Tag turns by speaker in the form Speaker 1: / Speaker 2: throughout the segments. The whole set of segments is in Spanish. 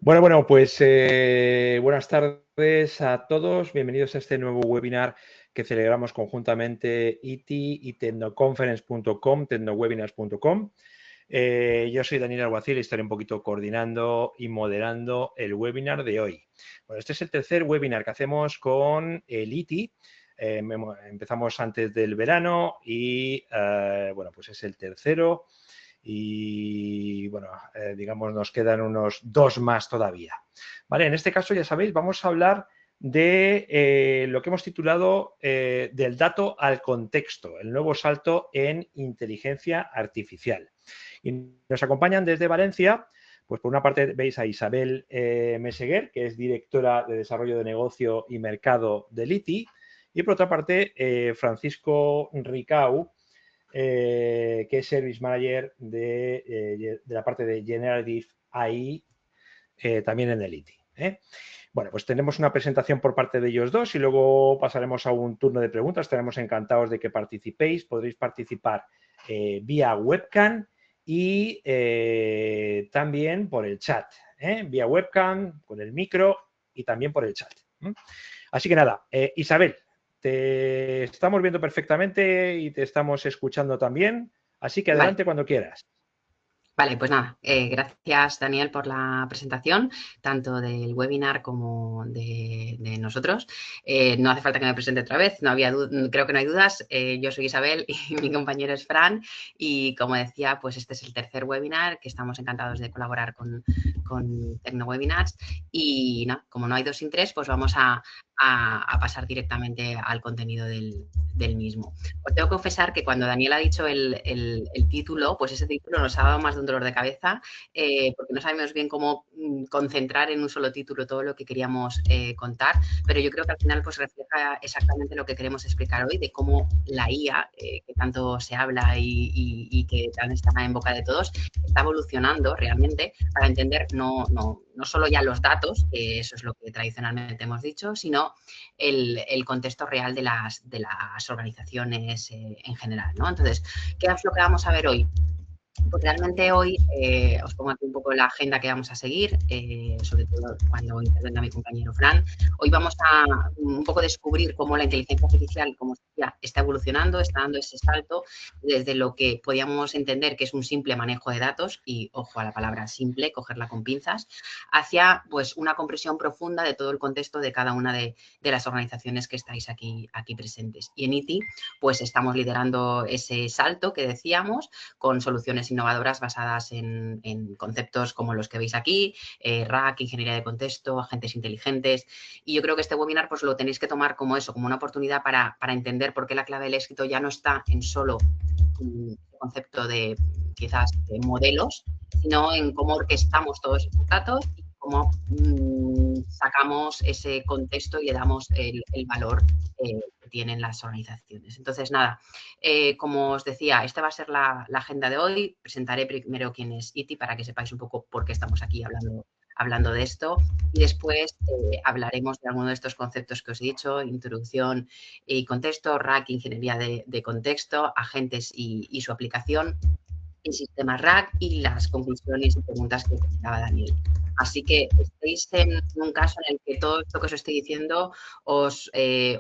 Speaker 1: Bueno, pues buenas tardes a todos. Bienvenidos a este nuevo webinar que celebramos conjuntamente ITI y tecnoconference.com, tecnowebinars.com. Yo soy Daniel Alguacil y estaré un poquito coordinando y moderando el webinar de hoy. Bueno, este es el tercer webinar que hacemos con el ITI. Empezamos antes del verano y, bueno, pues es el tercero. Y bueno, digamos, nos quedan unos dos más todavía. Vale, en este caso, ya sabéis, vamos a hablar de lo que hemos titulado del dato al contexto, el nuevo salto en inteligencia artificial. Y nos acompañan desde Valencia, pues por una parte veis a Isabel Meseguer, que es directora de Desarrollo de Negocio y Mercado del ITI, y por otra parte Francisco Ricau, que es Service Manager de la parte de Generative AI, también en el ITI. Bueno, pues tenemos una presentación por parte de ellos dos y luego pasaremos a un turno de preguntas. Estaremos encantados de que participéis. Podréis participar vía webcam y también por el chat. Vía webcam, con el micro y también por el chat. Así que nada, Isabel, te estamos viendo perfectamente y te estamos escuchando también. Así que
Speaker 2: Vale,
Speaker 1: adelante cuando quieras.
Speaker 2: vale, pues nada, gracias Daniel por la presentación, tanto del webinar como de nosotros. No hace falta que me presente otra vez, creo que no hay dudas. Yo soy Isabel y mi compañero es Fran y como decía, pues este es el tercer webinar que estamos encantados de colaborar con TecnoWebinars y no, como no hay dos sin tres, pues vamos a pasar directamente al contenido del mismo. Os tengo que confesar que cuando Daniel ha dicho el título, pues ese título nos ha dado más de un dolor de cabeza, porque no sabemos bien cómo concentrar en un solo título todo lo que queríamos contar, pero yo creo que al final pues refleja exactamente lo que queremos explicar hoy, de cómo la IA, que tanto se habla y que tan está en boca de todos, está evolucionando realmente para entender no solo ya los datos, que eso es lo que tradicionalmente hemos dicho, sino el contexto real de las organizaciones en general, ¿no? Entonces, ¿qué es lo que vamos a ver hoy? Pues realmente hoy os pongo aquí un poco la agenda que vamos a seguir, sobre todo cuando intervenga mi compañero Fran. Hoy vamos a un poco descubrir cómo la inteligencia artificial, como decía, está evolucionando, está dando ese salto desde lo que podíamos entender que es un simple manejo de datos, y ojo a la palabra simple, cogerla con pinzas, hacia pues una comprensión profunda de todo el contexto de cada una de las organizaciones que estáis aquí presentes. Y en ITI, pues estamos liderando ese salto que decíamos, con soluciones innovadoras basadas en conceptos como los que veis aquí, RAC, ingeniería de contexto, agentes inteligentes. Y yo creo que este webinar pues lo tenéis que tomar como eso, como una oportunidad para entender por qué la clave del éxito ya no está en solo un concepto de quizás de modelos, sino en cómo orquestamos todos esos datos y cómo sacamos ese contexto y le damos el valor que tienen las organizaciones. Entonces, nada, como os decía, esta va a ser la agenda de hoy. Presentaré primero quién es ITI para que sepáis un poco por qué estamos aquí hablando de esto, y después hablaremos de alguno de estos conceptos que os he dicho: introducción y contexto, RAC, ingeniería de contexto, agentes y su aplicación, el sistema RAC y las conclusiones y preguntas que comentaba Daniel. Así que estéis en un caso en el que todo esto que os estoy diciendo os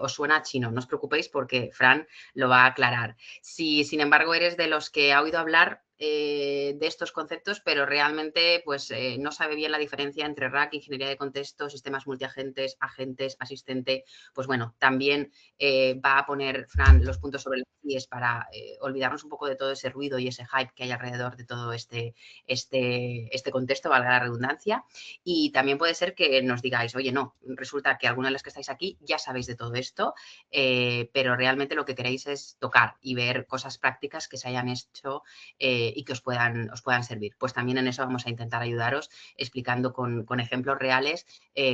Speaker 2: suena chino. No os preocupéis porque Fran lo va a aclarar. Si, sin embargo, eres de los que ha oído hablar de estos conceptos, pero realmente pues no sabe bien la diferencia entre RAC, ingeniería de contexto, sistemas multiagentes, agentes, asistente, pues bueno, también va a poner Fran los puntos sobre las IES para olvidarnos un poco de todo ese ruido y ese hype que hay alrededor de todo este contexto, valga la redundancia. Y también puede ser que nos digáis, oye, no, resulta que algunos de los que estáis aquí ya sabéis de todo esto, pero realmente lo que queréis es tocar y ver cosas prácticas que se hayan hecho y que os puedan servir. Pues también en eso vamos a intentar ayudaros explicando con ejemplos reales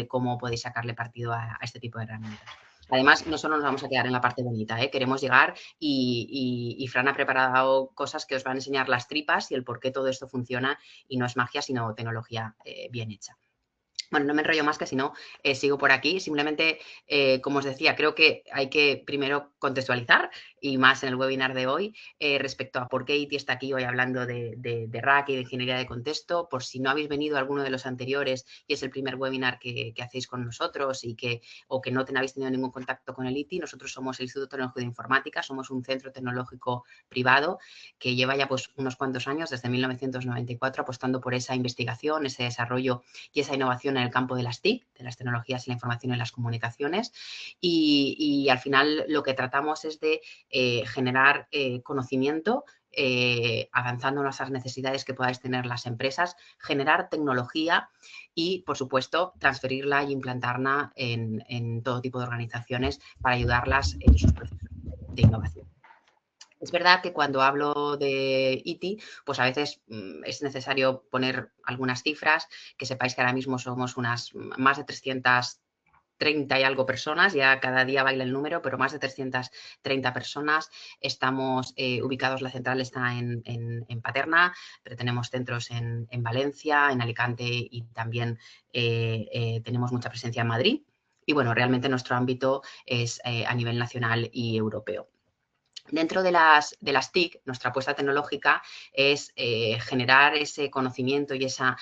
Speaker 2: cómo podéis sacarle partido a este tipo de herramientas. Además, no solo nos vamos a quedar en la parte bonita, queremos llegar y Fran ha preparado cosas que os van a enseñar las tripas y el por qué todo esto funciona y no es magia, sino tecnología bien hecha. Bueno, no me enrollo más, que si no sigo por aquí. Simplemente, como os decía, creo que hay que primero contextualizar, y más en el webinar de hoy, respecto a por qué ITI está aquí hoy hablando de RAC y de ingeniería de contexto. Por si no habéis venido a alguno de los anteriores y es el primer webinar que hacéis con nosotros o que no habéis tenido ningún contacto con el ITI, nosotros somos el Instituto Tecnológico de Informática, somos un centro tecnológico privado que lleva ya pues unos cuantos años, desde 1994, apostando por esa investigación, ese desarrollo y esa innovación en el campo de las TIC, de las tecnologías y la información en las comunicaciones, y al final lo que tratamos es de generar conocimiento, avanzando en esas necesidades que podáis tener las empresas, generar tecnología y, por supuesto, transferirla y implantarla en todo tipo de organizaciones para ayudarlas en sus procesos de innovación. Es verdad que cuando hablo de ITI, pues a veces es necesario poner algunas cifras, que sepáis que ahora mismo somos unas más de 330 y algo personas, ya cada día baila el número, pero más de 330 personas. Estamos ubicados, la central está en Paterna, pero tenemos centros en Valencia, en Alicante, y también tenemos mucha presencia en Madrid. Y bueno, realmente nuestro ámbito es a nivel nacional y europeo. Dentro de las TIC, nuestra apuesta tecnológica es generar ese conocimiento y esa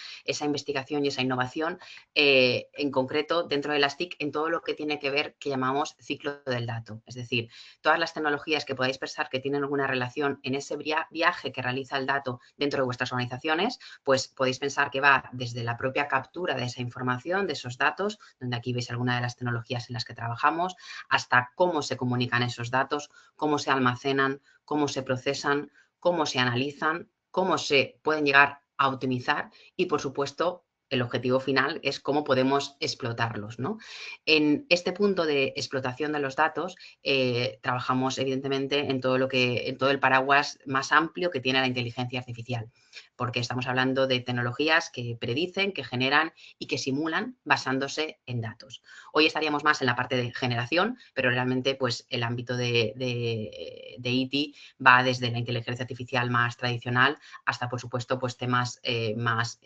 Speaker 2: investigación y esa innovación, en concreto dentro de las TIC, en todo lo que tiene que ver, que llamamos ciclo del dato. Es decir, todas las tecnologías que podáis pensar que tienen alguna relación en ese viaje que realiza el dato dentro de vuestras organizaciones, pues podéis pensar que va desde la propia captura de esa información, de esos datos, donde aquí veis alguna de las tecnologías en las que trabajamos, hasta cómo se comunican esos datos, cómo se almacenan, cómo se procesan, cómo se analizan, cómo se pueden llegar a optimizar y, por supuesto, el objetivo final es cómo podemos explotarlos, ¿no? En este punto de explotación de los datos, trabajamos evidentemente en todo el paraguas más amplio que tiene la inteligencia artificial, porque estamos hablando de tecnologías que predicen, que generan y que simulan basándose en datos. Hoy estaríamos más en la parte de generación, pero realmente pues el ámbito de ITI va desde la inteligencia artificial más tradicional hasta, por supuesto, pues temas más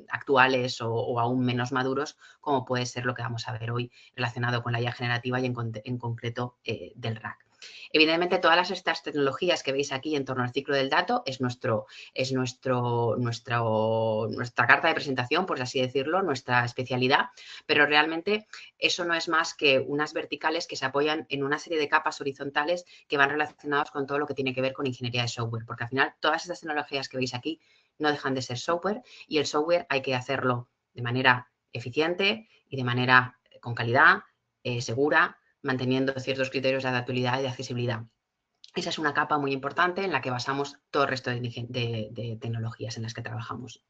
Speaker 2: actuales o aún menos maduros, como puede ser lo que vamos a ver hoy relacionado con la IA generativa y en concreto del RAC. Evidentemente, todas estas tecnologías que veis aquí en torno al ciclo del dato es nuestra carta de presentación, por así decirlo, nuestra especialidad, pero realmente eso no es más que unas verticales que se apoyan en una serie de capas horizontales que van relacionadas con todo lo que tiene que ver con ingeniería de software, porque al final todas estas tecnologías que veis aquí no dejan de ser software, y el software hay que hacerlo de manera eficiente y de manera con calidad, segura, manteniendo ciertos criterios de adaptabilidad y de accesibilidad. Esa es una capa muy importante en la que basamos todo el resto de tecnologías en las que trabajamos.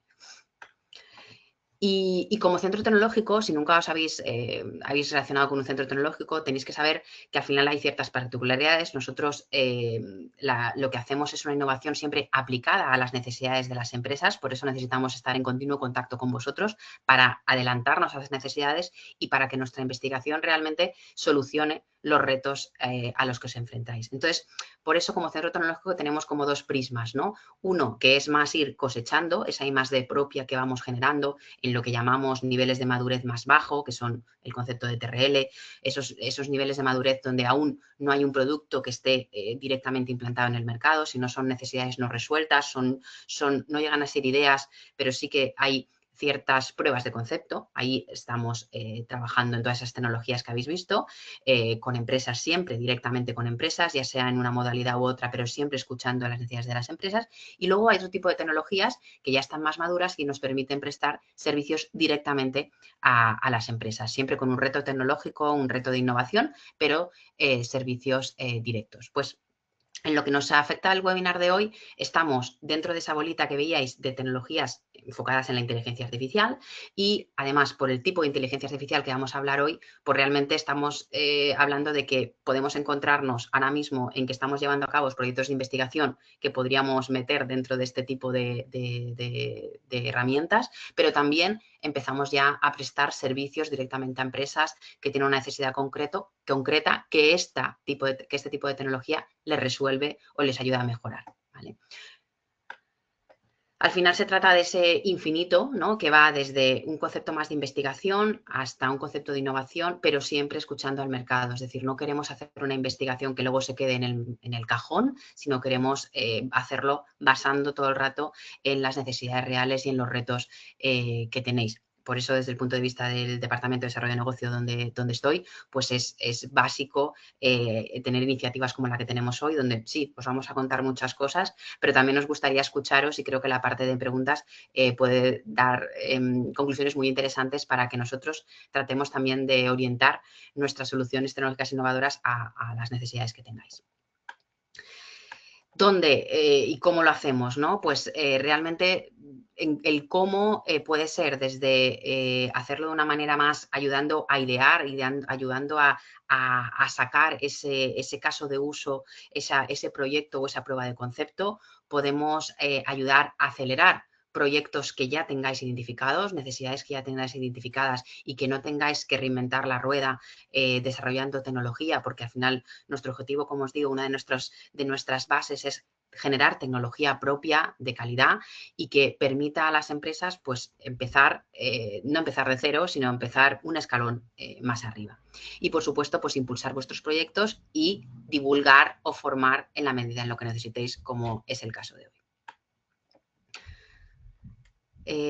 Speaker 2: Y como centro tecnológico, si nunca os habéis relacionado con un centro tecnológico, tenéis que saber que al final hay ciertas particularidades. Nosotros lo que hacemos es una innovación siempre aplicada a las necesidades de las empresas, por eso necesitamos estar en continuo contacto con vosotros para adelantarnos a esas necesidades y para que nuestra investigación realmente solucione los retos a los que os enfrentáis. Entonces, por eso como centro tecnológico tenemos como dos prismas, ¿no? Uno, que es más ir cosechando esa I+D propia que vamos generando en lo que llamamos niveles de madurez más bajo, que son el concepto de TRL, esos niveles de madurez donde aún no hay un producto que esté directamente implantado en el mercado, sino son necesidades no resueltas, no llegan a ser ideas, pero sí que hay ciertas pruebas de concepto. Ahí estamos trabajando en todas esas tecnologías que habéis visto, con empresas siempre, directamente con empresas, ya sea en una modalidad u otra, pero siempre escuchando las necesidades de las empresas. Y luego hay otro tipo de tecnologías que ya están más maduras y nos permiten prestar servicios directamente a las empresas, siempre con un reto tecnológico, un reto de innovación, pero servicios directos. Pues en lo que nos afecta al webinar de hoy, estamos dentro de esa bolita que veíais de tecnologías enfocadas en la inteligencia artificial, y además por el tipo de inteligencia artificial que vamos a hablar hoy, pues realmente estamos hablando de que podemos encontrarnos ahora mismo en que estamos llevando a cabo proyectos de investigación que podríamos meter dentro de este tipo de herramientas, pero también empezamos ya a prestar servicios directamente a empresas que tienen una necesidad concreta que este tipo de tecnología les resuelve o les ayuda a mejorar, ¿vale? Al final se trata de ese infinito, ¿no? Que va desde un concepto más de investigación hasta un concepto de innovación, pero siempre escuchando al mercado. Es decir, no queremos hacer una investigación que luego se quede en el cajón, sino queremos hacerlo basando todo el rato en las necesidades reales y en los retos que tenéis. Por eso, desde el punto de vista del Departamento de Desarrollo de Negocio donde estoy, pues es básico tener iniciativas como la que tenemos hoy, donde sí, pues vamos a contar muchas cosas, pero también nos gustaría escucharos y creo que la parte de preguntas puede dar conclusiones muy interesantes para que nosotros tratemos también de orientar nuestras soluciones tecnológicas innovadoras a las necesidades que tengáis. ¿Dónde y cómo lo hacemos? ¿No? Pues realmente el cómo puede ser desde hacerlo de una manera más ayudando a idear, ayudando a sacar ese caso de uso, ese proyecto o esa prueba de concepto. Podemos ayudar a acelerar proyectos que ya tengáis identificados, necesidades que ya tengáis identificadas y que no tengáis que reinventar la rueda desarrollando tecnología, porque al final nuestro objetivo, como os digo, una de nuestras bases es generar tecnología propia de calidad y que permita a las empresas pues empezar, no empezar de cero, sino empezar un escalón más arriba. Y por supuesto, pues impulsar vuestros proyectos y divulgar o formar en la medida en lo que necesitéis, como es el caso de hoy.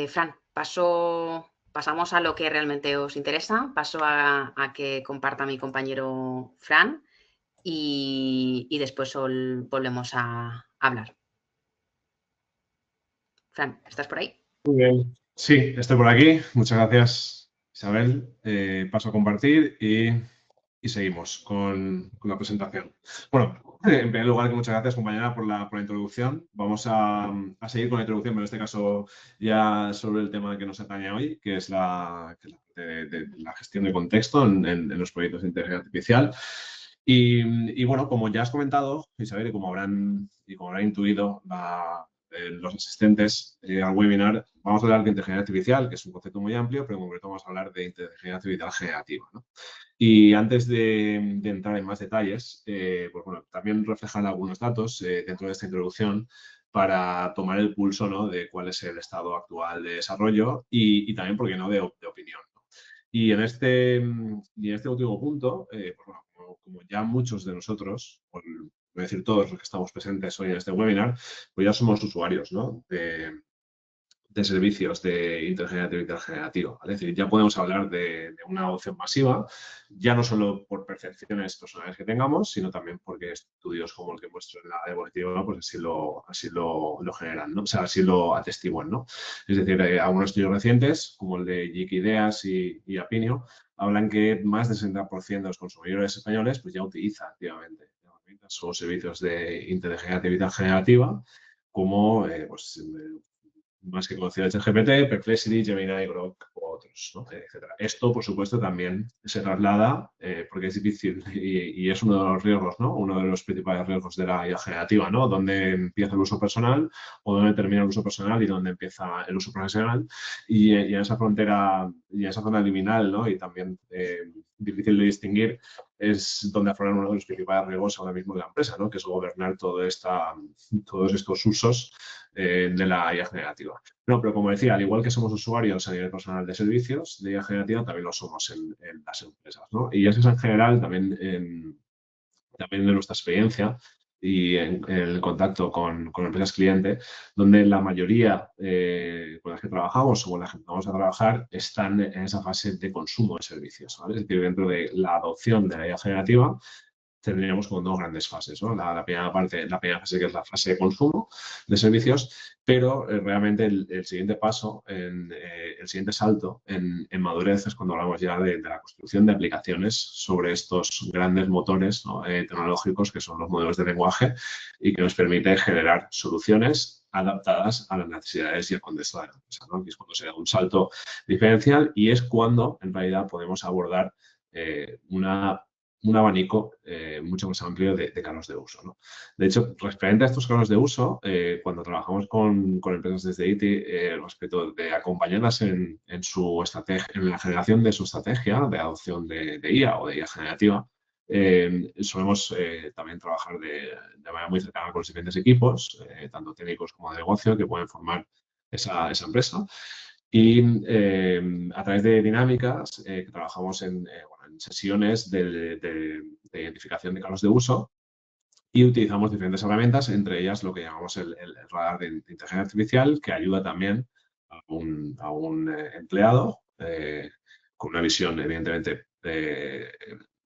Speaker 2: Fran, pasamos a lo que realmente os interesa. Paso a que comparta mi compañero Fran y después volvemos a hablar. Fran, ¿estás por ahí?
Speaker 3: Muy bien. Sí, estoy por aquí. Muchas gracias, Isabel. Paso a compartir y seguimos con la presentación. Bueno, en primer lugar, muchas gracias, compañera, por la introducción. Vamos a seguir con la introducción, pero en este caso ya sobre el tema que nos atañe hoy, que es la parte de la gestión de contexto en los proyectos de inteligencia artificial. Y bueno, como ya has comentado, Isabel, y como habrán intuido los asistentes al webinar, vamos a hablar de inteligencia artificial, que es un concepto muy amplio, pero en concreto vamos a hablar de inteligencia artificial generativa, ¿no? Y antes de entrar en más detalles, pues bueno, también reflejan algunos datos dentro de esta introducción para tomar el pulso, ¿no?, de cuál es el estado actual de desarrollo y también, ¿por qué no?, de opinión, ¿no? Y en este último punto, pues bueno, como ya muchos de nosotros, por decir todos los que estamos presentes hoy en este webinar, pues ya somos usuarios, ¿no?, de servicios de inteligencia artificial generativa. Es decir, ya podemos hablar de una adopción masiva, ya no solo por percepciones personales que tengamos, sino también porque estudios como el que muestro en la diapositiva, pues así lo generan, ¿no? O sea, así lo atestiguan, ¿no? Es decir, algunos estudios recientes, como el de Geek Ideas y Apinio, hablan que más del 60% de los consumidores españoles pues ya utiliza activamente herramientas o servicios de inteligencia artificial generativa como pues, más que conocido ChatGPT, Perplexity, Gemini, Grok u otros, ¿no?, etcétera. Esto, por supuesto, también se traslada, porque es difícil y es uno de los riesgos, ¿no?, uno de los principales riesgos de la IA generativa, ¿no?, dónde empieza el uso personal o dónde termina el uso personal y dónde empieza el uso profesional. Y en esa frontera, y en esa zona liminal, ¿no?, y también difícil de distinguir, es donde afloran uno de los principales riesgos ahora mismo de la empresa, ¿no?, que es gobernar todos estos usos de la IA generativa. No, pero como decía, al igual que somos usuarios a nivel personal de servicios de IA generativa, también lo somos en las empresas, ¿no? Y eso es en general también de nuestra experiencia y en el contacto con empresas cliente, donde la mayoría con las que trabajamos o con las que vamos a trabajar están en esa fase de consumo de servicios, ¿vale? Es decir, dentro de la adopción de la IA generativa, tendríamos como dos grandes fases, ¿no? La primera fase, que es la fase de consumo de servicios, pero realmente el siguiente paso, el siguiente salto en madurez es cuando hablamos ya de la construcción de aplicaciones sobre estos grandes motores, ¿no?, tecnológicos que son los modelos de lenguaje y que nos permite generar soluciones adaptadas a las necesidades y al contexto de la empresa, ¿no? Que es cuando se da un salto diferencial y es cuando en realidad podemos abordar un abanico mucho más amplio de casos de uso, ¿no? De hecho, referente a estos casos de uso, cuando trabajamos con empresas desde ITI, respecto de acompañarlas en su estrategia, en la generación de su estrategia de adopción de IA o de IA generativa, Solemos también trabajar de manera muy cercana con los diferentes equipos, tanto técnicos como de negocio, que pueden formar esa empresa. Y a través de dinámicas que trabajamos en sesiones de identificación de casos de uso y utilizamos diferentes herramientas, entre ellas lo que llamamos el radar de inteligencia artificial, que ayuda también a un empleado con una visión, evidentemente,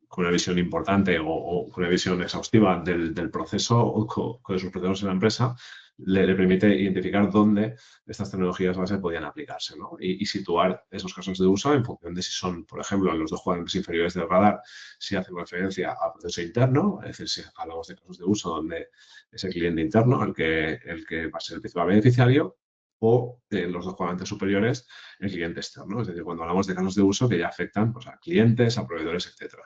Speaker 3: con una visión importante o con una visión exhaustiva del proceso o de sus procesos en la empresa, le permite identificar dónde estas tecnologías base podían aplicarse, ¿no? Y situar esos casos de uso en función de si son, por ejemplo, en los dos cuadrantes inferiores del radar, si hacen referencia al proceso interno, es decir, si hablamos de casos de uso donde es el cliente interno el que va a ser el principal beneficiario, o en los dos cuadrantes superiores el cliente externo, es decir, cuando hablamos de casos de uso que ya afectan, pues, a clientes, a proveedores, etcétera.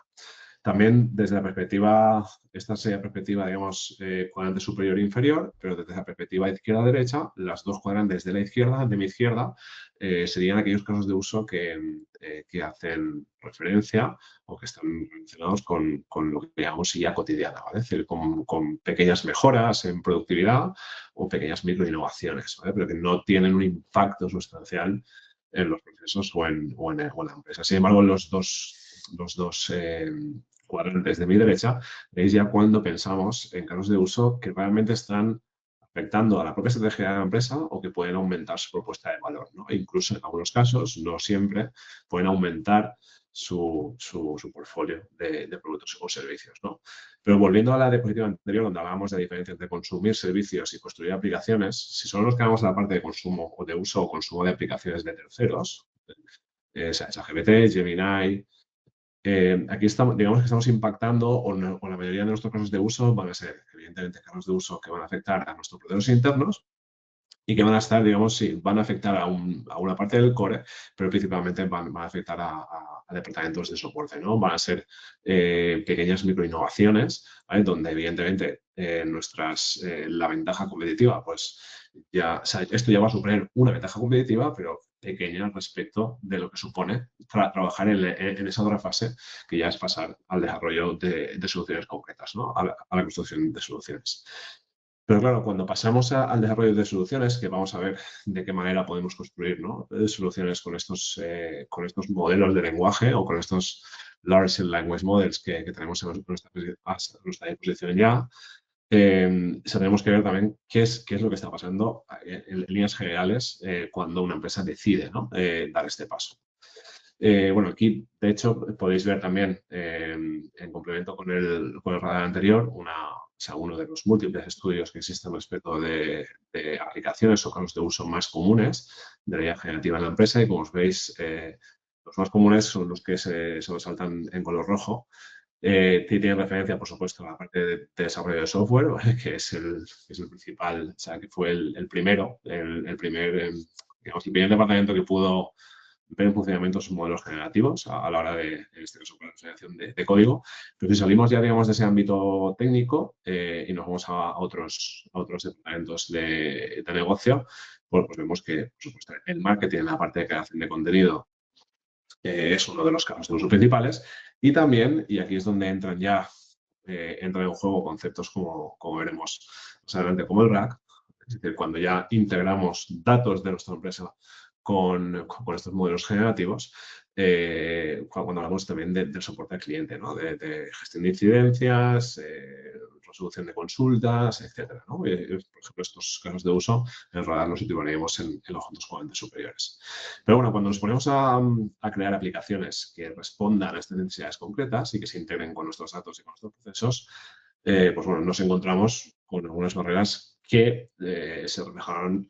Speaker 3: También desde la perspectiva, esta sería la perspectiva, digamos, cuadrante superior e inferior, pero desde la perspectiva izquierda-derecha, las dos cuadrantes de la izquierda, de mi izquierda, serían aquellos casos de uso que hacen referencia o que están relacionados con lo que llamamos IA cotidiana, ¿vale? Es decir, con pequeñas mejoras en productividad o pequeñas microinnovaciones, ¿vale? Pero que no tienen un impacto sustancial en los procesos o en la empresa. Sin embargo, los dos cuadrantes de mi derecha, veis ya cuando pensamos en casos de uso que realmente están afectando a la propia estrategia de la empresa o que pueden aumentar su propuesta de valor, ¿no? E incluso en algunos casos, no siempre, pueden aumentar su portfolio de productos o servicios, ¿no? Pero volviendo a la diapositiva anterior, donde hablábamos de la diferencia entre consumir servicios y construir aplicaciones, si solo nos quedamos en la parte de consumo o de uso o consumo de aplicaciones de terceros, ChatGPT, Gemini, aquí estamos, digamos que estamos impactando o la mayoría de nuestros casos de uso van a ser, evidentemente, casos de uso que van a afectar a nuestros procesos internos y que van a estar, digamos, sí, van a afectar a una parte del core, pero principalmente van a afectar a departamentos de soporte, ¿no? Van a ser pequeñas microinnovaciones, ¿vale? Donde, evidentemente, la ventaja competitiva, pues ya, o sea, esto ya va a suponer una ventaja competitiva, pero pequeña respecto de lo que supone trabajar en esa otra fase, que ya es pasar al desarrollo de soluciones concretas, ¿no? A la construcción de soluciones. Pero claro, cuando pasamos al desarrollo de soluciones, que vamos a ver de qué manera podemos construir, ¿no? Soluciones con estos modelos de lenguaje o con estos Large Language Models que tenemos a nuestra disposición ya, tenemos que ver también qué es lo que está pasando en líneas generales cuando una empresa decide, ¿no? Dar este paso. Bueno, aquí, de hecho, podéis ver también, en complemento con el radar anterior, uno de los múltiples estudios que existen respecto de aplicaciones o casos de uso más comunes de la IA generativa en la empresa. Y como os veis, los más comunes son los que se resaltan en color rojo. Tienen referencia, por supuesto, a la parte de desarrollo de software, ¿vale? Que es el principal, o sea, que fue el primer departamento que pudo ver en funcionamiento sus modelos generativos a la hora de, en este caso, la generación de código. Pero si salimos ya, digamos, de ese ámbito técnico y nos vamos a otros departamentos de negocio, pues vemos que, por supuesto, el marketing, la parte de creación de contenido, es uno de los casos de uso principales. Y también, y aquí es donde entran en juego conceptos como veremos más adelante, como el RAG, es decir, cuando ya integramos datos de nuestra empresa con estos modelos generativos, cuando hablamos también del soporte al cliente, ¿no? De gestión de incidencias, resolución de consultas, etcétera, ¿no? Por ejemplo, estos casos de uso, el radar los situaríamos en los dos cuadrantes superiores. Pero bueno, cuando nos ponemos a crear aplicaciones que respondan a estas necesidades concretas y que se integren con nuestros datos y con nuestros procesos, pues bueno, nos encontramos con algunas barreras que se reflejaron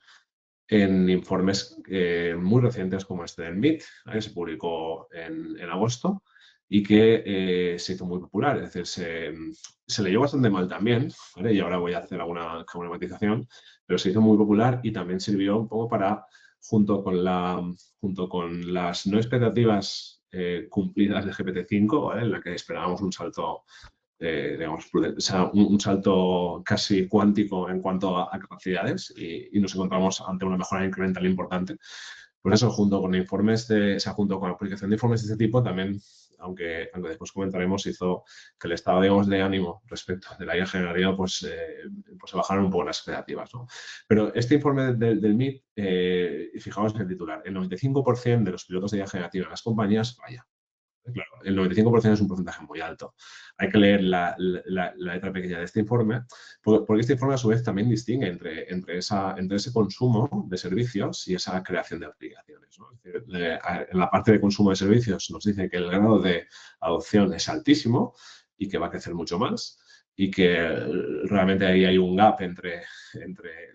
Speaker 3: en informes muy recientes como este del MIT, que se publicó en agosto y que se hizo muy popular. Es decir, se leyó bastante mal también, ¿vale? Y ahora voy a hacer alguna matización, pero se hizo muy popular y también sirvió un poco para, junto con las no expectativas cumplidas de GPT-5, ¿vale? En la que esperábamos un salto digamos, o sea, un salto casi cuántico en cuanto a capacidades y nos encontramos ante una mejora incremental importante. Por eso, junto con la publicación de informes de este tipo, también aunque después comentaremos, hizo que el estado, digamos, de ánimo respecto de la IA generativa, pues se bajaron un poco las expectativas, ¿no? Pero este informe del MIT, fijaos en el titular, el 95% de los pilotos de IA generativa en las compañías falla. Claro, el 95% es un porcentaje muy alto. Hay que leer la letra pequeña de este informe, porque este informe a su vez también distingue entre ese consumo de servicios y esa creación de aplicaciones, ¿no? Es decir, en la parte de consumo de servicios nos dice que el grado de adopción es altísimo y que va a crecer mucho más, y que realmente ahí hay un gap entre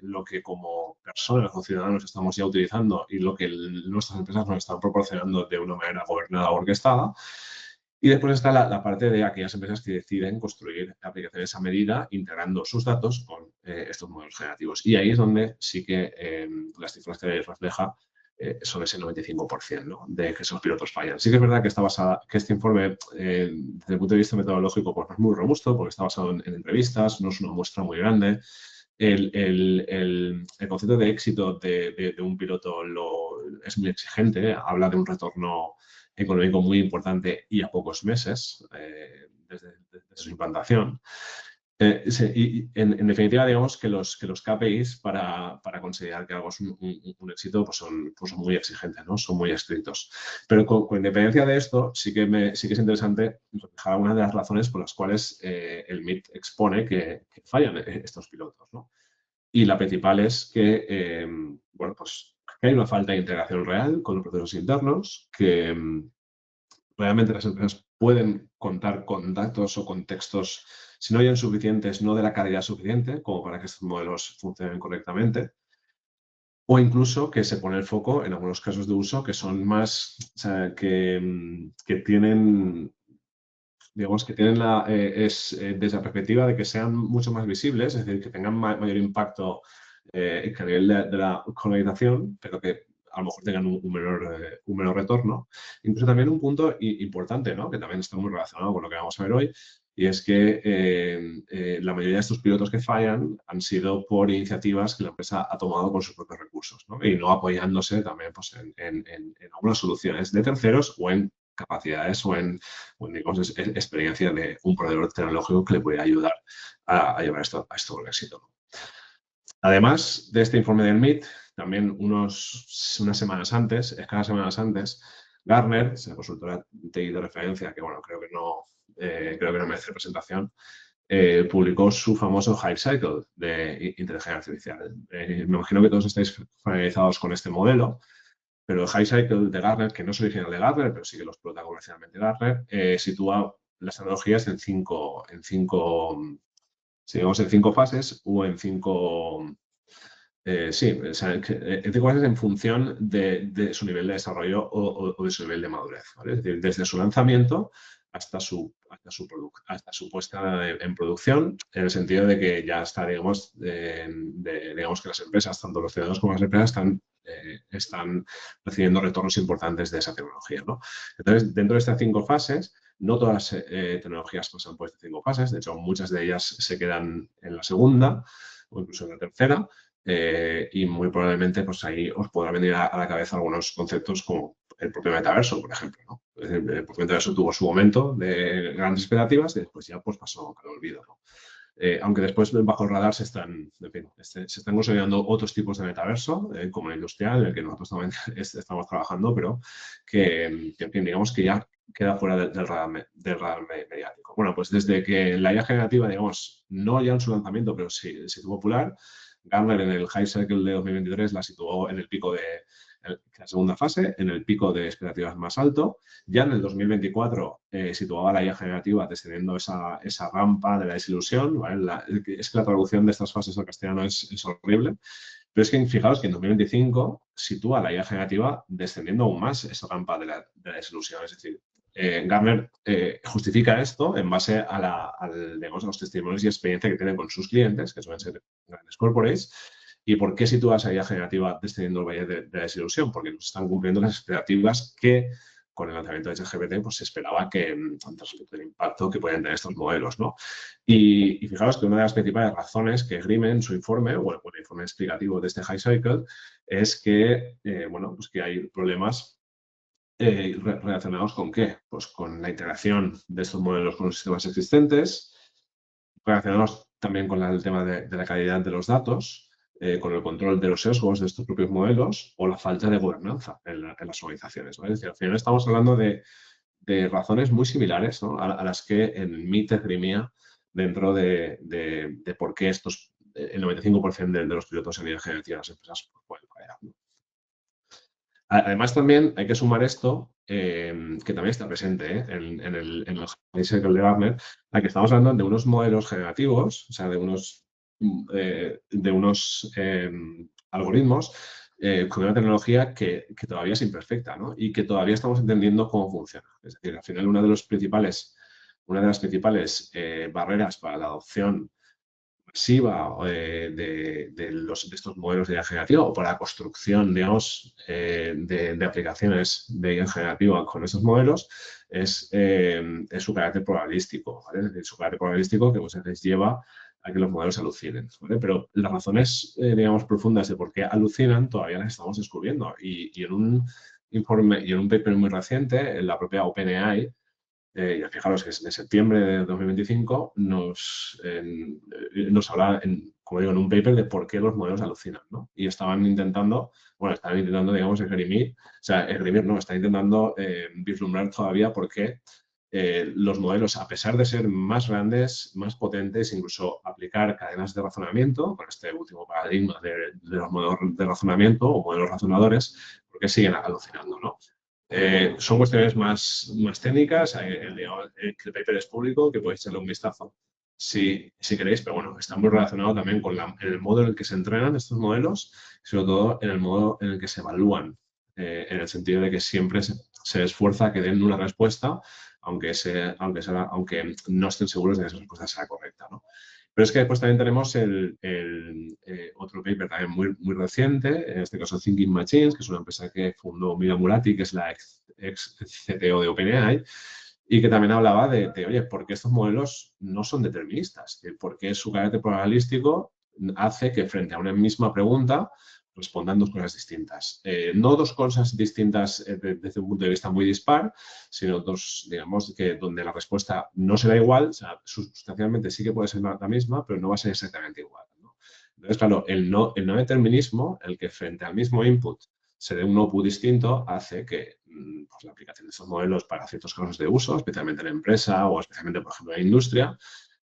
Speaker 3: lo que como personas o ciudadanos estamos ya utilizando y lo que nuestras empresas nos están proporcionando de una manera gobernada o orquestada. Y después está la parte de aquellas empresas que deciden construir aplicaciones a medida integrando sus datos con estos modelos generativos. Y ahí es donde sí que las cifras que refleja son ese 95%, ¿no? De que esos pilotos fallan. Sí que es verdad que este informe, desde el punto de vista metodológico, pues no es muy robusto porque está basado en entrevistas, no es una muestra muy grande. El concepto de éxito de un piloto es muy exigente, habla de un retorno económico muy importante y a pocos meses desde su implantación. Y en definitiva, digamos que los KPIs para considerar que algo es un éxito pues son muy exigentes, ¿no? Son muy estrictos. Pero con independencia de esto, sí que es interesante reflejar algunas de las razones por las cuales el MIT expone que fallan estos pilotos, ¿no? Y la principal es que, bueno, pues que hay una falta de integración real con los procesos internos, que realmente las empresas pueden contar con datos o contextos, si no hay suficientes, no de la calidad suficiente, como para que estos modelos funcionen correctamente. O incluso que se pone el foco en algunos casos de uso que son más, o sea, que tienen, digamos, que tienen desde la perspectiva de que sean mucho más visibles, es decir, que tengan mayor impacto que a nivel de la colonización, pero que a lo mejor tengan un menor retorno. Incluso también un punto importante, ¿no? Que también está muy relacionado con lo que vamos a ver hoy, y es que la mayoría de estos pilotos que fallan han sido por iniciativas que la empresa ha tomado con sus propios recursos, ¿no? Y no apoyándose también pues, en algunas soluciones de terceros o en capacidades o en digamos, experiencia de un proveedor tecnológico que le puede ayudar a llevar esto al éxito. Además de este informe del MIT, también unas semanas antes, escasas semanas antes, Gartner, esa consultora TI de referencia, que bueno, creo que no merece presentación, publicó su famoso Hype Cycle de inteligencia artificial. Me imagino que todos estáis familiarizados con este modelo, pero el Hype Cycle de Gartner, que no es original de Gartner, pero sí que lo explota comercialmente Gartner, sitúa las tecnologías en cinco fases o en cinco... en 5 fases en función de su nivel de desarrollo o de su nivel de madurez, ¿vale? Es decir, desde su lanzamiento hasta su puesta en producción, en el sentido de que ya está, digamos, digamos que las empresas, tanto los ciudadanos como las empresas, están recibiendo retornos importantes de esa tecnología, ¿no? Entonces, dentro de estas 5 fases, no todas las tecnologías pasan por estas 5 fases, de hecho, muchas de ellas se quedan en la segunda o incluso en la tercera, y muy probablemente pues ahí os podrá venir a la cabeza algunos conceptos como el propio metaverso, por ejemplo, ¿no? Es decir, el propio metaverso tuvo su momento de grandes expectativas y después ya pues pasó al olvido, ¿no? Aunque después bajo el radar se están consolidando otros tipos de metaverso, como el industrial, en el que nosotros también estamos trabajando, pero que en fin, digamos que ya queda fuera del radar mediático. Bueno, pues desde que la IA generativa, digamos, no ya en su lanzamiento, pero sí se hizo popular, Gartner en el Hype Cycle de 2023 la situó en el pico de la segunda fase, en el pico de expectativas más alto. Ya en el 2024 situaba la IA generativa descendiendo esa rampa de la desilusión, ¿vale? Es que la traducción de estas fases al castellano es horrible, pero es que fijaos que en 2025 sitúa la IA generativa descendiendo aún más esa rampa de la desilusión. Es decir, Gartner justifica esto en base digamos, a los testimonios y experiencia que tienen con sus clientes, que suelen ser grandes corporates. ¿Y por qué sitúa esa IA generativa descendiendo el valle de la desilusión? Porque no se están cumpliendo las expectativas que con el lanzamiento de ChatGPT pues se esperaba que respecto al impacto que pueden tener estos modelos, ¿no? Y fijaros que una de las principales razones que esgrime en su informe, o el informe explicativo de este Hype Cycle, es que, bueno, pues que hay problemas ¿Relacionados con qué? Pues con la integración de estos modelos con los sistemas existentes, relacionados también con el tema de la calidad de los datos, con el control de los sesgos de estos propios modelos o la falta de gobernanza en las organizaciones, ¿vale? Es decir, al final estamos hablando de razones muy similares, ¿no? a las que en MIT esgrimía dentro de por qué el 95% de los pilotos en IA generativa de las empresas pueden fallar, ¿no? Además, también hay que sumar esto, que también está presente en el análisis de Gartner, a que estamos hablando de unos modelos generativos, o sea, de unos algoritmos con una tecnología que todavía es imperfecta, ¿no? Y que todavía estamos entendiendo cómo funciona. Es decir, al final una de las principales barreras para la adopción masiva de estos modelos de IA generativa o para la construcción, digamos, de aplicaciones de IA generativa con estos modelos es su carácter probabilístico, ¿vale? Es decir, su carácter probabilístico que muchas veces lleva a que los modelos alucinen, ¿vale? Pero las razones, digamos, profundas de por qué alucinan todavía las estamos descubriendo y en un informe y en un paper muy reciente, en la propia OpenAI, fijaros que es de septiembre de 2025, nos habla, como digo, en un paper de por qué los modelos alucinan, ¿no? Y estaban intentando, digamos, están intentando vislumbrar todavía por qué los modelos, a pesar de ser más grandes, más potentes, incluso aplicar cadenas de razonamiento, con este último paradigma de los modelos de razonamiento o modelos razonadores, por qué siguen alucinando, ¿no? Son cuestiones más técnicas. El paper es público, que podéis echarle un vistazo si queréis, pero bueno, está muy relacionado también con el modo en el que se entrenan estos modelos, y sobre todo en el modo en el que se evalúan, en el sentido de que siempre se esfuerza a que den una respuesta, aunque no estén seguros de que esa respuesta sea correcta, ¿no? Pero es que después también tenemos otro paper también muy reciente, en este caso Thinking Machines, que es una empresa que fundó Mira Murati, que es la ex CTO de OpenAI, y que también hablaba oye, ¿por qué estos modelos no son deterministas? ¿Por qué su carácter probabilístico hace que frente a una misma pregunta respondan dos cosas distintas? No dos cosas distintas desde un punto de vista muy dispar, sino dos, digamos, que donde la respuesta no será igual, o sea, sustancialmente sí que puede ser la misma, pero no va a ser exactamente igual, ¿no? Entonces, claro, el no determinismo, el que frente al mismo input se dé un output distinto, hace que pues, la aplicación de estos modelos para ciertos casos de uso, especialmente en empresa o especialmente, por ejemplo, en la industria,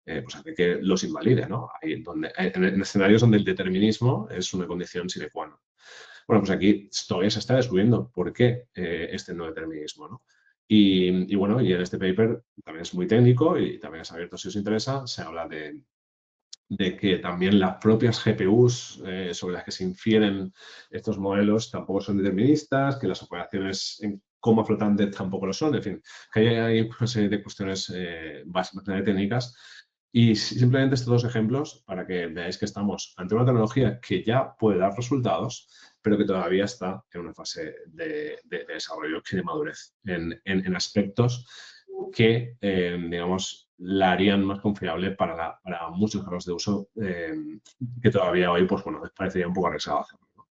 Speaker 3: pues hace que los invalide, ¿no? En escenarios donde el determinismo es una condición sine qua non. Bueno, pues aquí todavía se está descubriendo por qué este no determinismo, ¿no? Y bueno, y en este paper también es muy técnico y también es abierto si os interesa, se habla de que también las propias GPUs sobre las que se infieren estos modelos tampoco son deterministas, que las operaciones en coma flotante tampoco lo son, en fin, que hay una serie de cuestiones bastante técnicas. Y simplemente estos dos ejemplos para que veáis que estamos ante una tecnología que ya puede dar resultados, pero que todavía está en una fase de desarrollo y de madurez en aspectos que, digamos, la harían más confiable para muchos casos de uso que todavía hoy, pues bueno, les parecería un poco arriesgado hacerlo, ¿no?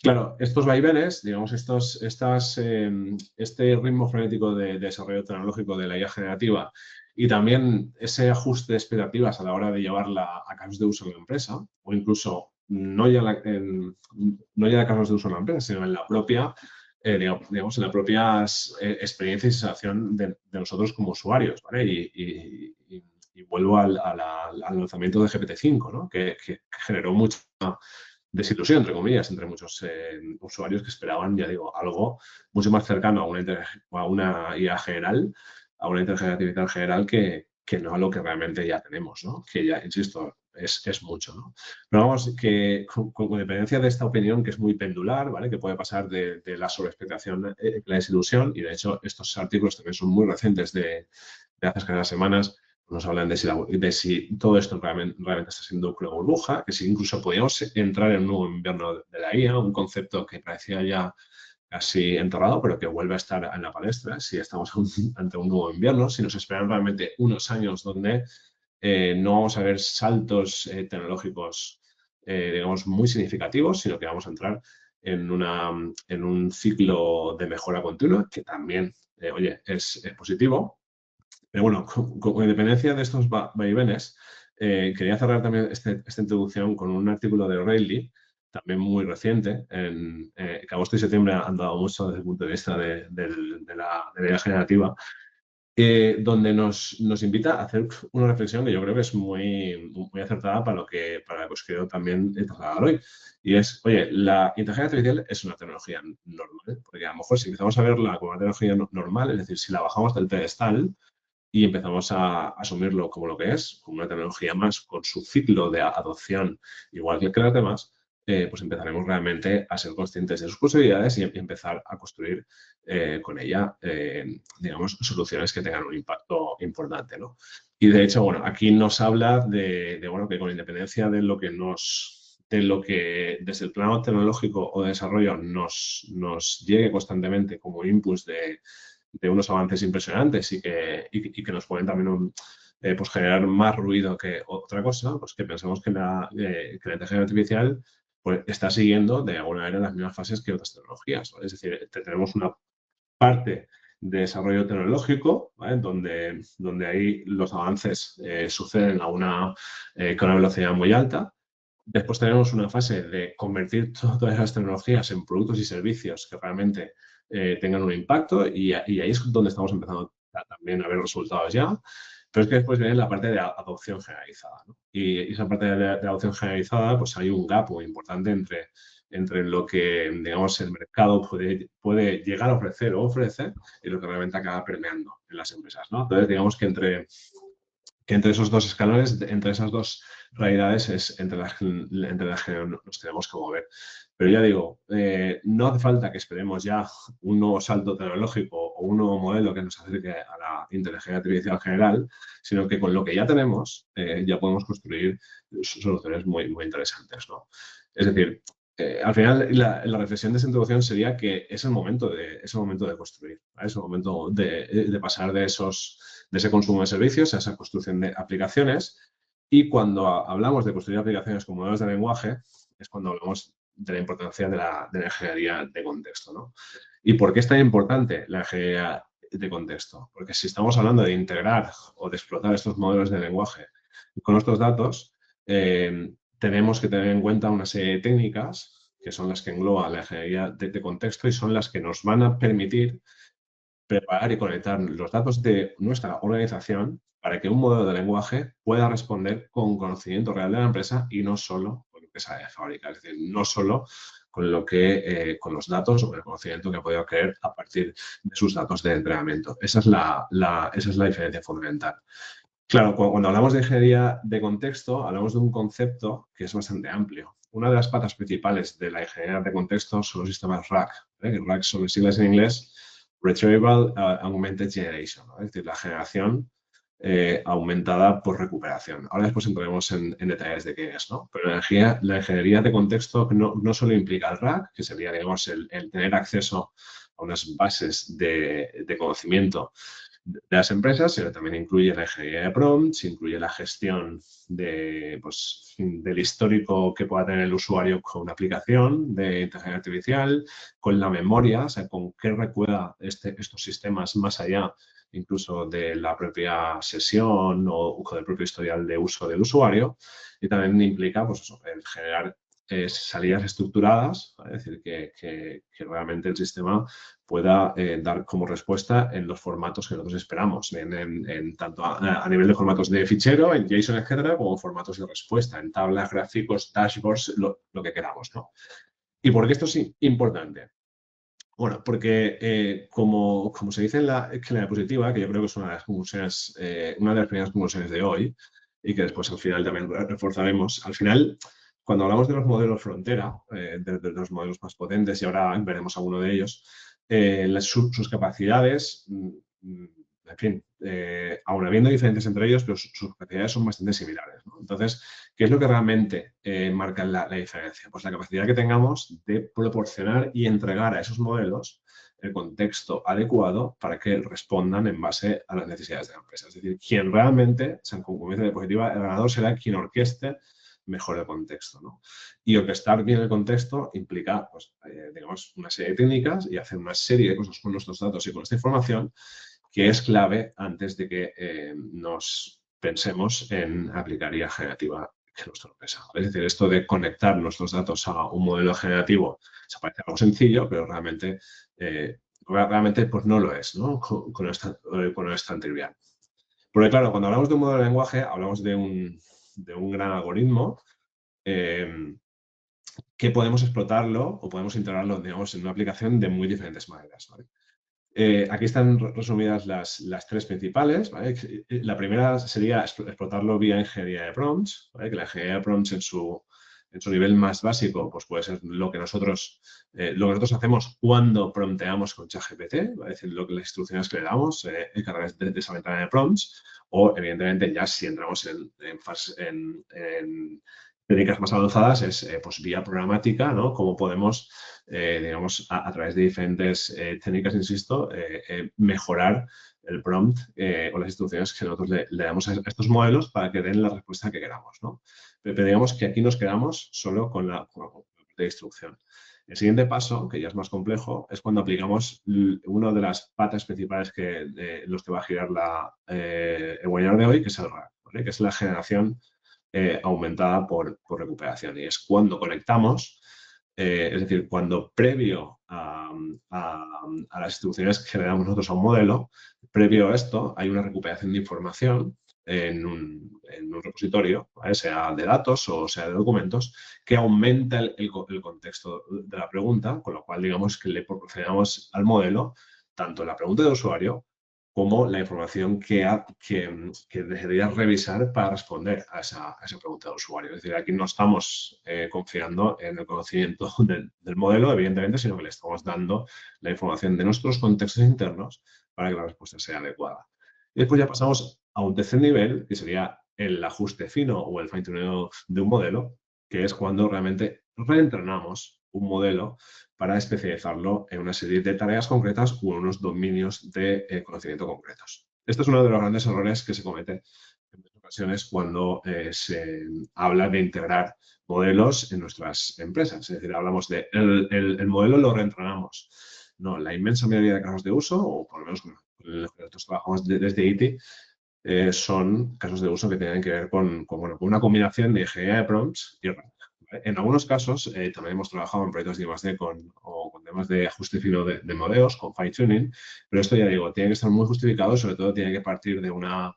Speaker 3: Claro, estos vaivenes, digamos, este ritmo frenético de desarrollo tecnológico de la IA generativa y también ese ajuste de expectativas a la hora de llevarla a casos de uso en la empresa, o incluso no ya a casos de uso en la empresa, sino en la propia digamos, en la propia experiencia y sensación de nosotros como usuarios, ¿vale? Y vuelvo al lanzamiento de GPT-5, ¿no? Que generó mucha desilusión, entre comillas, entre muchos usuarios que esperaban, ya digo, algo mucho más cercano a una IA general, a una inteligencia artificial general que no a lo que realmente ya tenemos, ¿no? Que ya, insisto, es mucho, ¿no? Pero vamos, que con dependencia de esta opinión que es muy pendular, ¿vale? Que puede pasar de la sobreexpectación a la desilusión, y de hecho estos artículos también son muy recientes de hace escasas semanas, nos hablan de si todo esto realmente está siendo una burbuja, que si incluso podíamos entrar en un nuevo invierno de la IA, un concepto que parecía ya casi enterrado, pero que vuelve a estar en la palestra, si estamos ante un nuevo invierno, si nos esperan realmente unos años donde no vamos a ver saltos tecnológicos, digamos, muy significativos, sino que vamos a entrar en un ciclo de mejora continua, que también, oye, es positivo. Pero bueno, con independencia de estos vaivenes, quería cerrar también esta introducción con un artículo de O'Reilly, también muy reciente, que agosto y septiembre han dado mucho desde el punto de vista de la IA generativa, donde nos invita a hacer una reflexión que yo creo que es muy acertada para lo que os quiero también trasladar hoy. Y es, oye, la inteligencia artificial es una tecnología normal, porque a lo mejor si empezamos a verla como una tecnología normal, es decir, si la bajamos del pedestal y empezamos a asumirlo como lo que es, como una tecnología más, con su ciclo de adopción, igual que las demás, pues empezaremos realmente a ser conscientes de sus posibilidades y empezar a construir con ella, digamos, soluciones que tengan un impacto importante, ¿no? Y de hecho, bueno, aquí nos habla bueno, que con independencia de lo que desde el plano tecnológico o de desarrollo nos llegue constantemente como inputs de unos avances impresionantes y que nos pueden también pues generar más ruido que otra cosa, pues que pensemos que la inteligencia artificial pues, está siguiendo de alguna manera las mismas fases que otras tecnologías, ¿vale? Es decir, tenemos una parte de desarrollo tecnológico, ¿vale? donde ahí los avances suceden con una velocidad muy alta. Después tenemos una fase de convertir todas esas tecnologías en productos y servicios que realmente tengan un impacto y ahí es donde estamos empezando también a ver resultados ya. Pero es que después viene la parte de adopción generalizada, ¿no? Y esa parte de adopción generalizada, pues hay un gap muy importante entre lo que, digamos, el mercado puede llegar a ofrecer o ofrece y lo que realmente acaba permeando en las empresas, ¿no? Entonces, digamos que entre esos dos escalones, entre esas dos realidades, es entre las que nos tenemos que mover. Pero ya digo, no hace falta que esperemos ya un nuevo salto tecnológico o un nuevo modelo que nos acerque a la inteligencia artificial general, sino que con lo que ya tenemos ya podemos construir soluciones muy, muy interesantes, ¿no? Es decir, al final la reflexión de esta introducción sería que es el momento de construir, ¿vale? Es el momento de pasar de ese consumo de servicios a esa construcción de aplicaciones. Y cuando hablamos de construir aplicaciones con modelos de lenguaje, es cuando hablamos de la importancia de la ingeniería de contexto, ¿no? ¿Y por qué es tan importante la ingeniería de contexto? Porque si estamos hablando de integrar o de explotar estos modelos de lenguaje con nuestros datos, tenemos que tener en cuenta una serie de técnicas que son las que engloba la ingeniería de contexto y son las que nos van a permitir preparar y conectar los datos de nuestra organización para que un modelo de lenguaje pueda responder con conocimiento real de la empresa y no solo con lo que sabe de fábrica, es decir, no solo con con los datos o con el conocimiento que ha podido crear a partir de sus datos de entrenamiento. Esa es la diferencia fundamental. Claro, cuando hablamos de ingeniería de contexto, hablamos de un concepto que es bastante amplio. Una de las patas principales de la ingeniería de contexto son los sistemas RAG. Que RAG son las siglas en inglés, Retrieval Augmented Generation, ¿no? Es decir, la generación aumentada por recuperación. Ahora después entraremos en detalles de qué es, ¿no? Pero la ingeniería de contexto no solo implica el RAG, que sería, digamos, el tener acceso a unas bases de conocimiento de las empresas, sino también incluye la ingeniería de prompts, incluye la gestión del histórico que pueda tener el usuario con una aplicación de inteligencia artificial, con la memoria, o sea, con qué recuerda estos sistemas más allá incluso de la propia sesión o del propio historial de uso del usuario. Y también implica pues eso, el generar salidas estructuradas, ¿vale? Es decir, que realmente el sistema pueda dar como respuesta en los formatos que nosotros esperamos, en tanto a nivel de formatos de fichero, en JSON, etcétera, como formatos de respuesta, en tablas, gráficos, dashboards, lo que queramos, ¿no? ¿Y por qué esto es importante? Bueno, porque como se dice en la diapositiva, que yo creo que es una de las conclusiones, una de las primeras conclusiones de hoy, y que después al final también reforzaremos, al final, cuando hablamos de los modelos frontera, de los modelos más potentes, y ahora veremos alguno de ellos, sus capacidades, en fin, aun habiendo diferencias entre ellos, pero sus capacidades son bastante similares, ¿no? Entonces, ¿qué es lo que realmente marca la diferencia? Pues la capacidad que tengamos de proporcionar y entregar a esos modelos el contexto adecuado para que respondan en base a las necesidades de la empresa. Es decir, quien realmente, como dice la diapositiva, el ganador será quien orqueste mejor el contexto, ¿no? Y orquestar bien el contexto implica, pues, digamos, una serie de técnicas y hacer una serie de cosas con nuestros datos y con esta información que es clave antes de que nos pensemos en aplicar IA generativa en nuestra empresa. Es decir, esto de conectar nuestros datos a un modelo generativo se parece algo sencillo, pero realmente pues no lo es, ¿no? Con no es tan trivial. Porque claro, cuando hablamos de un modelo de lenguaje, hablamos de un gran algoritmo que podemos explotarlo o podemos integrarlo, digamos, en una aplicación de muy diferentes maneras, ¿vale? Aquí están resumidas las tres principales, ¿vale? La primera sería explotarlo vía ingeniería de prompts, ¿vale? Que la ingeniería de prompts en su nivel más básico pues puede ser lo que nosotros hacemos cuando prompteamos con ChatGPT, ¿vale? Es decir, las instrucciones que le damos a través de esa ventana de prompts, o evidentemente ya si entramos en técnicas más avanzadas es pues vía programática, ¿no? Cómo podemos, digamos, a través de diferentes técnicas, insisto, mejorar el prompt o las instrucciones que nosotros le damos a estos modelos para que den la respuesta que queramos, ¿no? Pero digamos que aquí nos quedamos solo con la de instrucción. El siguiente paso, que ya es más complejo, es cuando aplicamos una de las patas principales los que va a girar el webinar de hoy, que es el RAG, ¿vale? Que es la generación aumentada por recuperación. Y es cuando conectamos, es decir, cuando previo a las instrucciones que le damos nosotros a un modelo, previo a esto hay una recuperación de información en un repositorio, ¿vale? Sea de datos o sea de documentos, que aumenta el contexto de la pregunta, con lo cual digamos que le proporcionamos al modelo tanto la pregunta de usuario como la información que debería revisar para responder a esa pregunta de usuario. Es decir, aquí no estamos confiando en el conocimiento del modelo, evidentemente, sino que le estamos dando la información de nuestros contextos internos para que la respuesta sea adecuada. Y después ya pasamos a un tercer nivel, que sería el ajuste fino o el fine-tuning de un modelo, que es cuando realmente reentrenamos un modelo para especializarlo en una serie de tareas concretas o en unos dominios de conocimiento concretos. Este es uno de los grandes errores que se comete en muchas ocasiones cuando se habla de integrar modelos en nuestras empresas. Es decir, hablamos de el modelo lo reentrenamos. No, la inmensa mayoría de casos de uso, o por lo menos con los que nosotros trabajamos desde ITI, son casos de uso que tienen que ver con una combinación de ingeniería de prompts y RAG. En algunos casos también hemos trabajado en proyectos de I+D o con temas de ajuste fino de modelos, con fine-tuning, pero esto ya digo, tiene que estar muy justificado, sobre todo tiene que partir de una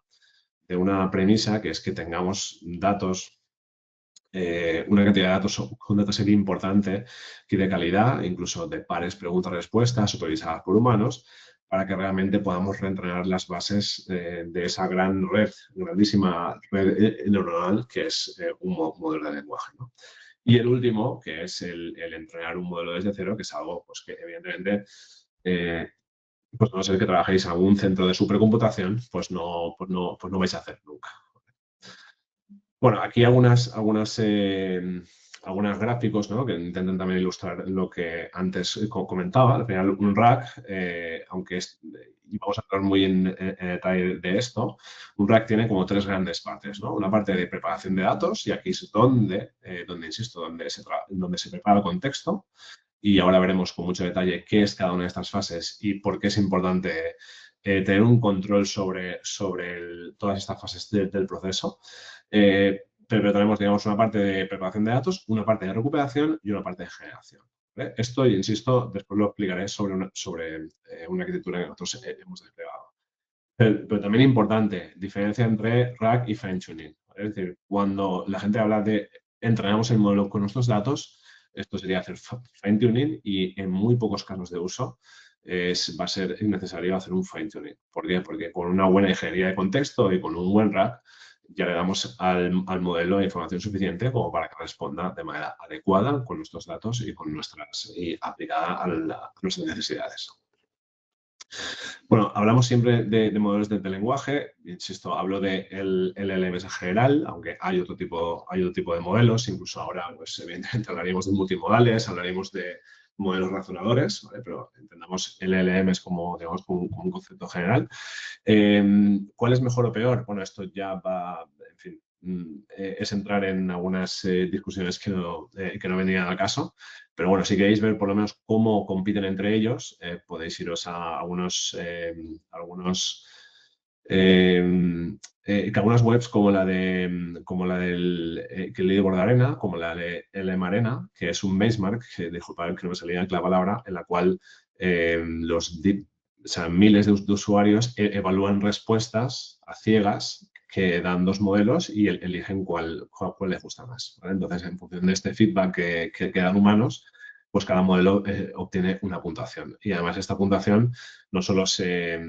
Speaker 3: premisa que es que tengamos datos, una cantidad de datos, un dataset importante y de calidad, incluso de pares preguntas-respuestas supervisadas por humanos, para que realmente podamos reentrenar las bases de esa grandísima red neuronal que es un modelo de lenguaje, ¿no? Y el último, que es el entrenar un modelo desde cero, que es algo pues, que evidentemente, pues a no ser que trabajéis en algún centro de supercomputación, pues no vais a hacer nunca. Bueno, aquí algunas gráficos, ¿no? Que intentan también ilustrar lo que antes comentaba. Al final, un RAG, aunque y vamos a hablar muy en detalle de esto, un RAG tiene como tres grandes partes, ¿no? Una parte de preparación de datos, y aquí es donde insisto, donde se prepara el contexto. Y ahora veremos con mucho detalle qué es cada una de estas fases y por qué es importante tener un control sobre todas estas fases del proceso. Pero tenemos, digamos, una parte de preparación de datos, una parte de recuperación y una parte de generación. ¿Vale? Esto, insisto, después lo explicaré sobre una arquitectura que nosotros hemos desplegado. Pero también importante, diferencia entre RAG y fine-tuning. ¿Vale? Es decir, cuando la gente habla de entrenamos el modelo con nuestros datos, esto sería hacer fine-tuning y en muy pocos casos de uso va a ser necesario hacer un fine-tuning. ¿Por qué? Porque con una buena ingeniería de contexto y con un buen RAG ya le damos al modelo información suficiente como para que responda de manera adecuada con nuestros datos y aplicada a nuestras necesidades. Bueno, hablamos siempre de modelos de lenguaje. Insisto, hablo de el LLMs en general, aunque hay otro tipo de modelos. Incluso ahora, pues, evidentemente, hablaríamos de multimodales, hablaríamos de modelos razonadores, ¿vale? Pero entendamos LLMs como, digamos, como un concepto general. ¿Cuál es mejor o peor? Bueno, esto ya va, en fin, es entrar en algunas discusiones que no vendrían al caso. Pero bueno, si queréis ver por lo menos cómo compiten entre ellos, podéis iros a que algunas webs como la del que Leaderboard Arena, como la de LM Arena, que es un benchmark, que disculpad que no me salía la palabra, en la cual miles de usuarios evalúan respuestas a ciegas que dan dos modelos y eligen cuál les gusta más, ¿vale? Entonces, en función de este feedback que dan humanos, pues cada modelo obtiene una puntuación. Y además esta puntuación no solo se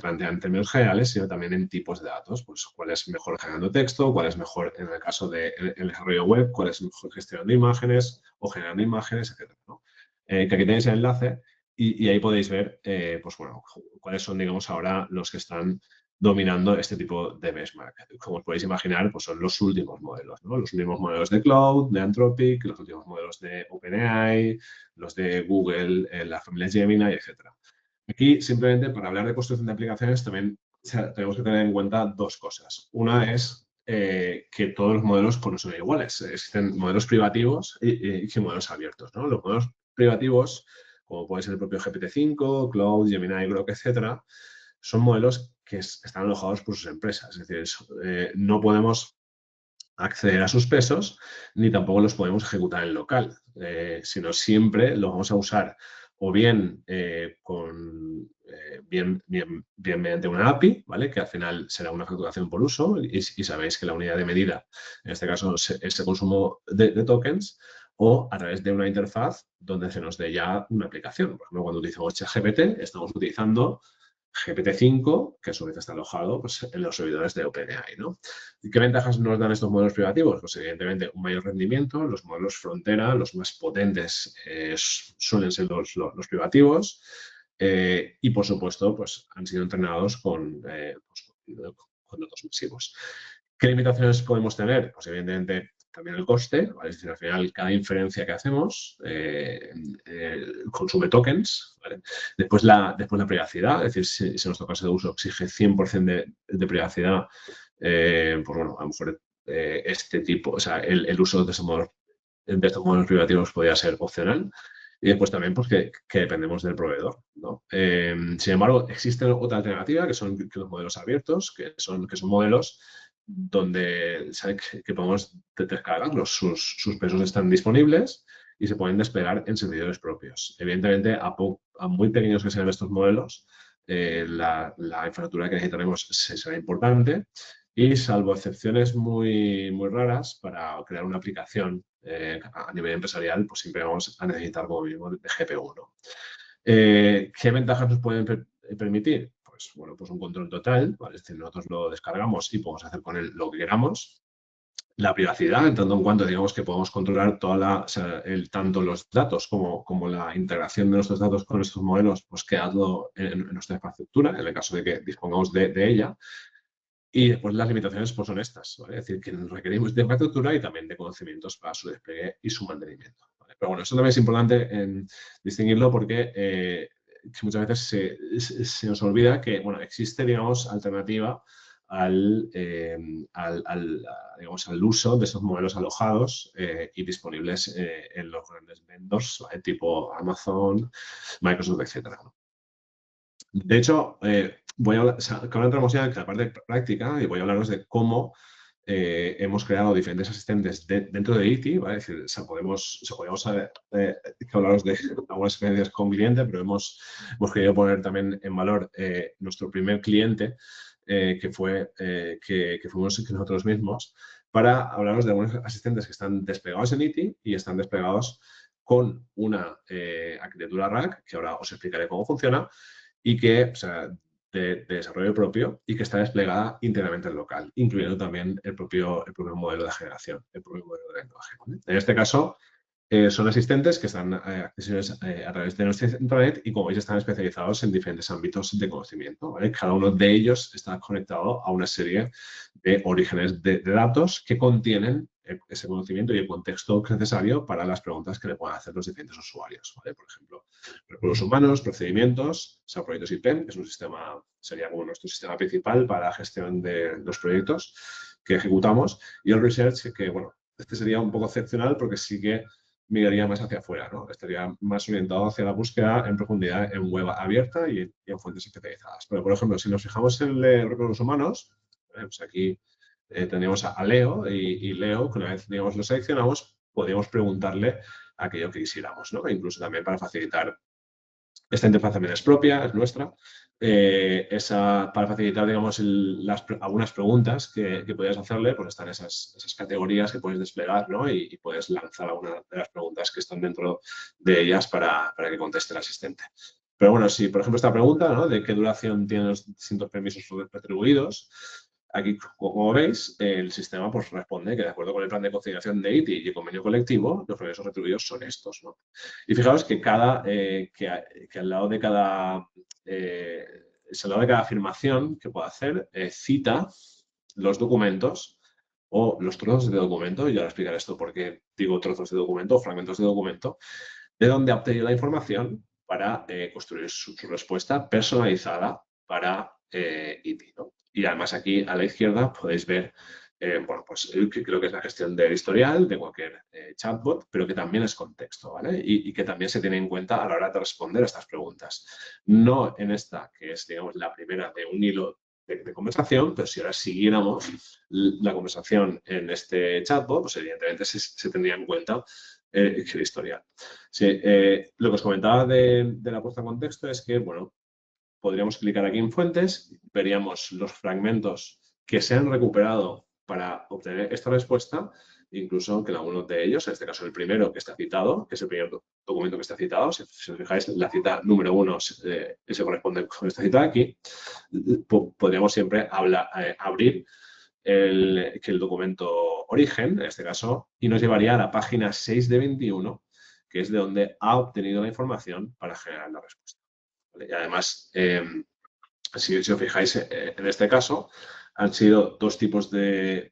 Speaker 3: plantea en términos generales, sino también en tipos de datos. Pues cuál es mejor generando texto, cuál es mejor en el caso del desarrollo web, cuál es mejor gestionando imágenes o generando imágenes, etc., ¿no? Que aquí tenéis el enlace y ahí podéis ver, pues bueno, cuáles son, digamos, ahora los que están dominando este tipo de benchmark. Como os podéis imaginar, pues son los últimos modelos, ¿no? Los últimos modelos de Cloud, de Anthropic, los últimos modelos de OpenAI, los de Google, la familia Gemini, etc. Aquí, simplemente, para hablar de construcción de aplicaciones, también tenemos que tener en cuenta dos cosas. Una es que todos los modelos pues, no son iguales. Existen modelos privativos y modelos abiertos, ¿no? Los modelos privativos, como puede ser el propio GPT-5, Cloud, Gemini, Grok, etcétera, son modelos que están alojados por sus empresas. Es decir, no podemos acceder a sus pesos ni tampoco los podemos ejecutar en local, sino siempre los vamos a usar o bien, bien mediante una API, ¿vale? Que al final será una facturación por uso y sabéis que la unidad de medida, en este caso, es el consumo de tokens, o a través de una interfaz donde se nos dé ya una aplicación. Por ejemplo, cuando utilizamos ChatGPT, estamos utilizando GPT-5, que a su vez está alojado pues, en los servidores de OpenAI, ¿no? ¿Y qué ventajas nos dan estos modelos privativos? Pues evidentemente un mayor rendimiento, los modelos frontera, los más potentes suelen ser los privativos y por supuesto pues, han sido entrenados con datos masivos. ¿Qué limitaciones podemos tener? Pues evidentemente también el coste, ¿vale? Es decir, al final cada inferencia que hacemos consume tokens, ¿vale? Después la privacidad, es decir, si nuestro caso de uso exige 100% de privacidad, pues bueno, a lo mejor este tipo, o sea, el uso de estos modelos privativos podría ser opcional. Y después también pues, que dependemos del proveedor, ¿no? Sin embargo, existe otra alternativa que son los modelos abiertos, que son modelos donde que podemos descargarlos. Sus pesos están disponibles y se pueden desplegar en servidores propios. Evidentemente, a muy pequeños que sean estos modelos, la infraestructura que necesitaremos será importante y salvo excepciones muy, muy raras, para crear una aplicación a nivel empresarial, pues siempre vamos a necesitar como mínimo de GPU, ¿no? ¿Qué ventajas nos pueden permitir? Pues bueno, pues un control total, ¿vale? Es decir, nosotros lo descargamos y podemos hacer con él lo que queramos. La privacidad, en tanto en cuanto digamos que podemos controlar tanto los datos como la integración de nuestros datos con nuestros modelos, pues quedando en nuestra infraestructura, en el caso de que dispongamos de ella. Y después las limitaciones pues, son estas, ¿vale? Es decir, que requerimos de infraestructura y también de conocimientos para su despliegue y su mantenimiento, ¿vale? Pero bueno, eso también es importante distinguirlo porque que muchas veces se nos olvida que, bueno, existe, digamos, alternativa digamos, al uso de estos modelos alojados y disponibles en los grandes vendors, ¿vale? Tipo Amazon, Microsoft, etcétera. De hecho, voy a hablar, o sea, ahora entramos ya en la parte práctica y voy a hablaros de cómo hemos creado diferentes asistentes dentro de ITI, ¿vale? Es decir, podemos hablaros de algunas experiencias con cliente, pero hemos querido poner también en valor nuestro primer cliente, que fuimos nosotros mismos, para hablaros de algunos asistentes que están desplegados en ITI y están desplegados con una arquitectura RAG, que ahora os explicaré cómo funciona, y que, o sea, de desarrollo propio y que está desplegada íntegramente en local, incluyendo también el propio modelo de generación, el propio modelo de lenguaje, ¿vale? En este caso, son asistentes que están accesibles a través de nuestra intranet y, como veis, están especializados en diferentes ámbitos de conocimiento, ¿vale? Cada uno de ellos está conectado a una serie de orígenes de datos que contienen ese conocimiento y el contexto necesario para las preguntas que le puedan hacer los diferentes usuarios, ¿vale? Por ejemplo, recursos humanos, procedimientos, o sea, proyectos IPEM, que es un sistema, sería como nuestro sistema principal para la gestión de los proyectos, que ejecutamos, y el research, que bueno, este sería un poco excepcional porque sí que migraría más hacia afuera, ¿no? Estaría más orientado hacia la búsqueda en profundidad en web abierta y en fuentes especializadas. Pero, por ejemplo, si nos fijamos en recursos humanos, pues aquí tendríamos a Leo y Leo, que una vez digamos, lo seleccionamos, podríamos preguntarle aquello que quisiéramos, ¿no? E incluso también para facilitar, esta interfaz también es propia, es nuestra, para facilitar, digamos, algunas preguntas que podías hacerle, pues están esas categorías que puedes desplegar, ¿no? Y puedes lanzar alguna de las preguntas que están dentro de ellas para que conteste el asistente. Pero bueno, si por ejemplo esta pregunta, ¿no? De qué duración tienen los distintos permisos retribuidos, aquí, como veis, el sistema pues, responde que de acuerdo con el plan de conciliación de ITI y el convenio colectivo, los permisos retribuidos son estos, ¿no? Y fijaos que al lado de cada al lado de cada afirmación que pueda hacer, cita los documentos o los trozos de documento, y ahora explicaré esto por qué digo trozos de documento o fragmentos de documento, de donde ha obtenido la información para construir su respuesta personalizada para ITI, ¿no? Y además aquí a la izquierda podéis ver, bueno, pues que creo que es la gestión del historial de cualquier chatbot, pero que también es contexto, ¿vale? Y que también se tiene en cuenta a la hora de responder a estas preguntas. No en esta, que es, digamos, la primera de un hilo de conversación, pero si ahora siguiéramos la conversación en este chatbot, pues evidentemente se tendría en cuenta el historial. Sí, lo que os comentaba de la puesta en contexto es que, bueno, podríamos clicar aquí en fuentes, veríamos los fragmentos que se han recuperado para obtener esta respuesta, incluso que en algunos de ellos, en este caso el primero que está citado, que es el primer documento que está citado, si os fijáis, la cita número 1 se corresponde con esta cita aquí, podríamos siempre abrir el documento origen, en este caso, y nos llevaría a la página 6 de 21, que es de donde ha obtenido la información para generar la respuesta. ¿Vale? Y además, si os fijáis, en este caso, han sido dos tipos de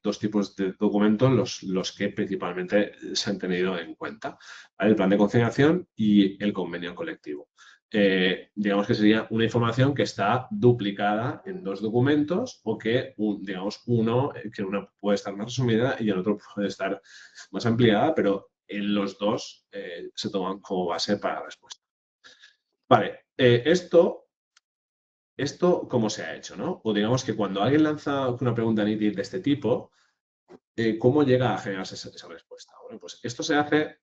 Speaker 3: documentos los que principalmente se han tenido en cuenta, ¿vale? El plan de conciliación y el convenio colectivo. Digamos que sería una información que está duplicada en dos documentos o que, digamos, que una puede estar más resumida y el otro puede estar más ampliada, pero en los dos se toman como base para la respuesta. Vale, esto, ¿cómo se ha hecho, no? O digamos que cuando alguien lanza una pregunta en ITIL de este tipo, ¿cómo llega a generarse esa respuesta? Bueno, pues esto se hace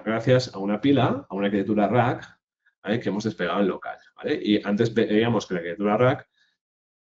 Speaker 3: gracias a una pila, a una arquitectura RAG, ¿vale? Que hemos desplegado en local, ¿vale? Y antes veíamos que la arquitectura RAG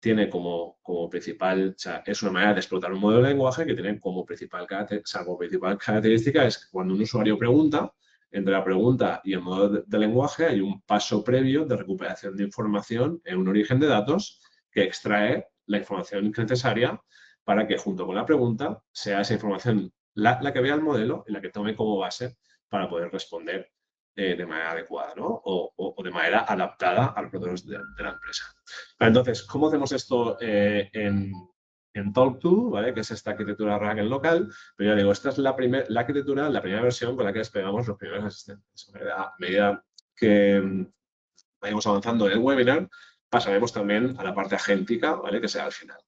Speaker 3: tiene como principal, o sea, es una manera de explotar un modelo de lenguaje que tiene como principal característica es que cuando un usuario pregunta, entre la pregunta y el modelo de lenguaje hay un paso previo de recuperación de información en un origen de datos que extrae la información necesaria para que junto con la pregunta sea esa información la que vea el modelo y la que tome como base para poder responder de manera adecuada, ¿no? O de manera adaptada a los procesos de la empresa. Entonces, ¿cómo hacemos esto en Talk2, ¿vale? Que es esta arquitectura RAG en local? Pero ya digo, esta es la arquitectura, la primera versión con la que desplegamos los primeros asistentes. A medida que vayamos avanzando en el webinar, pasaremos también a la parte agéntica, ¿vale? Que sea al final.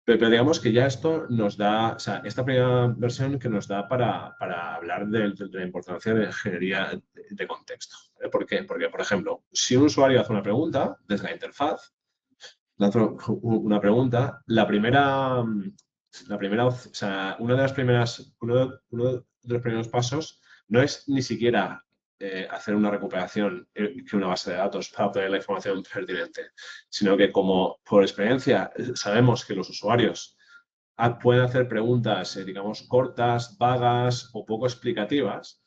Speaker 3: Pero digamos que ya esto nos da, o sea, esta primera versión que nos da para hablar de la importancia de la ingeniería de contexto. ¿Vale? ¿Por qué? Porque, por ejemplo, si un usuario hace una pregunta desde la interfaz, lanza una pregunta, o sea, uno de los primeros pasos no es ni siquiera hacer una recuperación que una base de datos para obtener la información pertinente, sino que como por experiencia sabemos que los usuarios pueden hacer preguntas, digamos, cortas, vagas o poco explicativas,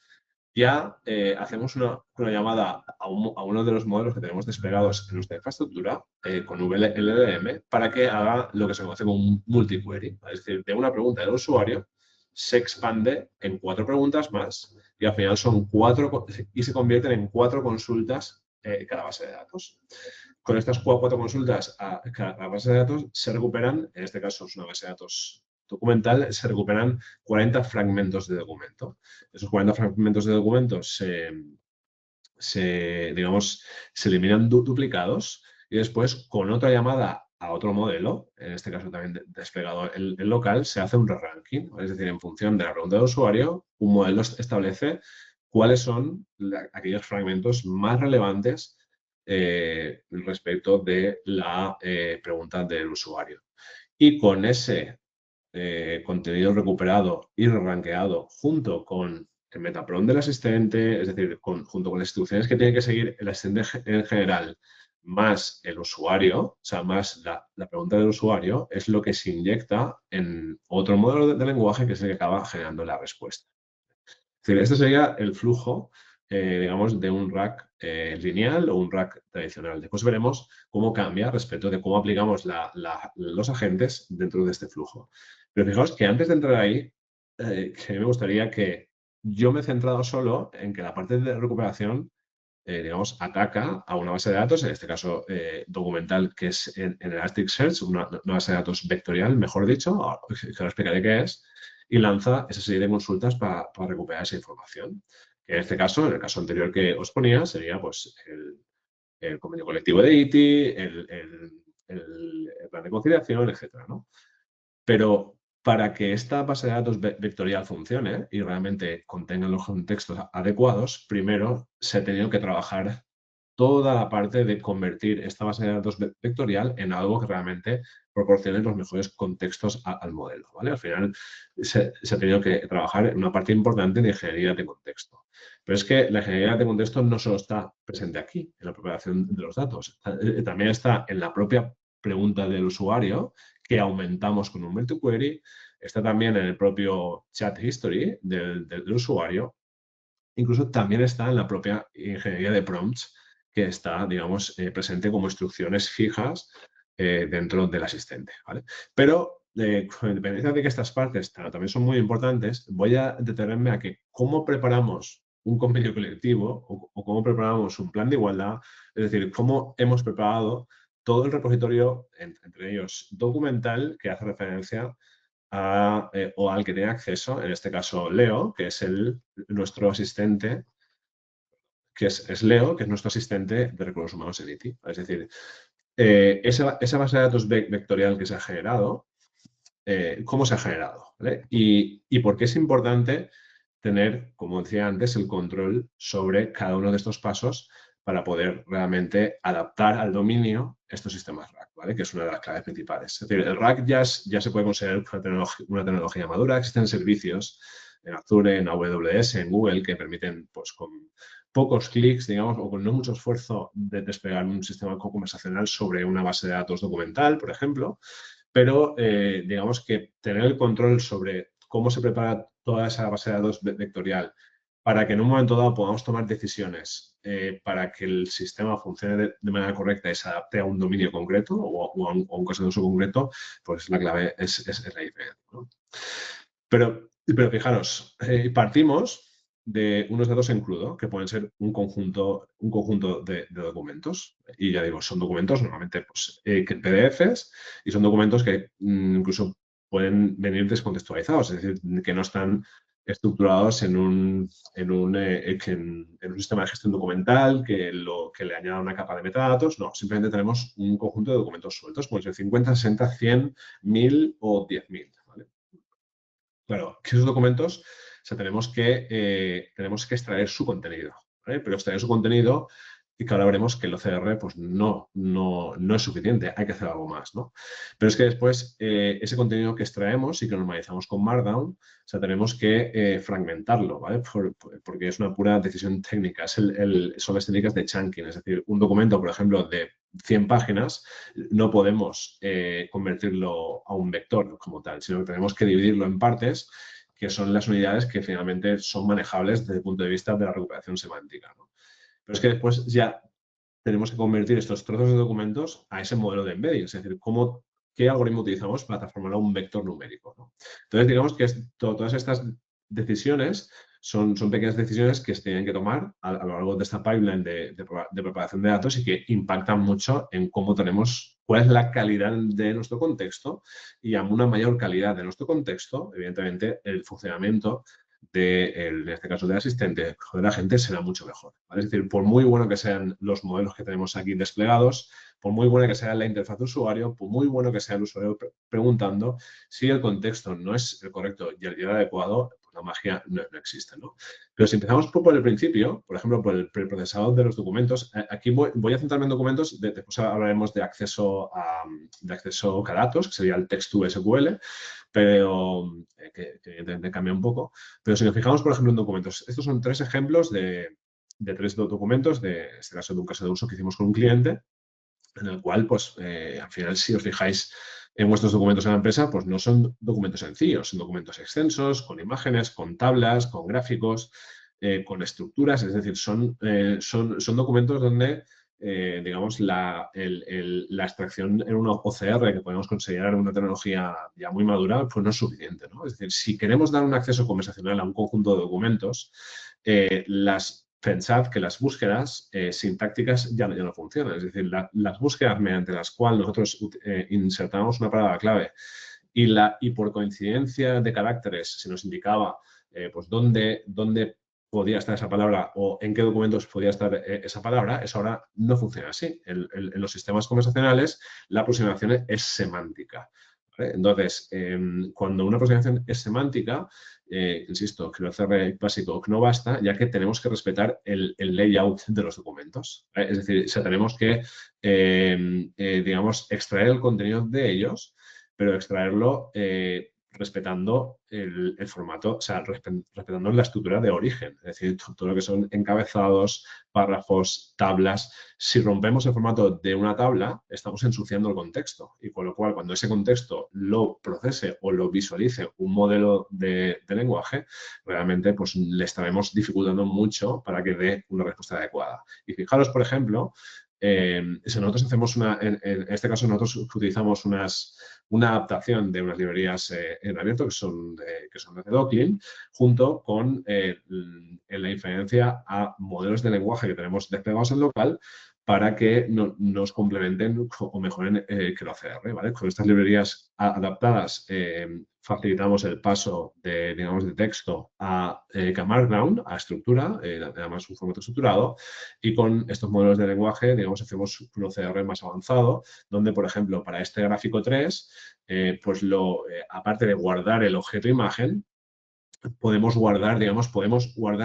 Speaker 3: ya hacemos una llamada a uno de los modelos que tenemos desplegados en nuestra infraestructura con VLLM para que haga lo que se conoce como un multiquery. Es decir, de una pregunta del usuario se expande en 4 preguntas más y al final son 4 y se convierten en 4 consultas cada base de datos. Con estas 4 consultas a cada base de datos se recuperan, en este caso es una base de datos documental, se recuperan 40 fragmentos de documento. Esos 40 fragmentos de documento digamos, se eliminan duplicados y después con otra llamada a otro modelo, en este caso también desplegado en local, se hace un re-ranking. Es decir, en función de la pregunta del usuario, un modelo establece cuáles son aquellos fragmentos más relevantes respecto de la pregunta del usuario. Y con ese contenido recuperado y re-rankeado junto con el metaprompt del asistente, es decir, junto con las instrucciones que tiene que seguir el asistente en general, más el usuario, o sea, más la pregunta del usuario, es lo que se inyecta en otro modelo de lenguaje que es el que acaba generando la respuesta. Es decir, este sería el flujo, digamos, de un rack lineal o un rack tradicional. Después veremos cómo cambia respecto de cómo aplicamos los agentes dentro de este flujo. Pero fijaos que antes de entrar ahí, que me gustaría que yo me he centrado solo en que la parte de recuperación, digamos, ataca a una base de datos, en este caso documental, que es en Elasticsearch, una base de datos vectorial, mejor dicho, que ahora explicaré qué es, y lanza esa serie de consultas para recuperar esa información. Que en este caso, en el caso anterior que os ponía, sería pues el convenio colectivo de ITI, el plan de conciliación, etcétera, ¿no? Pero para que esta base de datos vectorial funcione y realmente contenga los contextos adecuados, primero se ha tenido que trabajar toda la parte de convertir esta base de datos vectorial en algo que realmente proporcione los mejores contextos al modelo, ¿vale? Al final se ha tenido que trabajar en una parte importante de ingeniería de contexto. Pero es que la ingeniería de contexto no solo está presente aquí, en la preparación de los datos, también está en la propia pregunta del usuario, que aumentamos con un multi-query, está también en el propio chat history del usuario, incluso también está en la propia ingeniería de prompts, que está, digamos, presente como instrucciones fijas dentro del asistente, ¿vale? Pero, con independencia de que estas partes también son muy importantes, voy a detenerme a que cómo preparamos un convenio colectivo o cómo preparamos un plan de igualdad, es decir, cómo hemos preparado todo el repositorio, entre ellos documental, que hace referencia o al que tiene acceso, en este caso Leo, que es nuestro asistente, que es Leo, que es nuestro asistente de recursos humanos en ITI. Es decir, esa base de datos vectorial que se ha generado, ¿cómo se ha generado? ¿Vale? Y por qué es importante tener, como decía antes, el control sobre cada uno de estos pasos para poder realmente adaptar al dominio estos sistemas RAG, ¿vale? Que es una de las claves principales. Es decir, el RAG ya se puede considerar una tecnología madura. Existen servicios en Azure, en AWS, en Google, que permiten, pues, con pocos clics, digamos, o con no mucho esfuerzo, de desplegar un sistema conversacional sobre una base de datos documental, por ejemplo. Pero digamos que tener el control sobre cómo se prepara toda esa base de datos vectorial para que en un momento dado podamos tomar decisiones para que el sistema funcione de manera correcta y se adapte a un dominio concreto o a un caso de uso concreto, pues la clave es la diferencia, ¿no? Pero fijaros, partimos de unos datos en crudo, que pueden ser un conjunto de documentos. Y ya digo, son documentos normalmente pues, PDFs, y son documentos que incluso pueden venir descontextualizados, es decir, que no están estructurados en un sistema de gestión documental que le añada una capa de metadatos. No, simplemente tenemos un conjunto de documentos sueltos, pueden ser 50, 60, 100, 1000 o 10.000. ¿Vale? Claro, que esos documentos, o sea, tenemos que extraer su contenido, ¿vale? Pero extraer su contenido, y que ahora veremos que el OCR pues no es suficiente, hay que hacer algo más, ¿no? Pero es que después ese contenido que extraemos y que normalizamos con Markdown, o sea, tenemos que fragmentarlo, ¿vale? Porque es una pura decisión técnica, son las técnicas de chunking, es decir, un documento, por ejemplo, de 100 páginas, no podemos convertirlo a un vector como tal, sino que tenemos que dividirlo en partes, que son las unidades que finalmente son manejables desde el punto de vista de la recuperación semántica, ¿no? Pero es que después ya tenemos que convertir estos trozos de documentos a ese modelo de embedding, es decir, qué algoritmo utilizamos para transformarlo a un vector numérico, ¿no? Entonces, digamos que todas estas decisiones son pequeñas decisiones que se tienen que tomar a lo largo de esta pipeline de preparación de datos y que impactan mucho en cuál es la calidad de nuestro contexto, y a una mayor calidad de nuestro contexto, evidentemente, el funcionamiento en este caso del asistente o de la gente, será mucho mejor, ¿vale? Es decir, por muy bueno que sean los modelos que tenemos aquí desplegados, por muy buena que sea la interfaz de usuario, por muy bueno que sea el usuario preguntando, si el contexto no es el correcto y el adecuado, pues la magia no existe, ¿no? Pero si empezamos por el principio, por ejemplo, por el preprocesado de los documentos, aquí voy a centrarme en documentos, después hablaremos de acceso a datos, que sería el text to SQL, pero que evidentemente cambia un poco. Pero si nos fijamos, por ejemplo, en documentos, estos son 3 ejemplos de 3 documentos, en este caso de un caso de uso que hicimos con un cliente, en el cual, pues, al final, si os fijáis en vuestros documentos en la empresa, pues no son documentos sencillos, son documentos extensos, con imágenes, con tablas, con gráficos, con estructuras, es decir, son documentos donde, digamos, la extracción en una OCR que podemos considerar una tecnología ya muy madura, pues no es suficiente, ¿no? Es decir, si queremos dar un acceso conversacional a un conjunto de documentos, pensad que las búsquedas sintácticas ya no funcionan. Es decir, las búsquedas mediante las cuales nosotros insertamos una palabra clave y por coincidencia de caracteres se nos indicaba pues dónde podía estar esa palabra o en qué documentos podía estar esa palabra, eso ahora no funciona así. En los sistemas conversacionales la aproximación es semántica, ¿vale? Entonces, cuando una aproximación es semántica, insisto, que el OCR básico no basta, ya que tenemos que respetar el layout de los documentos. Es decir, tenemos que, digamos, extraer el contenido de ellos, pero extraerlo respetando el formato, o sea, respetando la estructura de origen. Es decir, todo lo que son encabezados, párrafos, tablas. Si rompemos el formato de una tabla, estamos ensuciando el contexto. Y con lo cual, cuando ese contexto lo procese o lo visualice un modelo de lenguaje, realmente pues, le estaremos dificultando mucho para que dé una respuesta adecuada. Y fijaros, por ejemplo, si nosotros hacemos en este caso nosotros utilizamos una adaptación de unas librerías en abierto que son de Docklin, junto con la inferencia a modelos de lenguaje que tenemos desplegados en local para que nos complementen o mejoren que el OCR, ¿vale? Con estas librerías adaptadas facilitamos el paso digamos, de texto a Markdown, a estructura, además un formato estructurado, y con estos modelos de lenguaje, digamos, hacemos un OCR más avanzado, donde, por ejemplo, para este gráfico 3, pues aparte de guardar el objeto imagen, podemos guardar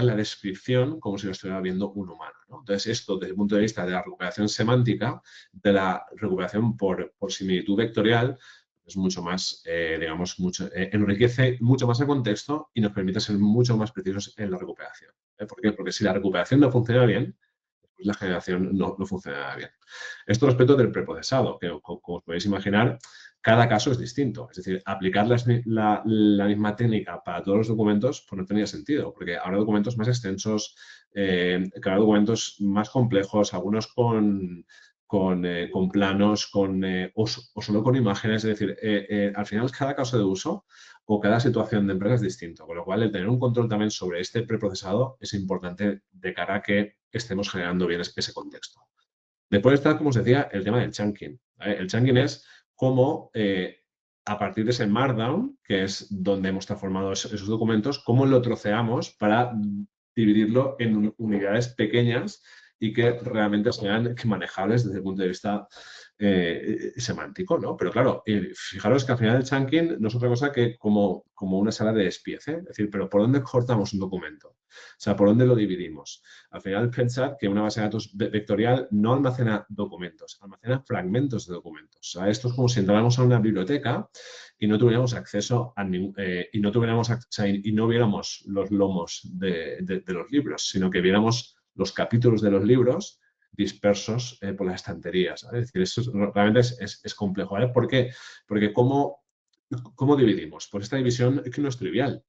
Speaker 3: la descripción como si lo estuviera viendo un humano, ¿no? Entonces, esto desde el punto de vista de la recuperación semántica, de la recuperación por similitud vectorial, es mucho más, digamos, enriquece mucho más el contexto y nos permite ser mucho más precisos en la recuperación. ¿Por qué? Porque si la recuperación no funciona bien, pues la generación no funcionará bien. Esto respecto del preprocesado, que como os podéis imaginar, cada caso es distinto. Es decir, aplicar la misma técnica para todos los documentos pues no tenía sentido, porque habrá documentos más extensos, habrá documentos más complejos, algunos con planos o solo con imágenes. Es decir, al final cada caso de uso o cada situación de empresa es distinto, con lo cual el tener un control también sobre este preprocesado es importante de cara a que estemos generando bien ese contexto. Después está, como os decía, el tema del chunking, ¿vale? El chunking es cómo, a partir de ese Markdown, que es donde hemos transformado esos documentos, cómo lo troceamos para dividirlo en unidades pequeñas y que realmente sean manejables desde el punto de vista semántico, ¿no? Pero claro, fijaros que al final el chunking no es otra cosa que como una sala de despiece, es decir, pero ¿por dónde cortamos un documento? O sea, ¿por dónde lo dividimos? Al final, pensad que una base de datos vectorial no almacena documentos, almacena fragmentos de documentos. O sea, esto es como si entráramos a una biblioteca y no tuviéramos acceso a y no viéramos los lomos de los libros, sino que viéramos los capítulos de los libros dispersos por las estanterías, ¿vale? Es decir, eso realmente es complejo, ¿vale? ¿Por qué? Porque ¿cómo dividimos? Pues esta división es que no es trivial.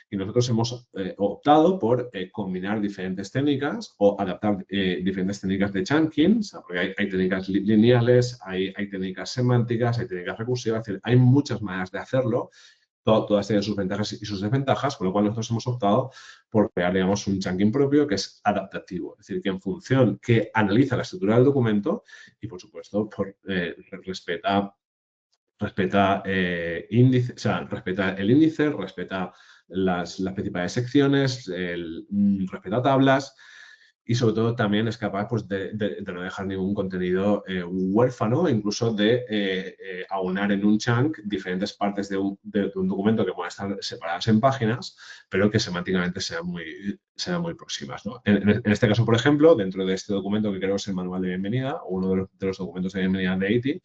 Speaker 3: Y nosotros hemos optado por combinar diferentes técnicas o adaptar diferentes técnicas de chunking, o sea, porque hay técnicas lineales, hay técnicas semánticas, hay técnicas recursivas, es decir, hay muchas maneras de hacerlo. Todas tienen sus ventajas y sus desventajas, con lo cual nosotros hemos optado por crear, digamos, un chunking propio que es adaptativo, es decir, que en función, que analiza la estructura del documento y, por supuesto, respeta índice, o sea, respeta el índice, respeta las principales secciones, respeta tablas y sobre todo también es capaz pues, de no dejar ningún contenido huérfano, incluso de aunar en un chunk diferentes partes de un documento que puedan estar separadas en páginas, pero que semánticamente sean muy próximas, ¿no? En este caso, por ejemplo, dentro de este documento que creo que es el manual de bienvenida, o uno de los documentos de bienvenida de ITI,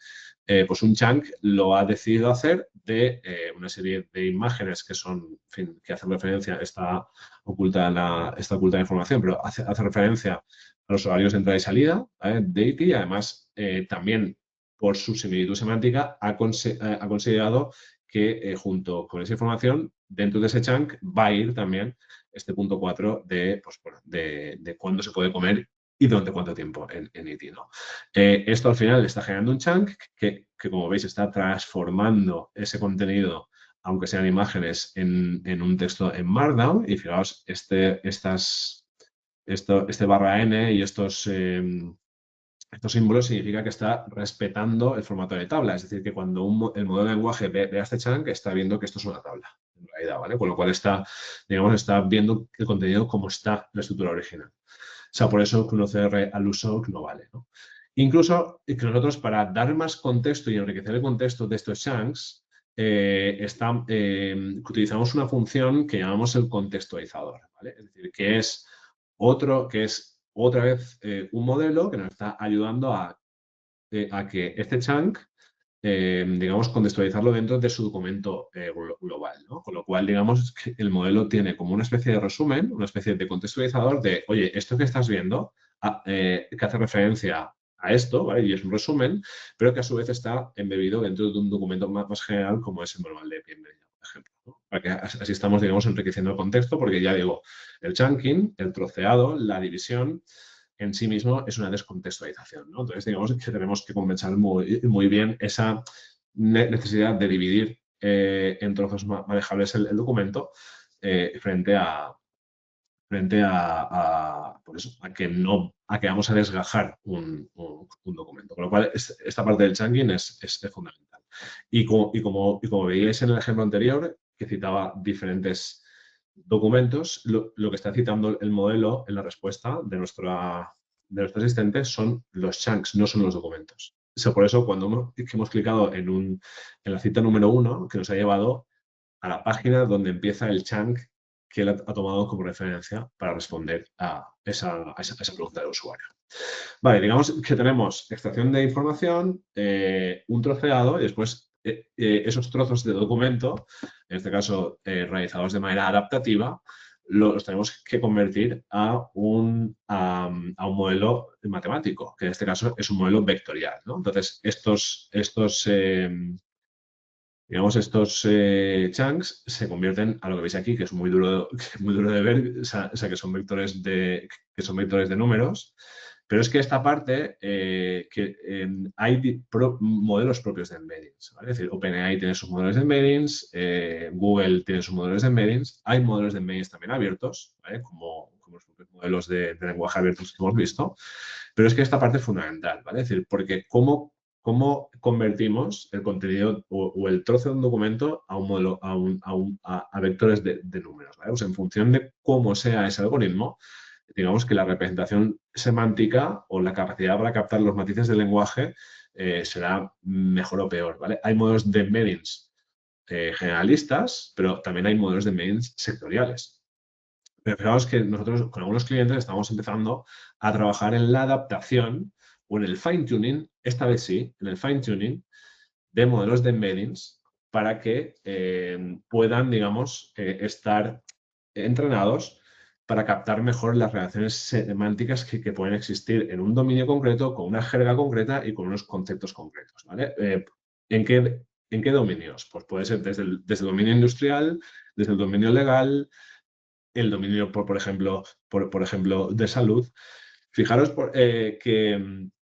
Speaker 3: pues un chunk lo ha decidido hacer de una serie de imágenes que son, en fin, que hacen referencia, está oculta la información, pero hace referencia a los horarios de entrada y salida de ITI y además también por su similitud semántica ha considerado que junto con esa información dentro de ese chunk va a ir también este punto 4 pues, de cuándo se puede comer y durante cuánto tiempo en ITI, ¿no? Esto al final está generando un chunk que, como veis, está transformando ese contenido, aunque sean imágenes, en un texto en Markdown. Y fijaos, este barra N y estos símbolos significa que está respetando el formato de tabla. Es decir, que cuando el modelo de lenguaje ve este chunk, está viendo que esto es una tabla, en realidad, ¿vale? Con lo cual está viendo el contenido como está la estructura original. O sea, por eso que un OCR al uso no vale, ¿no? Incluso que nosotros, para dar más contexto y enriquecer el contexto de estos chunks, utilizamos una función que llamamos el contextualizador, ¿vale? Es decir, que es otra vez un modelo que nos está ayudando a que este chunk, digamos, contextualizarlo dentro de su documento global, ¿no? Con lo cual, digamos, que el modelo tiene como una especie de resumen, una especie de contextualizador de, oye, esto que estás viendo, que hace referencia a esto, ¿vale? Y es un resumen, pero que a su vez está embebido dentro de un documento más general como es el manual de bienvenida, por ejemplo, ¿no? Para que así estamos, digamos, enriqueciendo el contexto, porque ya digo, el chunking, el troceado, la división, en sí mismo es una descontextualización, ¿no? Entonces, digamos que tenemos que compensar muy bien esa necesidad de dividir en trozos manejables el documento frente a por eso, a que vamos a desgajar un documento. Con lo cual, esta parte del chunking es fundamental. Y como veíais en el ejemplo anterior, que citaba diferentes documentos, lo que está citando el modelo en la respuesta de nuestro asistente son los chunks, no son los documentos. Por eso, cuando hemos clicado en la cita número 1, que nos ha llevado a la página donde empieza el chunk que él ha tomado como referencia para responder a esa pregunta del usuario. Vale, digamos que tenemos extracción de información, un troceado y después esos trozos de documento, en este caso realizados de manera adaptativa, los tenemos que convertir a un modelo matemático, que en este caso es un modelo vectorial, ¿no? Entonces, estos chunks se convierten a lo que veis aquí, que es muy duro de ver, o sea, que son vectores de números, pero es que esta parte hay modelos propios de embeddings, ¿vale? Es decir, OpenAI tiene sus modelos de embeddings, Google tiene sus modelos de embeddings, hay modelos de embeddings también abiertos, ¿vale? Como los propios modelos de lenguaje abiertos que hemos visto, pero es que esta parte es fundamental, ¿vale? Es decir, porque cómo convertimos el contenido o el trozo de un documento a un modelo, a vectores de números, ¿vale? Pues en función de cómo sea ese algoritmo, digamos que la representación semántica o la capacidad para captar los matices del lenguaje será mejor o peor, ¿vale? Hay modelos de embeddings generalistas, pero también hay modelos de embeddings sectoriales. Pero fijaos que nosotros con algunos clientes estamos empezando a trabajar en la adaptación o en el fine-tuning, esta vez sí, en el fine-tuning de modelos de embeddings para que puedan, digamos, estar entrenados para captar mejor las relaciones semánticas que pueden existir en un dominio concreto, con una jerga concreta y con unos conceptos concretos, ¿vale? ¿En qué dominios? Pues puede ser desde el dominio industrial, desde el dominio legal, el dominio, por ejemplo, de salud. Fijaros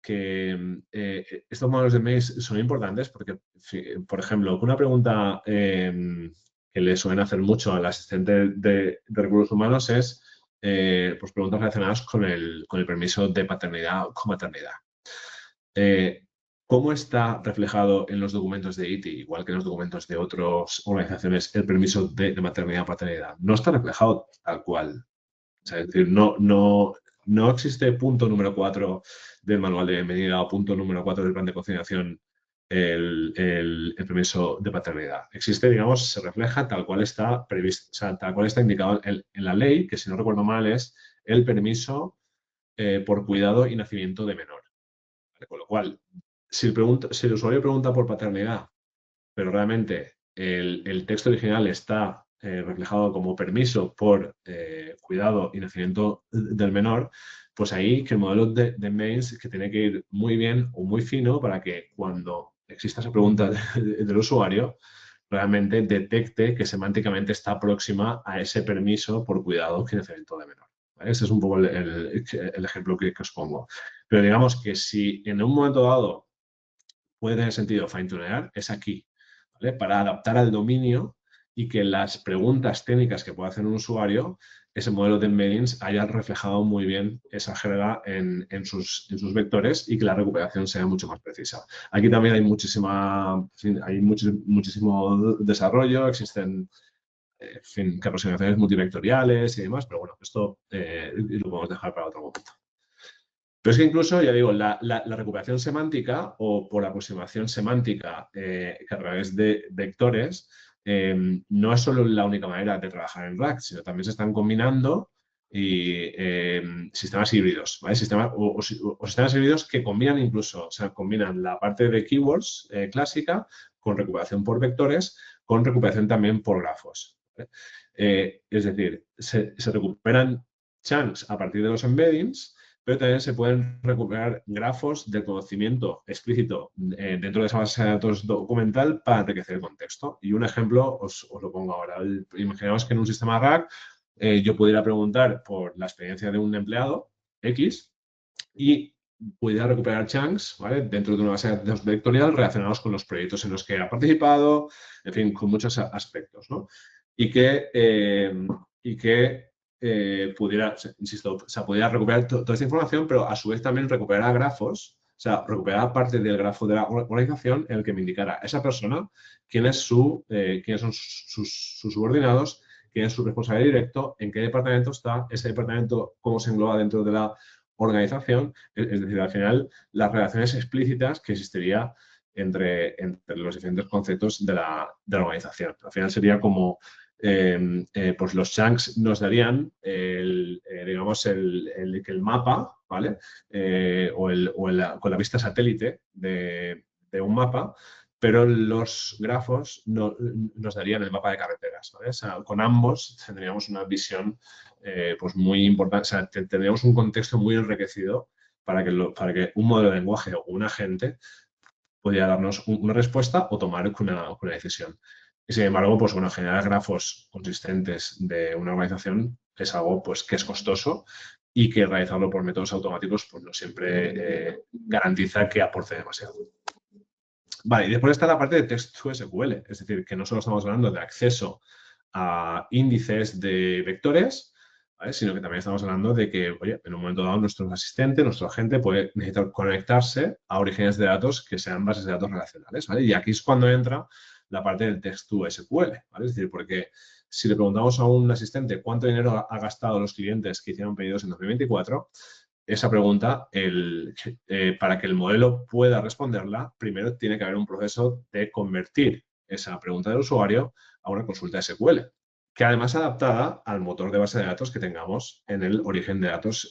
Speaker 3: que estos modelos de mails son importantes porque, por ejemplo, una pregunta que le suelen hacer mucho al asistente de recursos humanos es pues preguntas relacionadas con el permiso de paternidad o maternidad. ¿Cómo está reflejado en los documentos de ITI, igual que en los documentos de otras organizaciones, el permiso de maternidad o paternidad? No está reflejado tal cual. O sea, es decir, no existe punto número 4 del manual de bienvenida o punto número 4 del plan de conciliación el permiso de paternidad. Existe, digamos, se refleja tal cual está previsto, o sea, tal cual está indicado en la ley, que si no recuerdo mal es el permiso por cuidado y nacimiento de menor. ¿Vale? Con lo cual, si el usuario pregunta por paternidad, pero realmente el texto original está reflejado como permiso por cuidado y nacimiento del menor, pues ahí que el modelo de mails que tiene que ir muy bien o muy fino para que cuando exista esa pregunta del usuario, realmente detecte que semánticamente está próxima a ese permiso por cuidado y nacimiento de menor. ¿Vale? Ese es un poco el ejemplo que os pongo. Pero digamos que si en un momento dado puede tener sentido fine-tunear, es aquí, ¿vale? Para adaptar al dominio y que las preguntas técnicas que pueda hacer un usuario, ese modelo de embeddings haya reflejado muy bien esa jerga en sus vectores y que la recuperación sea mucho más precisa. Aquí también hay muchísimo desarrollo, existen en fin, que aproximaciones multivectoriales y demás, pero bueno, esto lo podemos dejar para otro momento. Pero es que incluso, ya digo, la recuperación semántica o por aproximación semántica que a través de vectores no es solo la única manera de trabajar en RAG, sino también se están combinando sistemas híbridos, ¿vale? O sistemas híbridos que combinan incluso, o sea, combinan la parte de keywords clásica con recuperación por vectores, con recuperación también por grafos, ¿vale? Es decir, se recuperan chunks a partir de los embeddings, pero también se pueden recuperar grafos del conocimiento explícito dentro de esa base de datos documental para enriquecer el contexto. Y un ejemplo os lo pongo ahora. Imaginemos que en un sistema RAG yo pudiera preguntar por la experiencia de un empleado X y pudiera recuperar chunks, ¿vale? Dentro de una base de datos vectorial relacionados con los proyectos en los que ha participado, en fin, con muchos aspectos, ¿no? Y que pudiera, insisto, o sea, pudiera recuperar toda esta información, pero a su vez también recuperar grafos, o sea, recuperar parte del grafo de la organización en el que me indicara esa persona quiénes son sus subordinados, quién es su responsable directo, en qué departamento está, ese departamento cómo se engloba dentro de la organización, es decir, al final las relaciones explícitas que existiría entre los diferentes conceptos de la organización. Al final sería como pues los chunks nos darían digamos que el mapa, ¿vale? Con la vista satélite de un mapa, pero los grafos nos darían el mapa de carreteras, ¿vale? O sea, con ambos tendríamos una visión pues muy importante, o sea, tendríamos un contexto muy enriquecido para que un modelo de lenguaje o un agente pudiera darnos una respuesta o tomar una decisión. Y sin embargo, pues bueno, generar grafos consistentes de una organización es algo pues, que es costoso y que realizarlo por métodos automáticos pues no siempre garantiza que aporte demasiado. Vale, y después está la parte de text-to-SQL, es decir, que no solo estamos hablando de acceso a índices de vectores, ¿vale? Sino que también estamos hablando de que, oye, en un momento dado nuestro asistente, nuestro agente puede necesitar conectarse a orígenes de datos que sean bases de datos relacionales, ¿vale? Y aquí es cuando entra la parte del text-to-SQL, ¿vale? Es decir, porque si le preguntamos a un asistente cuánto dinero ha gastado los clientes que hicieron pedidos en 2024, esa pregunta, para que el modelo pueda responderla, primero tiene que haber un proceso de convertir esa pregunta del usuario a una consulta SQL, que además es adaptada al motor de base de datos que tengamos en el origen de datos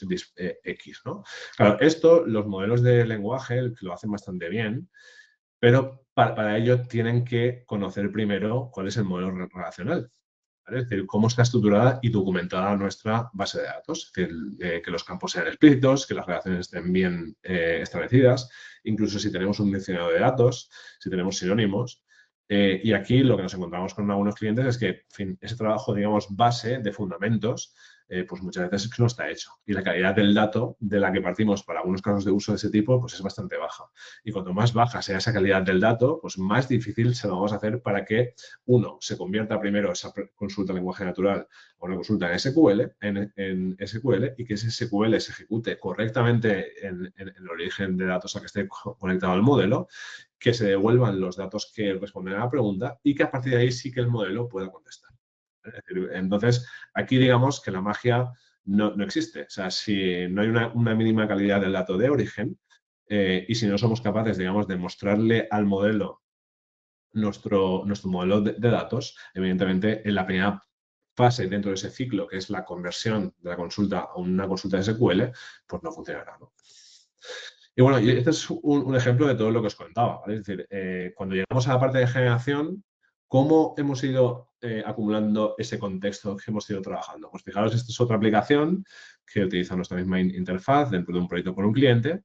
Speaker 3: X, ¿no? Claro, esto los modelos de lenguaje lo hacen bastante bien, pero para ello tienen que conocer primero cuál es el modelo relacional. ¿Vale? Es decir, cómo está estructurada y documentada nuestra base de datos. Es decir, que los campos sean explícitos, que las relaciones estén bien establecidas, incluso si tenemos un diccionario de datos, si tenemos sinónimos. Y aquí lo que nos encontramos con algunos clientes es que, en fin, ese trabajo, digamos, base de fundamentos pues muchas veces no está hecho. Y la calidad del dato de la que partimos para algunos casos de uso de ese tipo, pues es bastante baja. Y cuanto más baja sea esa calidad del dato, pues más difícil se lo vamos a hacer para que, uno, se convierta primero esa consulta en lenguaje natural a una consulta en SQL, y que ese SQL se ejecute correctamente en el origen de datos a que esté conectado al modelo, que se devuelvan los datos que responden a la pregunta y que a partir de ahí sí que el modelo pueda contestar. Es decir, entonces, aquí digamos que la magia no existe. O sea, si no hay una mínima calidad del dato de origen y si no somos capaces, digamos, de mostrarle al modelo nuestro modelo de datos, evidentemente en la primera fase dentro de ese ciclo, que es la conversión de la consulta a una consulta de SQL, pues no funcionará, ¿no? Y bueno, y este es un ejemplo de todo lo que os contaba, ¿vale? Es decir, cuando llegamos a la parte de generación, ¿cómo hemos ido acumulando ese contexto que hemos ido trabajando? Pues fijaros, esta es otra aplicación que utiliza nuestra misma interfaz dentro de un proyecto con un cliente.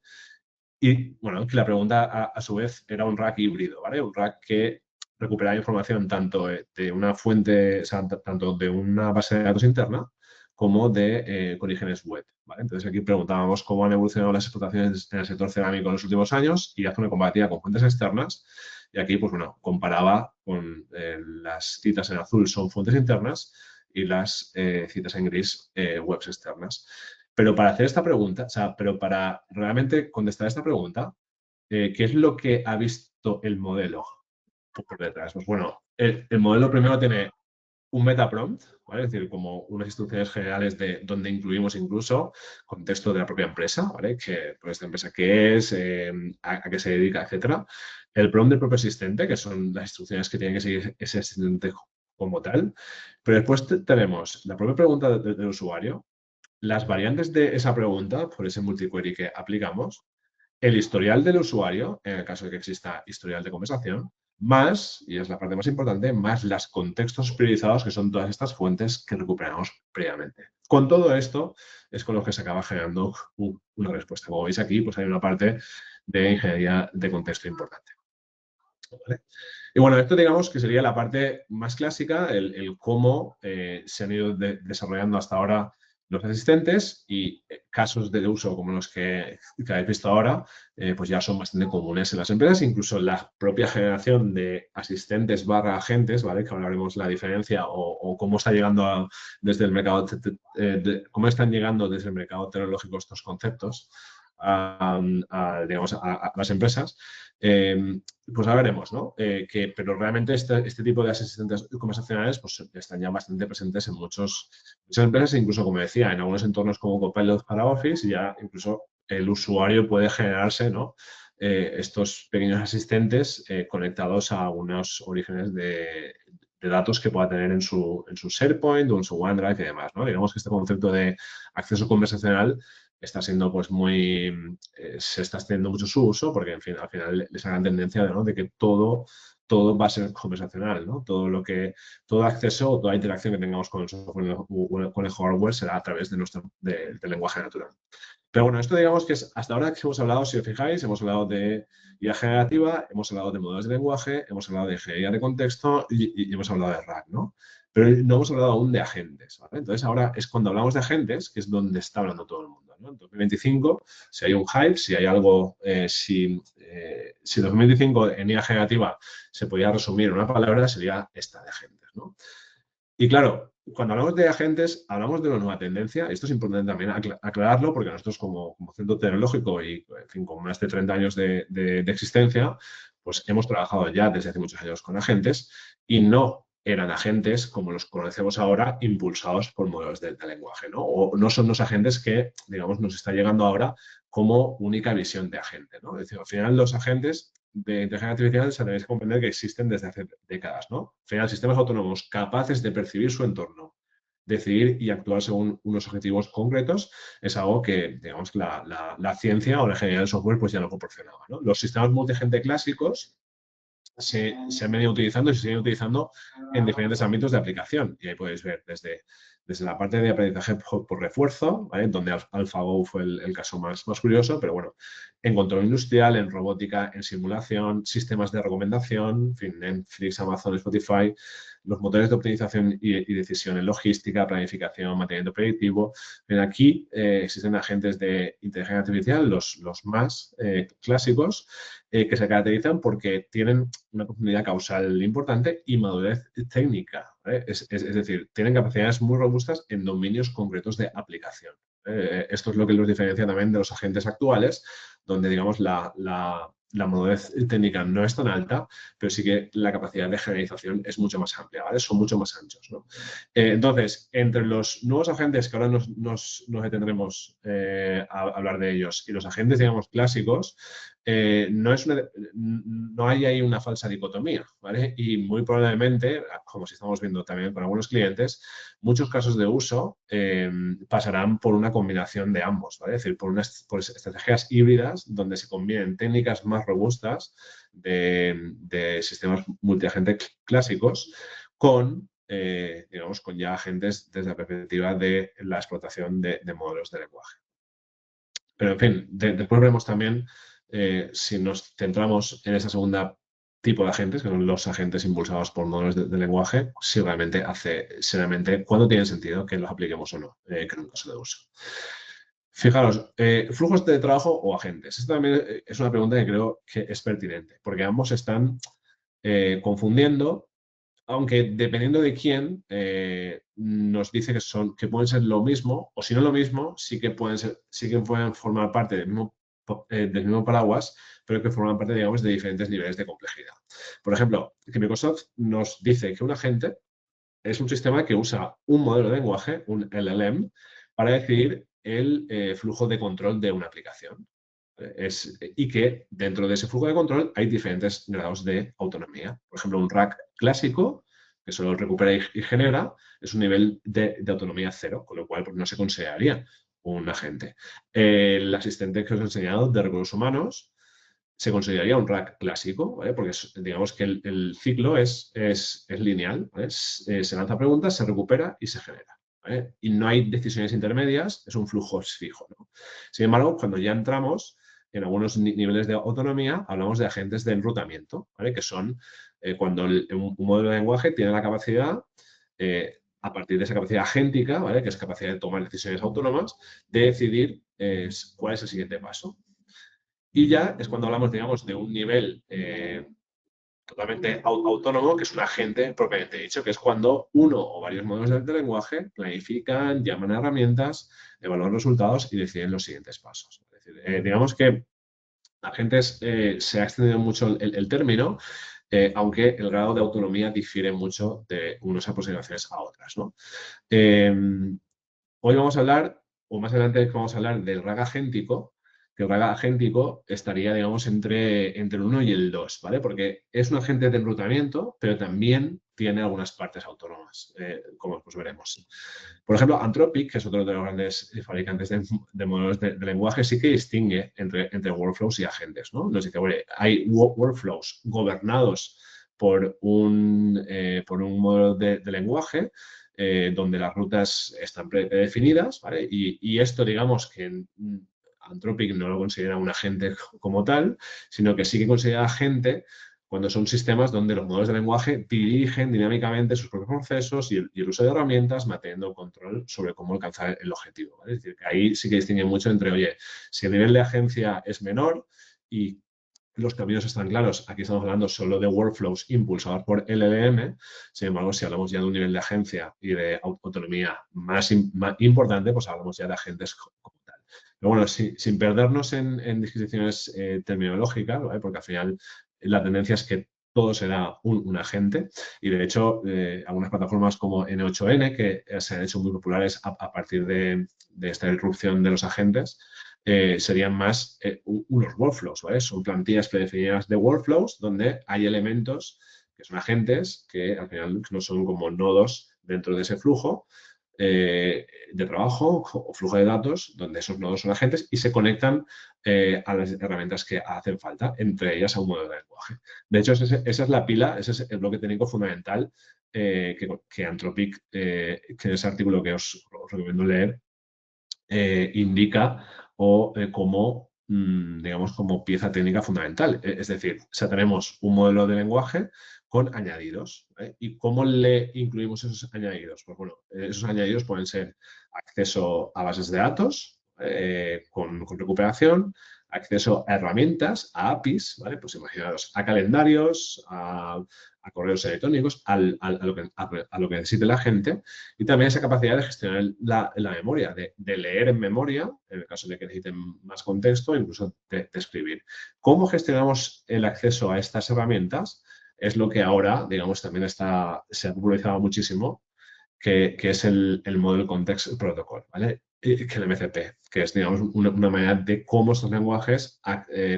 Speaker 3: Y bueno, que la pregunta a su vez era un RAG híbrido, ¿vale? Un RAG que recuperaba información tanto de una fuente, o sea, tanto de una base de datos interna como de orígenes web, ¿vale? Entonces aquí preguntábamos cómo han evolucionado las explotaciones en el sector cerámico en los últimos años y hace una comparativa con fuentes externas. Y aquí, pues bueno, comparaba con las citas en azul son fuentes internas y las citas en gris webs externas. Pero para hacer esta pregunta, o sea, pero para realmente contestar esta pregunta, ¿qué es lo que ha visto el modelo por detrás? Pues bueno, el modelo primero tiene un meta prompt, ¿vale? Es decir, como unas instrucciones generales de donde incluimos incluso contexto de la propia empresa, ¿vale? Que, pues, esta empresa qué es, a qué se dedica, etcétera. El prompt del propio asistente, que son las instrucciones que tiene que seguir ese asistente como tal. Pero después tenemos la propia pregunta del usuario, las variantes de esa pregunta, por ese multiquery que aplicamos, el historial del usuario, en el caso de que exista historial de conversación, más, y es la parte más importante, más los contextos priorizados, que son todas estas fuentes que recuperamos previamente. Con todo esto es con lo que se acaba generando una respuesta. Como veis aquí, pues hay una parte de ingeniería de contexto importante. ¿Vale? Y bueno, esto digamos que sería la parte más clásica, el cómo se han ido desarrollando hasta ahora los asistentes y casos de uso como los que habéis visto ahora, pues ya son bastante comunes en las empresas, incluso la propia generación de asistentes / agentes, ¿vale? Que ahora veremos la diferencia o cómo está llegando desde el mercado, cómo están llegando desde el mercado tecnológico estos conceptos digamos, a las empresas. Pues ya veremos, ¿no? Pero realmente este tipo de asistentes conversacionales pues, están ya bastante presentes en muchas empresas, incluso, como decía, en algunos entornos como Copilot para Office, ya incluso el usuario puede generarse, ¿no? Estos pequeños asistentes conectados a algunos orígenes de datos que pueda tener en su SharePoint o en su OneDrive y demás, ¿no? Digamos que este concepto de acceso conversacional está siendo pues se está haciendo mucho su uso porque en fin, al final esa gran tendencia de que todo va a ser conversacional, ¿no? Todo acceso o toda interacción que tengamos con el software o con el hardware será a través del lenguaje natural. Pero bueno, esto digamos que es hasta ahora que hemos hablado, si os fijáis, hemos hablado de IA generativa, hemos hablado de modelos de lenguaje, hemos hablado de ingeniería de contexto y hemos hablado de RAG, ¿no? Pero no hemos hablado aún de agentes, ¿vale? Entonces ahora es cuando hablamos de agentes que es donde está hablando todo el mundo, ¿no? En 2025, si hay un hype, si hay algo, si en 2025 en IA generativa se podía resumir en una palabra, sería esta de agentes, ¿no? Y claro, cuando hablamos de agentes, hablamos de una nueva tendencia. Esto es importante también aclararlo porque nosotros como centro tecnológico y, en fin, con más de 30 años de existencia, pues hemos trabajado ya desde hace muchos años con agentes y no eran agentes como los conocemos ahora impulsados por modelos de lenguaje, ¿no? O no son los agentes que, digamos, nos está llegando ahora como única visión de agente, ¿no? Es decir, al final los agentes de inteligencia artificial se tenéis que comprender que existen desde hace décadas, ¿no? Al final, sistemas autónomos capaces de percibir su entorno, decidir y actuar según unos objetivos concretos, es algo que, digamos, la ciencia o la ingeniería del software pues ya lo proporcionaba, ¿no? Los sistemas multigente clásicos se han venido utilizando y se siguen utilizando en diferentes ámbitos de aplicación. Y ahí podéis ver desde desde la parte de aprendizaje por refuerzo, ¿vale? Donde AlphaGo fue el caso más curioso, pero bueno, en control industrial, en robótica, en simulación, sistemas de recomendación, en fin, Netflix, Amazon, Spotify, los motores de optimización y decisión en logística, planificación, mantenimiento predictivo. Aquí existen agentes de inteligencia artificial, los más clásicos, que se caracterizan porque tienen una profundidad causal importante y madurez técnica, ¿vale? Es decir, tienen capacidades muy robustas en dominios concretos de aplicación. Esto es lo que los diferencia también de los agentes actuales, donde, digamos, la madurez técnica no es tan alta, pero sí que la capacidad de generalización es mucho más amplia, ¿vale? Son mucho más anchos, ¿no? Entonces, entre los nuevos agentes, que ahora nos detendremos a hablar de ellos, y los agentes, digamos, clásicos, no hay ahí una falsa dicotomía, ¿vale? Y muy probablemente, como si estamos viendo también con algunos clientes, muchos casos de uso pasarán por una combinación de ambos, ¿vale? Es decir, por estrategias híbridas donde se combinen técnicas más robustas de sistemas multiagente clásicos con, digamos, con ya agentes desde la perspectiva de la explotación de modelos de lenguaje. Pero, en fin, después veremos también, si nos centramos en esa segunda tipo de agentes, que son los agentes impulsados por modelos de lenguaje, si realmente cuándo tiene sentido que los apliquemos o no, que en un caso de uso. Fijaros, flujos de trabajo o agentes. Esta también es una pregunta que creo que es pertinente, porque ambos están confundiendo, aunque dependiendo de quién, nos dice que pueden ser lo mismo, o si no lo mismo, sí que pueden formar parte del mismo paraguas, pero que forman parte, digamos, de diferentes niveles de complejidad. Por ejemplo, que Microsoft nos dice que un agente es un sistema que usa un modelo de lenguaje, un LLM, para decidir el flujo de control de una aplicación. Y que dentro de ese flujo de control hay diferentes grados de autonomía. Por ejemplo, un RAG clásico, que solo recupera y genera, es un nivel de autonomía 0, con lo cual pues, no se consideraría un agente. El asistente que os he enseñado de recursos humanos se consideraría un RAG clásico, ¿vale? Porque digamos que el ciclo es lineal, ¿vale? Se lanza preguntas, se recupera y se genera, ¿vale? Y no hay decisiones intermedias, es un flujo fijo, ¿no? Sin embargo, cuando ya entramos en algunos niveles de autonomía, hablamos de agentes de enrutamiento, ¿vale? Que son cuando un modelo de lenguaje tiene la capacidad, a partir de esa capacidad agéntica, ¿vale? Que es capacidad de tomar decisiones autónomas, de decidir cuál es el siguiente paso. Y ya es cuando hablamos, digamos, de un nivel totalmente autónomo, que es un agente propiamente dicho, que es cuando uno o varios modelos de lenguaje planifican, llaman a herramientas, evalúan resultados y deciden los siguientes pasos. Es decir, digamos que agentes se ha extendido mucho el término, aunque el grado de autonomía difiere mucho de unas aproximaciones a otras, ¿no? Hoy vamos a hablar, o más adelante vamos a hablar del RAG agéntico, que el RAG agéntico estaría, digamos, entre el 1 y el 2, ¿vale? Porque es un agente de enrutamiento, pero también tiene algunas partes autónomas, como después veremos. Por ejemplo, Anthropic, que es otro de los grandes fabricantes de modelos de lenguaje, sí que distingue entre workflows y agentes, ¿no? Nos dice, bueno, hay workflows gobernados por un modelo de lenguaje, donde las rutas están predefinidas, ¿vale? Y esto, digamos, que Anthropic no lo considera un agente como tal, sino que sí que considera agente cuando son sistemas donde los modelos de lenguaje dirigen dinámicamente sus propios procesos y el uso de herramientas, manteniendo control sobre cómo alcanzar el objetivo, ¿vale? Es decir, que ahí sí que distingue mucho entre, oye, si el nivel de agencia es menor y los caminos están claros, aquí estamos hablando solo de workflows impulsados por LLM. Sin embargo, si hablamos ya de un nivel de agencia y de autonomía más importante, pues hablamos ya de agentes como tal. Pero bueno, sin perdernos en disquisiciones terminológicas, ¿vale? Porque al final la tendencia es que todo será un agente, y de hecho algunas plataformas como N8N, que se han hecho muy populares a partir de esta irrupción de los agentes, serían más unos workflows, ¿vale? Son plantillas predefinidas de workflows donde hay elementos que son agentes que al final no son como nodos dentro de ese flujo de trabajo o flujo de datos, donde esos nodos son agentes y se conectan a las herramientas que hacen falta, entre ellas a un modelo de lenguaje. De hecho, esa es la pila, ese es el bloque técnico fundamental que Anthropic, que en ese artículo que os recomiendo leer, indica como, digamos, como pieza técnica fundamental. Es decir, tenemos un modelo de lenguaje con añadidos. ¿Y cómo le incluimos esos añadidos? Pues bueno, esos añadidos pueden ser acceso a bases de datos con recuperación, acceso a herramientas, a APIs, ¿vale? Pues imaginaros, a calendarios, a correos electrónicos, a lo que necesite la gente, y también esa capacidad de gestionar la memoria, de leer en memoria, en el caso de que necesiten más contexto, incluso de escribir. ¿Cómo gestionamos el acceso a estas herramientas? Es lo que ahora, digamos, también se ha popularizado muchísimo, que es el Model Context Protocol, ¿vale? Que el MCP, que es, digamos, una manera de cómo estos lenguajes,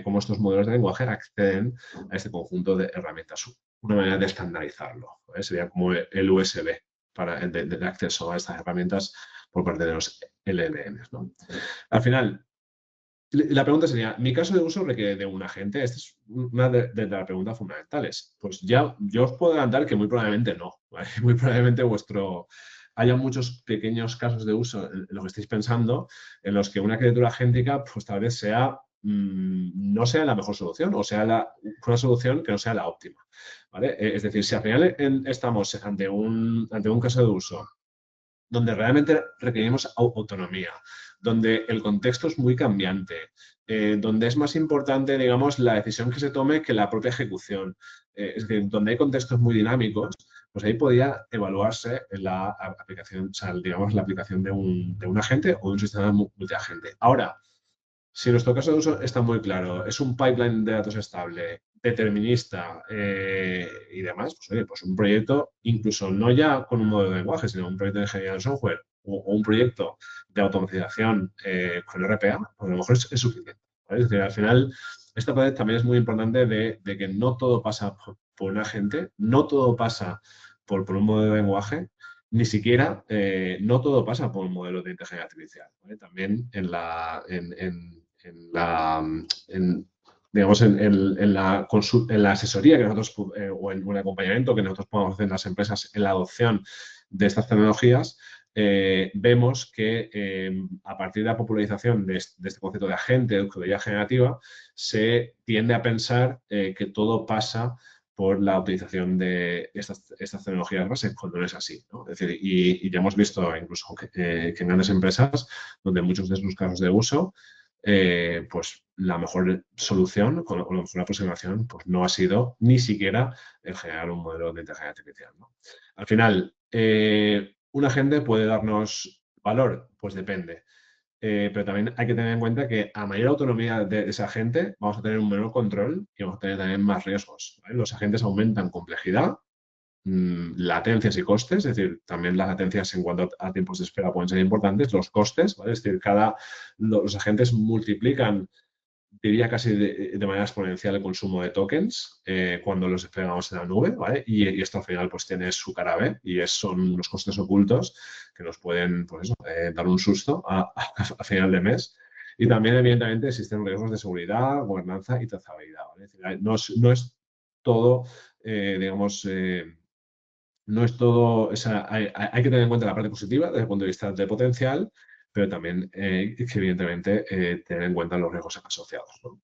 Speaker 3: cómo estos modelos de lenguaje acceden a este conjunto de herramientas. Una manera de estandarizarlo, ¿vale? Sería como el USB para el acceso a estas herramientas por parte de los LLMs, ¿no? Al final, la pregunta sería, ¿mi caso de uso requiere de un agente? Esta es una de las preguntas fundamentales. Pues ya yo os puedo adelantar que muy probablemente no, ¿vale? Muy probablemente haya muchos pequeños casos de uso en lo que estáis pensando, en los que una arquitectura agéntica pues tal vez no sea la mejor solución o sea una solución que no sea la óptima, ¿vale? Es decir, si al final estamos ante un caso de uso donde realmente requerimos autonomía, donde el contexto es muy cambiante, donde es más importante, digamos, la decisión que se tome que la propia ejecución. Es decir, donde hay contextos muy dinámicos, pues ahí podría evaluarse la aplicación, o sea, digamos, la aplicación de un agente o de un sistema multiagente. Ahora, si nuestro caso de uso está muy claro, es un pipeline de datos estable, determinista y demás, pues oye, pues un proyecto, incluso no ya con un modelo de lenguaje, sino un proyecto de ingeniería de software o un proyecto de automatización con RPA, pues a lo mejor es suficiente, ¿vale? Es decir, al final, esta parte también es muy importante de que no todo pasa por un agente, no todo pasa por un modelo de lenguaje, ni siquiera no todo pasa por un modelo de inteligencia artificial, ¿vale? También digamos, en la asesoría que nosotros o en un acompañamiento que nosotros podemos hacer en las empresas en la adopción de estas tecnologías, vemos que a partir de la popularización de este concepto de agente, de autoridad generativa, se tiende a pensar que todo pasa por la utilización de estas tecnologías base, cuando no es así, ¿no? Es decir, y ya hemos visto incluso que en grandes empresas, donde muchos de sus casos de uso, pues la mejor solución o la mejor aproximación pues no ha sido ni siquiera el generar un modelo de inteligencia artificial, ¿no? Al final, ¿un agente puede darnos valor? Pues depende. Pero también hay que tener en cuenta que a mayor autonomía de ese agente vamos a tener un menor control y vamos a tener también más riesgos, ¿vale? Los agentes aumentan complejidad, latencias y costes, es decir, también las latencias en cuanto a tiempos de espera pueden ser importantes, los costes, ¿vale? Es decir, los agentes multiplican, diría casi de manera exponencial, el consumo de tokens cuando los desplegamos en la nube, ¿vale? Y esto al final pues tiene su cara B y son unos costes ocultos que nos pueden, pues eso, dar un susto a final de mes. Y también, evidentemente, existen riesgos de seguridad, gobernanza y trazabilidad, ¿vale? Es decir, no es todo, digamos, no es todo, o sea, hay que tener en cuenta la parte positiva desde el punto de vista de potencial, pero también que evidentemente tener en cuenta los riesgos asociados, ¿no?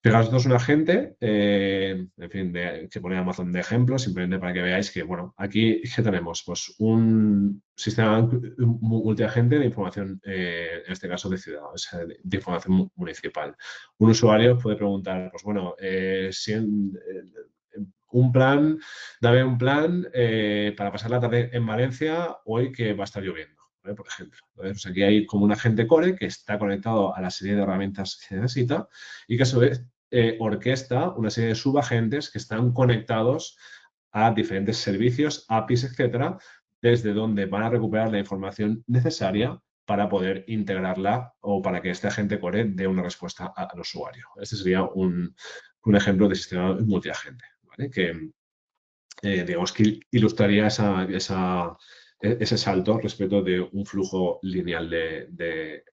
Speaker 3: Fijaos, esto es un agente, en fin, que pone Amazon de ejemplo, simplemente para que veáis que, bueno, aquí, ¿qué tenemos? Pues un sistema multiagente de información, en este caso de ciudadanos, de información municipal. Un usuario puede preguntar, pues bueno, dame un plan para pasar la tarde en Valencia hoy que va a estar lloviendo, ¿vale? Por ejemplo. Entonces, pues aquí hay como un agente core que está conectado a la serie de herramientas que necesita y que a su vez orquesta una serie de subagentes que están conectados a diferentes servicios, APIs, etcétera, desde donde van a recuperar la información necesaria para poder integrarla o para que este agente core dé una respuesta al usuario. Este sería un ejemplo de sistema multiagente, ¿vale? Que, digamos, que ilustraría ese salto respecto de un flujo lineal de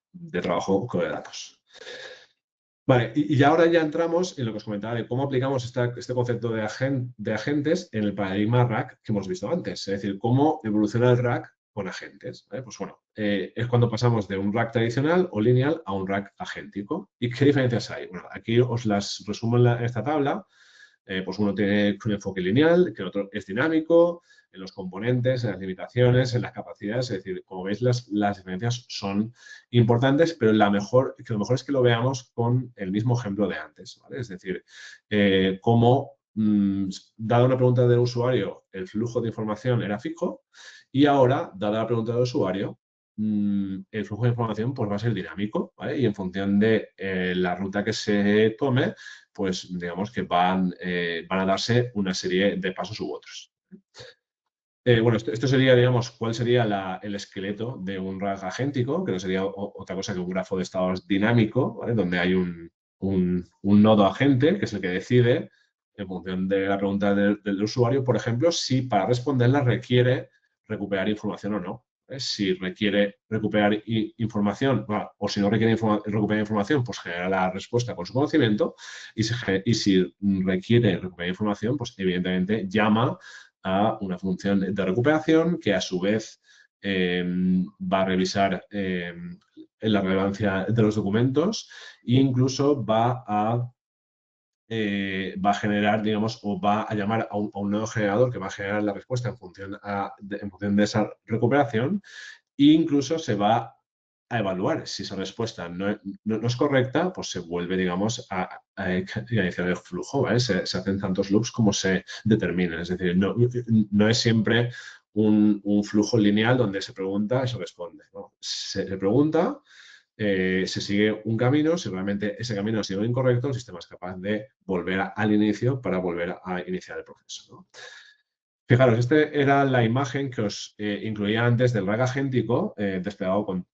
Speaker 3: trabajo con datos. Vale, y ahora ya entramos en lo que os comentaba de cómo aplicamos este concepto de agentes en el paradigma RAG que hemos visto antes. Es decir, cómo evoluciona el RAG con agentes. ¿Vale? Pues bueno, es cuando pasamos de un RAG tradicional o lineal a un RAG agéntico. ¿Y qué diferencias hay? Bueno, aquí os las resumo en esta tabla. Pues uno tiene un enfoque lineal, que el otro es dinámico, en los componentes, en las limitaciones, en las capacidades. Es decir, como veis, las diferencias son importantes, pero lo mejor es que lo veamos con el mismo ejemplo de antes. ¿Vale? Es decir, cómo, dada una pregunta del usuario, el flujo de información era fijo y ahora, dada la pregunta del usuario, el flujo de información pues, va a ser dinámico, ¿vale? Y en función de la ruta que se tome, pues digamos que van a darse una serie de pasos u otros. Bueno, esto sería, digamos, cuál sería el esqueleto de un RAG agéntico, que no sería otra cosa que un grafo de estados dinámico, ¿vale? Donde hay un nodo agente, que es el que decide, en función de la pregunta del usuario, por ejemplo, si para responderla requiere recuperar información o no. Si requiere recuperar información, o si no requiere recuperar información, pues genera la respuesta con su conocimiento, y si requiere recuperar información, pues evidentemente llama a una función de recuperación que a su vez va a revisar la relevancia de los documentos e incluso va a generar, digamos, o va a llamar a un nuevo generador que va a generar la respuesta en función de esa recuperación e incluso se va a evaluar si esa respuesta no es correcta, pues se vuelve, digamos, a iniciar el flujo, ¿vale? Se hacen tantos loops como se determinen. Es decir, no es siempre un flujo lineal donde se pregunta y se responde, ¿no? Se pregunta, se sigue un camino, si realmente ese camino ha sido incorrecto, el sistema es capaz de volver al inicio para volver a iniciar el proceso, ¿no? Fijaros, esta era la imagen que os incluía antes del RAG agéntico, desplegado con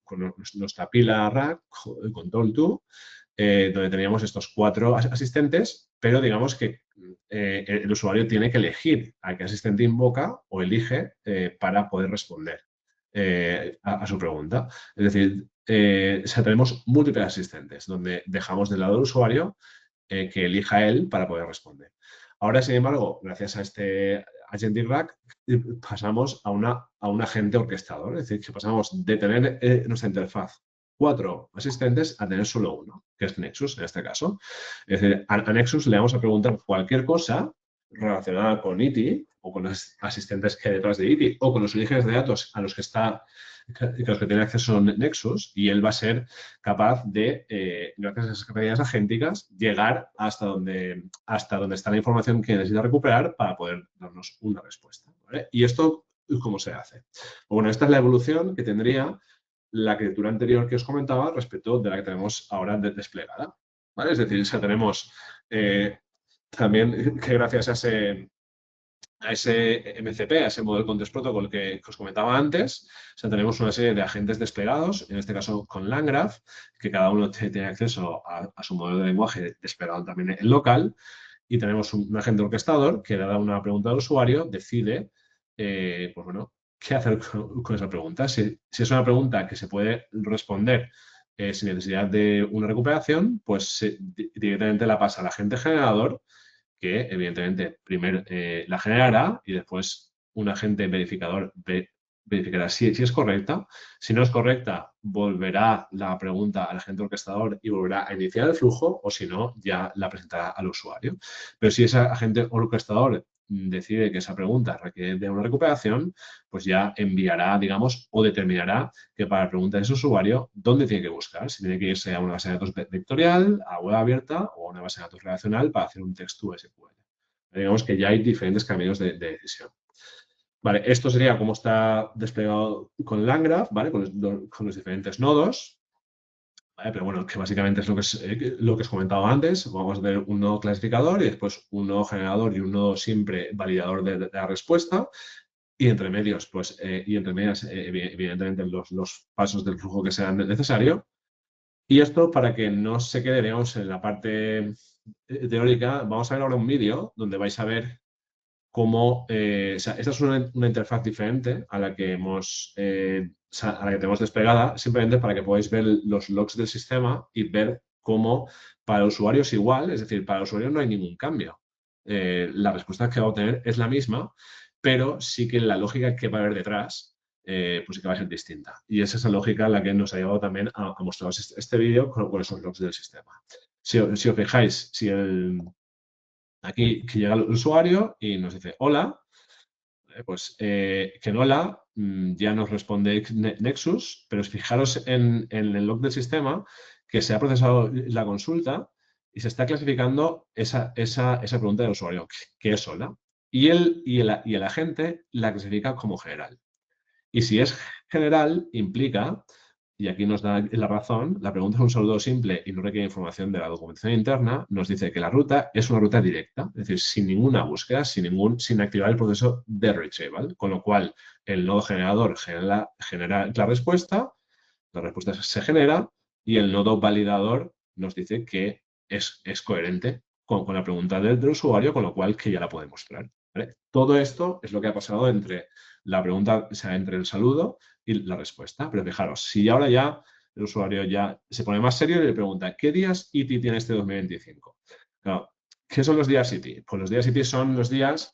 Speaker 3: nuestra pila RAG, Control 2, donde teníamos estos 4 asistentes, pero digamos que el usuario tiene que elegir a qué asistente invoca o elige para poder responder a su pregunta. Es decir, tenemos múltiples asistentes, donde dejamos de lado al usuario que elija él para poder responder. Ahora, sin embargo, gracias a este Agentic RAG, pasamos a un agente orquestador, es decir, que pasamos de tener nuestra interfaz 4 asistentes a tener solo uno, que es Nexus en este caso. Es decir, a Nexus le vamos a preguntar cualquier cosa relacionada con ITI o con los asistentes que hay detrás de ITI o con los orígenes de datos a los que tiene acceso Nexus, y él va a ser capaz de, gracias a esas capacidades agénticas, llegar hasta donde está la información que necesita recuperar para poder darnos una respuesta, ¿vale? ¿Y esto cómo se hace? Bueno, esta es la evolución que tendría la arquitectura anterior que os comentaba respecto de la que tenemos ahora desplegada, ¿vale? Es decir, tenemos también que gracias a ese MCP, a ese Model Context Protocol que os comentaba antes, tenemos una serie de agentes desplegados, en este caso con LangGraph, que cada uno tiene acceso a su modelo de lenguaje desplegado también en local, y tenemos un agente orquestador que, dada una pregunta al usuario, decide, pues bueno, qué hacer con esa pregunta. Si es una pregunta que se puede responder sin necesidad de una recuperación, pues directamente la pasa al agente generador, que evidentemente primero la generará y después un agente verificador verificará si es correcta. Si no es correcta, volverá la pregunta al agente orquestador y volverá a iniciar el flujo, o si no, ya la presentará al usuario. Pero si ese agente orquestador decide que esa pregunta requiere de una recuperación, pues ya enviará, digamos, o determinará que para la pregunta de ese usuario, ¿dónde tiene que buscar? Si tiene que irse a una base de datos vectorial, a web abierta o a una base de datos relacional para hacer un texto SQL. Digamos que ya hay diferentes caminos de decisión. Vale, esto sería cómo está desplegado con LangGraph, ¿vale? Con los diferentes nodos. ¿Vale? Pero bueno, que básicamente es lo que os comentaba antes. Vamos a tener un nodo clasificador y después un nodo generador y un nodo siempre validador de la respuesta. Y entre medios, pues, y entre medias, evidentemente, los pasos del flujo que sean necesarios. Y esto, para que no se quede, digamos, en la parte teórica, vamos a ver ahora un vídeo donde vais a ver cómo, o sea, esta es una interfaz diferente a la que tenemos desplegada, simplemente para que podáis ver los logs del sistema y ver como para el usuario es igual, es decir, para el usuario no hay ningún cambio. La respuesta que va a obtener es la misma, pero sí que la lógica que va a haber detrás, pues sí que va a ser distinta. Y es esa lógica la que nos ha llevado también a mostraros este vídeo con esos logs del sistema. Si os fijáis, aquí que llega el usuario y nos dice hola, pues que en hola ya nos responde Nexus, pero fijaros en el log del sistema que se ha procesado la consulta y se está clasificando esa pregunta del usuario, que es hola, y el agente la clasifica como general. Y si es general, implica, y aquí nos da la razón, la pregunta es un saludo simple y no requiere información de la documentación interna, nos dice que la ruta es una ruta directa, es decir, sin ninguna búsqueda, sin activar el proceso de retrieval, con lo cual el nodo generador genera la respuesta se genera y el nodo validador nos dice que es coherente con la pregunta del usuario, con lo cual que ya la puede mostrar. ¿Vale? Todo esto es lo que ha pasado entre la pregunta, o sea, entre el saludo y la respuesta. Pero fijaros, si ahora ya el usuario ya se pone más serio y le pregunta, ¿qué días ITI tiene este 2025? Claro, ¿qué son los días ITI? Pues los días ITI son los días,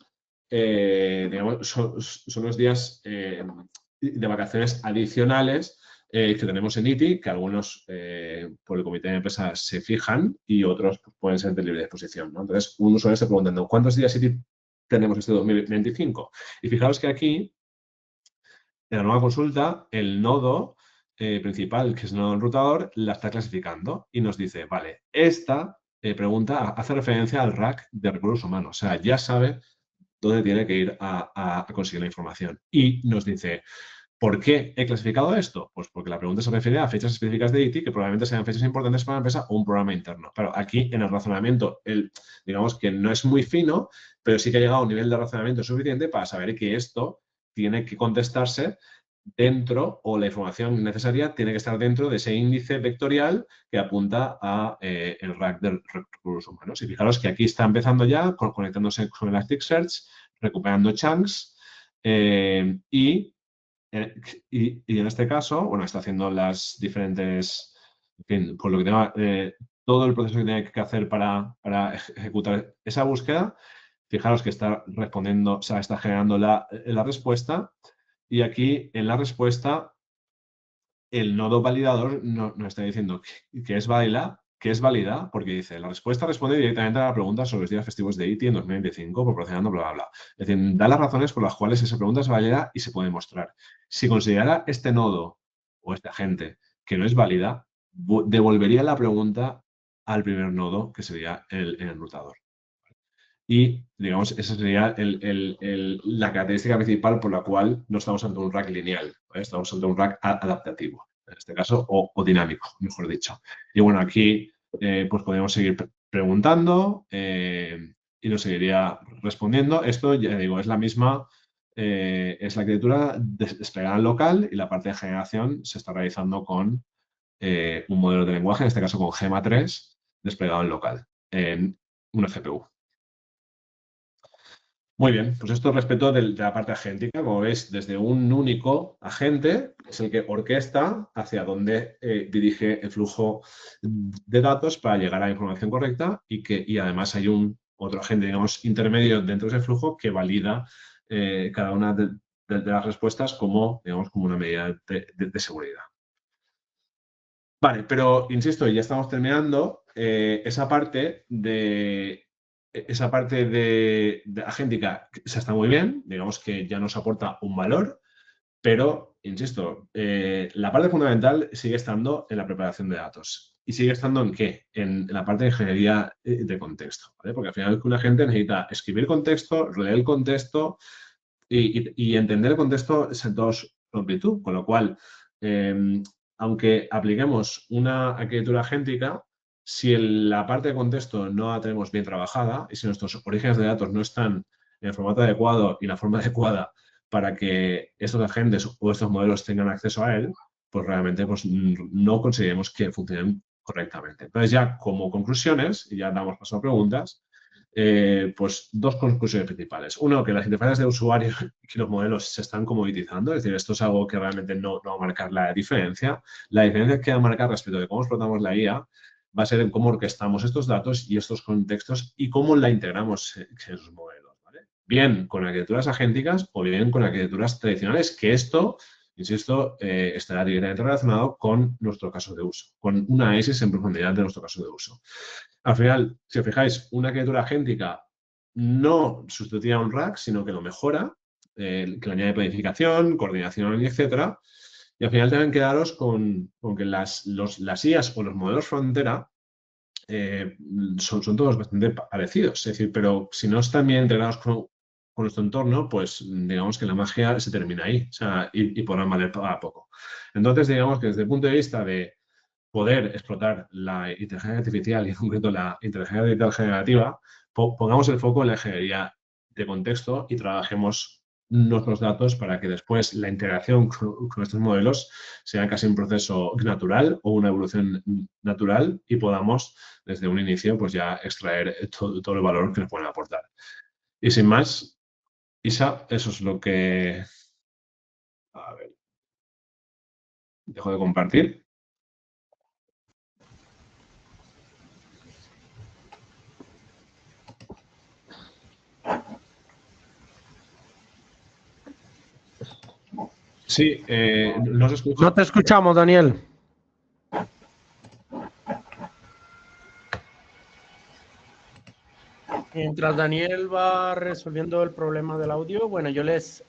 Speaker 3: digamos, son los días de vacaciones adicionales que tenemos en ITI, que algunos por el comité de empresa se fijan y otros pueden ser de libre disposición, ¿no? Entonces, un usuario está preguntando, ¿cuántos días ITI tenemos este 2025? Y fijaros que aquí, en la nueva consulta, el nodo principal, que es el nodo enrutador, la está clasificando y nos dice, vale, esta pregunta hace referencia al rack de recursos humanos, o sea, ya sabe dónde tiene que ir a conseguir la información. Y nos dice, ¿por qué he clasificado esto? Pues porque la pregunta se refiere a fechas específicas de ITI que probablemente sean fechas importantes para la empresa o un programa interno. Claro, aquí en el razonamiento, digamos que no es muy fino, pero sí que ha llegado a un nivel de razonamiento suficiente para saber que esto tiene que contestarse dentro, o la información necesaria tiene que estar dentro de ese índice vectorial que apunta a el rack de recursos humanos. Y fijaros que aquí está empezando ya conectándose con Elasticsearch, recuperando chunks y en este caso, bueno, está haciendo las diferentes, en fin, por lo que tenga, todo el proceso que tiene que hacer para ejecutar esa búsqueda. Fijaros que está respondiendo, o sea, está generando la respuesta y aquí en la respuesta el nodo validador nos está diciendo que es válida porque dice, la respuesta responde directamente a la pregunta sobre los días festivos de ITI en 2025 proporcionando bla, bla, bla. Es decir, da las razones por las cuales esa pregunta es válida y se puede mostrar. Si considerara este nodo o este agente que no es válida, devolvería la pregunta al primer nodo, que sería el enrutador. Y, digamos, esa sería la característica principal por la cual no estamos ante un rack lineal, ¿vale? Estamos ante un rack adaptativo, en este caso, o dinámico, mejor dicho. Y bueno, aquí pues podemos seguir preguntando y nos seguiría respondiendo. Esto, ya digo, es la misma, es la arquitectura desplegada en local y la parte de generación se está realizando con un modelo de lenguaje, en este caso con Gema 3, desplegado en local, en una GPU. Muy bien, pues esto respecto de la parte agéntica, como veis, desde un único agente es el que orquesta hacia dónde dirige el flujo de datos para llegar a la información correcta y además hay otro agente, digamos, intermedio dentro de ese flujo que valida cada una de las respuestas como, digamos, como una medida de seguridad. Vale, pero insisto, ya estamos terminando esa parte de agéntica se está muy bien, digamos que ya nos aporta un valor, pero, insisto, la parte fundamental sigue estando en la preparación de datos. ¿Y sigue estando en qué? En la parte de ingeniería de contexto, ¿vale? Porque al final un agente necesita escribir contexto, leer el contexto y entender el contexto en toda su amplitud, con lo cual, aunque apliquemos una arquitectura agéntica, si la parte de contexto no la tenemos bien trabajada y si nuestros orígenes de datos no están en el formato adecuado y la forma adecuada para que estos agentes o estos modelos tengan acceso a él, pues realmente pues, no conseguiremos que funcionen correctamente. Entonces ya como conclusiones, y ya damos paso a preguntas, pues dos conclusiones principales. Uno, que las interfaces de usuario y los modelos se están comoditizando, es decir, esto es algo que realmente no va a marcar la diferencia. La diferencia que va a marcar respecto de cómo explotamos la IA va a ser en cómo orquestamos estos datos y estos contextos y cómo la integramos en esos modelos, ¿vale? Bien con arquitecturas agénticas o bien con arquitecturas tradicionales, que esto, insisto, estará directamente relacionado con nuestro caso de uso, con un análisis en profundidad de nuestro caso de uso. Al final, si os fijáis, una arquitectura agéntica no sustituye a un RAG, sino que lo mejora, que le añade planificación, coordinación, etcétera. Y al final también quedaros con que las IAs o los modelos frontera son todos bastante parecidos. Es decir, pero si no están bien integrados con nuestro entorno, pues digamos que la magia se termina ahí, o sea, y podrán valer para poco. Entonces, digamos que desde el punto de vista de poder explotar la inteligencia artificial y en concreto la inteligencia artificial generativa, pongamos el foco en la ingeniería de contexto y trabajemos nuestros datos para que después la integración con estos modelos sea casi un proceso natural o una evolución natural y podamos desde un inicio pues ya extraer todo el valor que nos pueden aportar. Y sin más, Isa, eso es lo que... A ver, dejo de compartir. Sí, no se escucha.
Speaker 4: No te escuchamos, Daniel. Mientras Daniel va resolviendo el problema del audio, bueno, yo les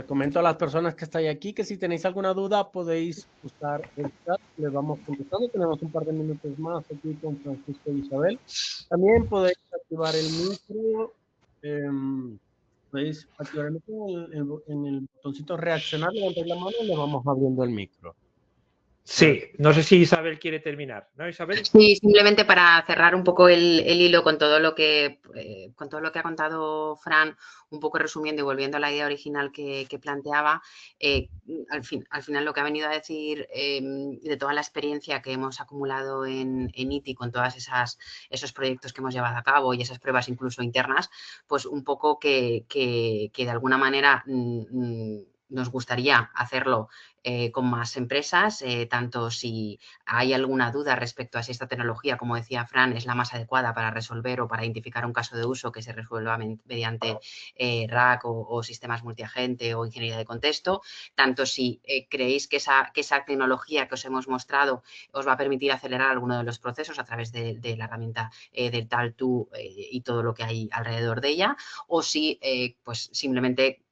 Speaker 4: comento a las personas que estáis aquí que si tenéis alguna duda podéis usar el chat, les vamos contestando. Tenemos un par de minutos más aquí con Francisco y Isabel. También podéis activar el micro. Podéis activar el micro en el botoncito reaccionar, levantáis la mano y le vamos abriendo el micro.
Speaker 1: Sí, no sé si Isabel quiere terminar, ¿no, Isabel?
Speaker 2: Sí, simplemente para cerrar un poco el hilo con todo lo que ha contado Fran, un poco resumiendo y volviendo a la idea original que planteaba, al final lo que ha venido a decir de toda la experiencia que hemos acumulado en ITI con todos esos proyectos que hemos llevado a cabo y esas pruebas incluso internas, pues un poco que de alguna manera nos gustaría hacerlo con más empresas, tanto si hay alguna duda respecto a si esta tecnología, como decía Fran, es la más adecuada para resolver o para identificar un caso de uso que se resuelva mediante RAG o sistemas multiagente o ingeniería de contexto, tanto si creéis que esa tecnología que os hemos mostrado os va a permitir acelerar alguno de los procesos a través de la herramienta del Tal2 y todo lo que hay alrededor de ella, o si pues simplemente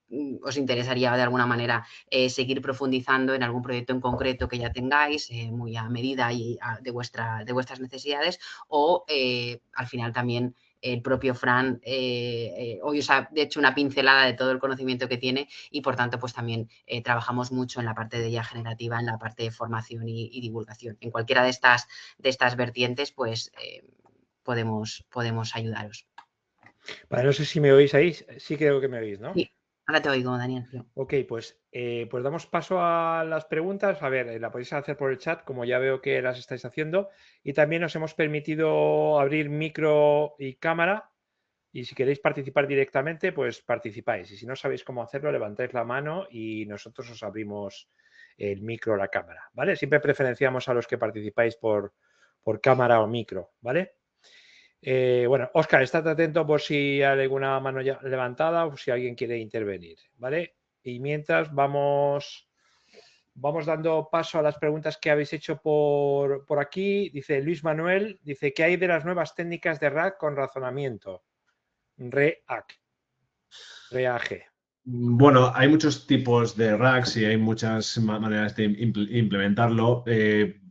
Speaker 2: os interesaría de alguna manera seguir profundizando en algún proyecto en concreto que ya tengáis, muy a medida y de vuestras necesidades, o al final también el propio Fran hoy os ha hecho una pincelada de todo el conocimiento que tiene y por tanto pues también trabajamos mucho en la parte de IA generativa, en la parte de formación y divulgación. En cualquiera de estas vertientes pues podemos ayudaros.
Speaker 1: Vale, no sé si me oís ahí, sí creo que me oís, ¿no?
Speaker 2: Sí. Ahora te oigo, Daniel.
Speaker 1: Ok, pues damos paso a las preguntas. A ver, la podéis hacer por el chat, como ya veo que las estáis haciendo. Y también os hemos permitido abrir micro y cámara. Y si queréis participar directamente, pues participáis. Y si no sabéis cómo hacerlo, levantáis la mano y nosotros os abrimos el micro o la cámara, ¿vale? Siempre preferenciamos a los que participáis por cámara o micro, ¿vale? Bueno, Óscar, estate atento por si hay alguna mano ya levantada o si alguien quiere intervenir, ¿vale? Y mientras vamos dando paso a las preguntas que habéis hecho por aquí. Dice Luis Manuel, dice, ¿qué hay de las nuevas técnicas de RAG con razonamiento? RAG.
Speaker 3: Bueno, hay muchos tipos de RAGs y hay muchas maneras de implementarlo.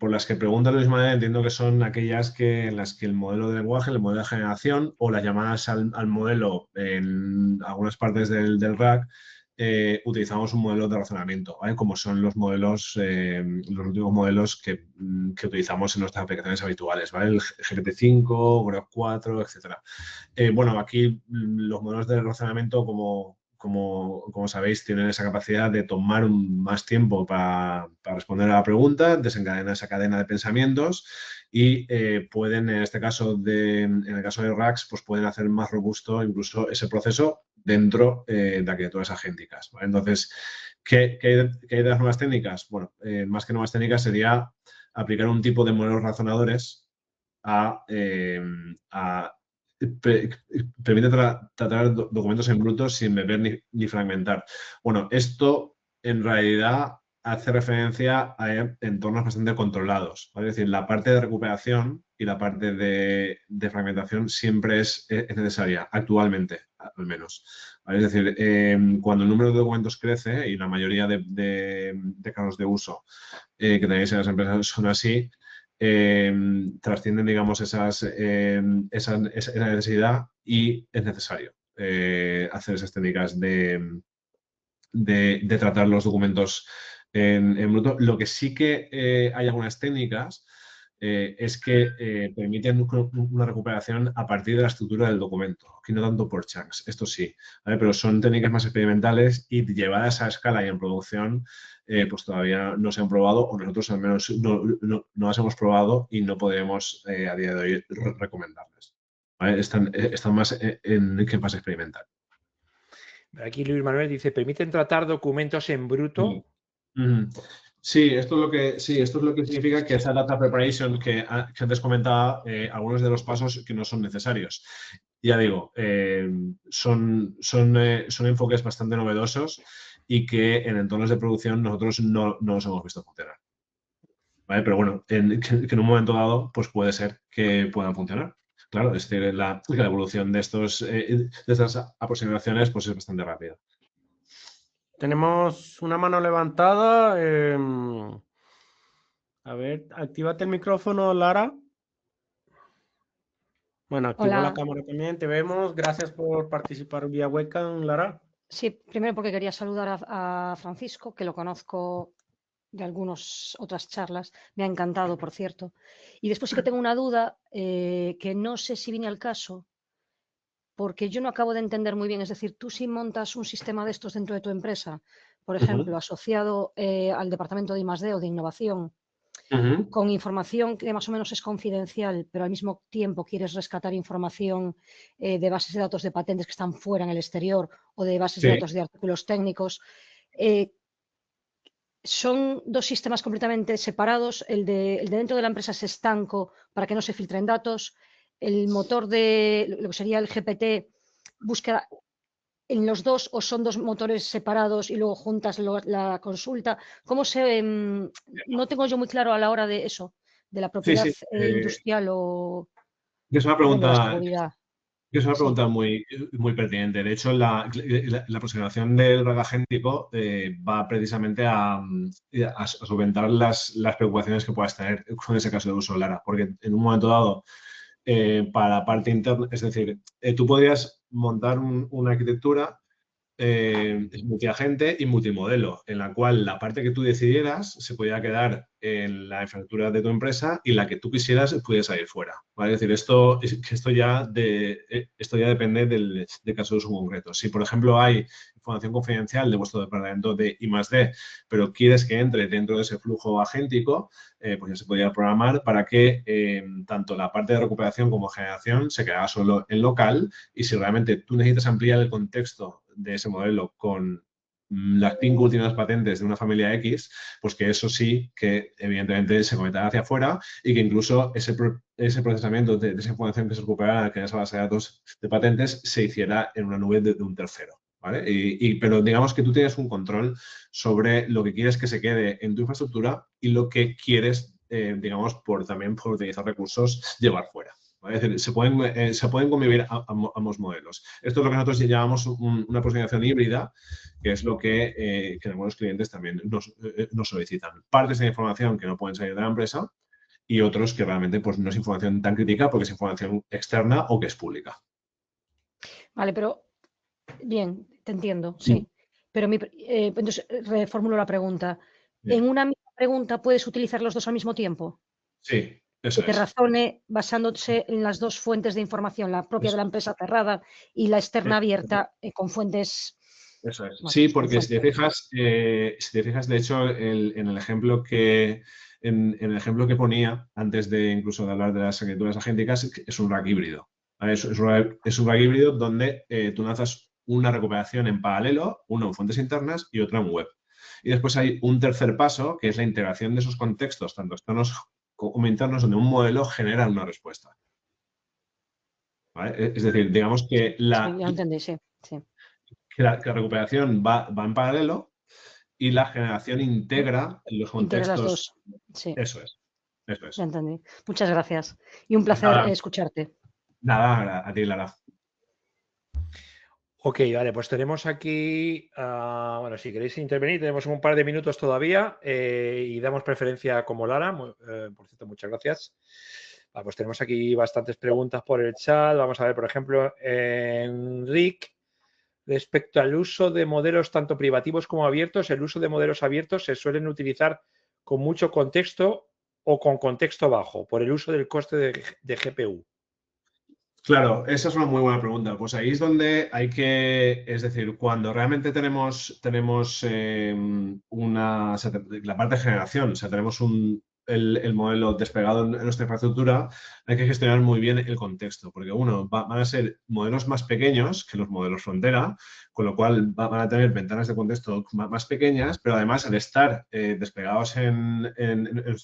Speaker 3: Por las que pregunta Luis Manuel, entiendo que son aquellas en las que el modelo de lenguaje, el modelo de generación o las llamadas al modelo en algunas partes del RAG, utilizamos un modelo de razonamiento, ¿vale? Como son los modelos, los últimos modelos que utilizamos en nuestras aplicaciones habituales, ¿vale? El GPT-5, Grok 4, etcétera. Bueno, aquí los modelos de razonamiento, como sabéis, tienen esa capacidad de tomar más tiempo para responder a la pregunta, desencadenar esa cadena de pensamientos y pueden, en este caso, en el caso de RAGs, pues pueden hacer más robusto incluso ese proceso dentro de arquitecturas agénticas, ¿vale? Entonces, ¿qué hay de las nuevas técnicas? Bueno, más que nuevas técnicas sería aplicar un tipo de modelos razonadores permite tratar documentos en bruto sin beber ni fragmentar. Bueno, esto en realidad hace referencia a entornos bastante controlados, ¿vale? Es decir, la parte de recuperación y la parte de fragmentación siempre es necesaria, actualmente, al menos, ¿vale? Es decir, cuando el número de documentos crece, y la mayoría de casos de uso que tenéis en las empresas son así, trascienden, digamos, esa necesidad y es necesario hacer esas técnicas de tratar los documentos en bruto. Lo que sí que hay algunas técnicas es que permiten una recuperación a partir de la estructura del documento, que no tanto por chunks, esto sí, ¿vale? Pero son técnicas más experimentales y llevadas a escala y en producción, pues todavía no se han probado, o nosotros al menos no las hemos probado y no podemos a día de hoy recomendarles, ¿vale? Están más en fase experimental.
Speaker 1: Aquí Luis Manuel dice, ¿permiten tratar documentos en bruto?
Speaker 3: Sí, esto es lo que significa que esa data preparation que antes comentaba, algunos de los pasos que no son necesarios. Ya digo, son enfoques bastante novedosos y que en entornos de producción nosotros no los hemos visto funcionar, ¿vale? Pero bueno, que en un momento dado pues puede ser que puedan funcionar. Claro, es decir, la evolución de estas aproximaciones pues es bastante rápida.
Speaker 4: Tenemos una mano levantada. A ver, actívate el micrófono, Lara. Bueno, activo la cámara también, te vemos. Gracias por participar vía webcam, Lara.
Speaker 5: Sí, primero porque quería saludar a Francisco, que lo conozco de algunas otras charlas. Me ha encantado, por cierto. Y después sí que tengo una duda que no sé si viene al caso, porque yo no acabo de entender muy bien. Es decir, tú si montas un sistema de estos dentro de tu empresa, por ejemplo, asociado al departamento de I+D o de innovación, con información que más o menos es confidencial, pero al mismo tiempo quieres rescatar información de bases de datos de patentes que están fuera en el exterior o de bases de datos de artículos técnicos. Son dos sistemas completamente separados. El de dentro de la empresa es estanco para que no se filtren datos. El motor de lo que sería el GPT busca en los dos, o son dos motores separados y luego juntas la consulta. ¿Cómo se...? No tengo yo muy claro a la hora de eso, de la propiedad industrial o
Speaker 3: es una
Speaker 5: de la
Speaker 3: pregunta,
Speaker 5: seguridad.
Speaker 3: es una pregunta muy, muy pertinente. De hecho, la aproximación del radar agéntico va precisamente a solventar las preocupaciones que puedas tener con ese caso de uso, Lara, porque en un momento dado, para la parte interna, es decir, tú podrías montar una arquitectura multiagente y multimodelo, en la cual la parte que tú decidieras se podía quedar en la infraestructura de tu empresa y la que tú quisieras pudiera salir fuera, ¿vale? Es decir, esto ya depende del caso de uso concreto. Si, por ejemplo, hay información confidencial de vuestro departamento de I+D, pero quieres que entre dentro de ese flujo agéntico, pues ya se podría programar para que tanto la parte de recuperación como generación se quedara solo en local, y si realmente tú necesitas ampliar el contexto de ese modelo con las 5 últimas patentes de una familia X, pues que eso sí que evidentemente se conectará hacia afuera y que incluso ese procesamiento de esa información que se recuperara en esa base de datos de patentes se hiciera en una nube de un tercero, ¿vale? Pero digamos que tú tienes un control sobre lo que quieres que se quede en tu infraestructura y lo que quieres, digamos, también por utilizar recursos, llevar fuera. Es decir, se pueden convivir ambos modelos. Esto es lo que nosotros llamamos una aproximación híbrida, que es lo que algunos clientes también nos solicitan. Partes de la información que no pueden salir de la empresa y otros que realmente pues, no es información tan crítica porque es información externa o que es pública.
Speaker 5: Vale, pero bien, te entiendo, sí. Pero entonces reformulo la pregunta. ¿En una misma pregunta puedes utilizar los dos al mismo tiempo?
Speaker 3: Sí. Eso
Speaker 5: que te razone basándose en las dos fuentes de información, la propia de la empresa cerrada y la externa abierta con fuentes.
Speaker 3: Eso es. Sí, porque si te fijas, de hecho, en el ejemplo que ponía antes de incluso de hablar de las arquitecturas agénticas, es un rack híbrido, ¿vale? Es un rack híbrido donde tú lanzas una recuperación en paralelo, una en fuentes internas y otra en web. Y después hay un tercer paso, que es la integración de esos contextos, tanto externos como internos, donde un modelo genera una respuesta. ¿Vale? Es decir, digamos que
Speaker 5: Sí, ya lo entendí, sí.
Speaker 3: la recuperación va en paralelo y la generación integra los
Speaker 5: Integra las
Speaker 3: contextos.
Speaker 5: dos. Sí,
Speaker 3: Eso es.
Speaker 5: ya entendí. Muchas gracias. Y un placer escucharte.
Speaker 3: Nada, a ti, Lara.
Speaker 1: Ok, vale, pues tenemos aquí, bueno, si queréis intervenir, tenemos un par de minutos todavía y damos preferencia como Lara. Por cierto, muchas gracias. Vale, pues tenemos aquí bastantes preguntas por el chat. Vamos a ver, por ejemplo, Enric, respecto al uso de modelos tanto privativos como abiertos, el uso de modelos abiertos se suelen utilizar con mucho contexto o con contexto bajo, por el uso del coste de GPU.
Speaker 3: Claro, esa es una muy buena pregunta. Pues ahí es donde hay que, es decir, cuando realmente tenemos la parte de generación, o sea, tenemos el modelo desplegado en nuestra infraestructura, hay que gestionar muy bien el contexto, porque van a ser modelos más pequeños que los modelos frontera, con lo cual van a tener ventanas de contexto más pequeñas, pero además al estar desplegados en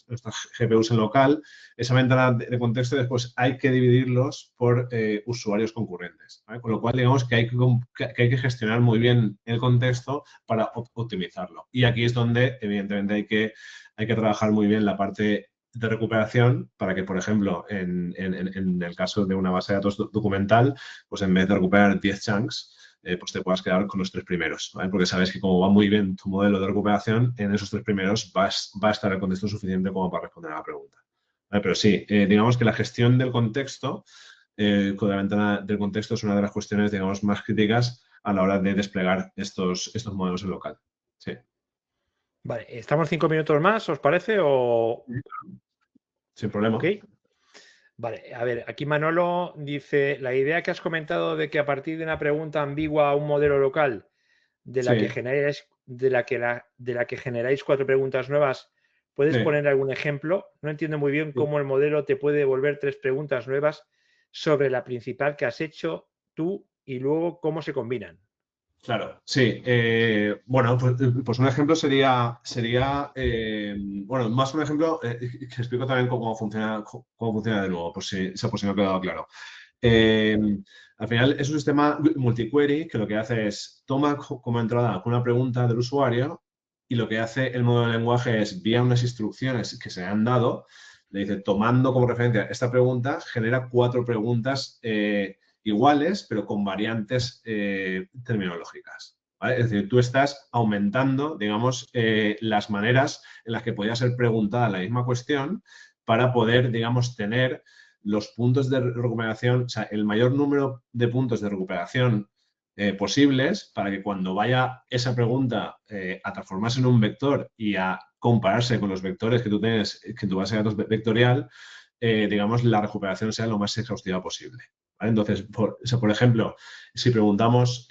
Speaker 3: nuestras GPUs en local, esa ventana de contexto después hay que dividirlos por usuarios concurrentes, ¿vale? Con lo cual, digamos que hay que gestionar muy bien el contexto para optimizarlo. Y aquí es donde, evidentemente, hay que trabajar muy bien la parte de recuperación para que, por ejemplo, en el caso de una base de datos documental, pues en vez de recuperar 10 chunks, pues te puedas quedar con los 3 primeros, ¿vale? Porque sabes que como va muy bien tu modelo de recuperación, en esos 3 primeros va a estar el contexto suficiente como para responder a la pregunta. ¿Vale? Pero sí, digamos que la gestión del contexto, con la ventana del contexto, es una de las cuestiones, digamos, más críticas a la hora de desplegar estos modelos en local. Sí.
Speaker 1: Vale, ¿estamos 5 minutos más, os parece? O...
Speaker 3: Sin problema.
Speaker 1: Ok. Vale, a ver, aquí Manolo dice, la idea que has comentado de que a partir de una pregunta ambigua a un modelo local de la que generáis, de la que generáis 4 preguntas nuevas, ¿puedes poner algún ejemplo? No entiendo muy bien cómo el modelo te puede devolver 3 preguntas nuevas sobre la principal que has hecho tú y luego cómo se combinan.
Speaker 3: Claro, sí. Bueno, pues un ejemplo sería bueno, más un ejemplo que explico también cómo funciona de nuevo, por si no ha quedado claro. Al final es un sistema multiquery que lo que hace es toma como entrada una pregunta del usuario y lo que hace el modelo de lenguaje es, vía unas instrucciones que se han dado, le dice, tomando como referencia esta pregunta, genera 4 preguntas iguales, pero con variantes terminológicas. ¿Vale? Es decir, tú estás aumentando, digamos, las maneras en las que podía ser preguntada la misma cuestión para poder, digamos, tener los puntos de recuperación, o sea, el mayor número de puntos de recuperación posibles para que cuando vaya esa pregunta a transformarse en un vector y a compararse con los vectores que tú tienes, que tu base de datos vectorial, digamos, la recuperación sea lo más exhaustiva posible. ¿Vale? Entonces, por ejemplo, si preguntamos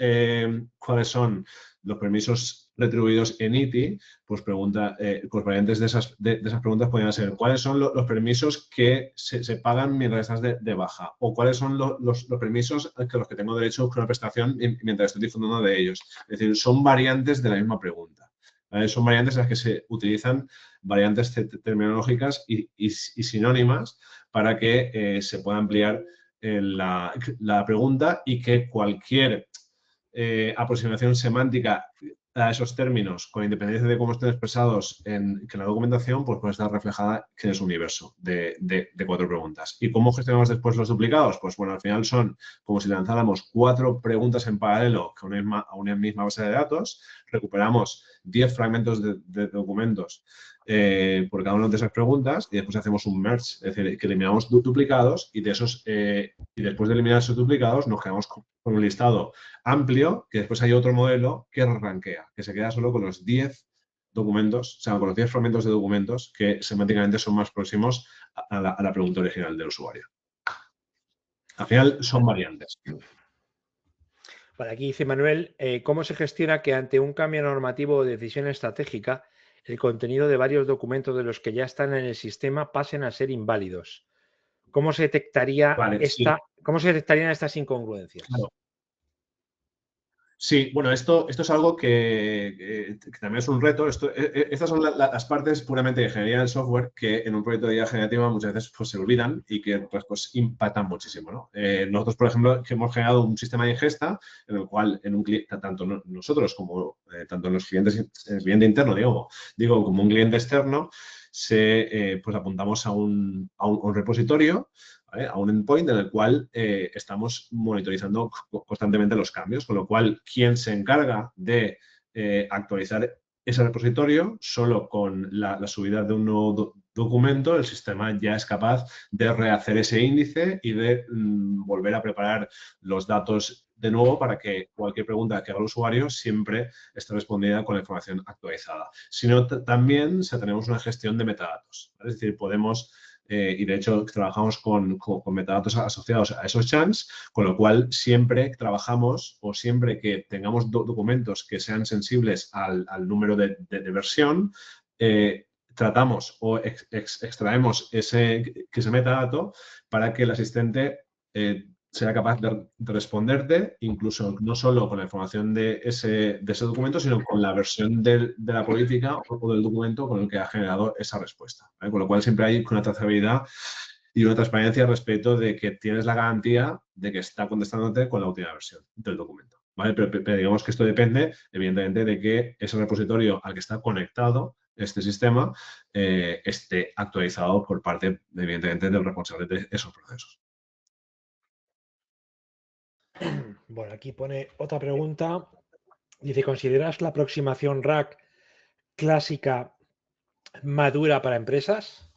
Speaker 3: cuáles son los permisos retribuidos en ITI, pues variantes de esas preguntas podrían ser ¿cuáles son los permisos que se pagan mientras estás de baja? O ¿cuáles son los permisos que los que tengo derecho con una prestación mientras estoy disfrutando de ellos? Es decir, son variantes de la misma pregunta. ¿Vale? Son variantes en las que se utilizan variantes terminológicas y sinónimas para que se pueda ampliar la pregunta y que cualquier aproximación semántica a esos términos, con independencia de cómo estén expresados en la documentación, pues puede estar reflejada en ese universo de 4 preguntas. ¿Y cómo gestionamos después los duplicados? Pues bueno, al final son como si lanzáramos 4 preguntas en paralelo a una misma base de datos, recuperamos 10 fragmentos de documentos por cada una de esas preguntas y después hacemos un merge, es decir, que eliminamos duplicados y después de eliminar esos duplicados nos quedamos con un listado amplio que después hay otro modelo que rankea, que se queda solo con los 10 documentos, o sea, con los 10 fragmentos de documentos que semánticamente son más próximos a la pregunta original del usuario. Al final son variantes.
Speaker 1: Vale, aquí dice Manuel, ¿cómo se gestiona que ante un cambio normativo o decisión estratégica el contenido de varios documentos de los que ya están en el sistema pasen a ser inválidos? ¿Cómo se detectarían estas incongruencias?
Speaker 3: Claro. Sí, bueno, esto es algo que también es un reto. Estas son las partes puramente de ingeniería del software que en un proyecto de IA generativa muchas veces pues, se olvidan y que pues, impactan muchísimo, ¿no? Nosotros, por ejemplo, que hemos generado un sistema de ingesta en el cual en un cliente, tanto nosotros como tanto en los clientes, en el cliente interno, digo como un cliente externo, pues apuntamos a un repositorio, ¿vale? A un endpoint en el cual estamos monitorizando constantemente los cambios, con lo cual quien se encarga de actualizar ese repositorio, solo con la subida de un nuevo documento, el sistema ya es capaz de rehacer ese índice y de volver a preparar los datos de nuevo para que cualquier pregunta que haga el usuario siempre esté respondida con la información actualizada. Sino también tenemos una gestión de metadatos, ¿vale? Es decir, podemos y de hecho trabajamos con metadatos asociados a esos chunks, con lo cual siempre trabajamos o siempre que tengamos documentos que sean sensibles al número de versión, tratamos o extraemos ese metadato para que el asistente sea capaz de responderte, incluso no solo con la información de ese documento, sino con la versión de la política o del documento con el que ha generado esa respuesta, ¿vale? Con lo cual siempre hay una trazabilidad y una transparencia respecto de que tienes la garantía de que está contestándote con la última versión del documento, ¿vale? Pero digamos que esto depende, evidentemente, de que ese repositorio al que está conectado este sistema esté actualizado por parte, evidentemente, del responsable de esos procesos.
Speaker 1: Bueno, aquí pone otra pregunta. Dice, ¿consideras la aproximación RAG clásica madura para empresas?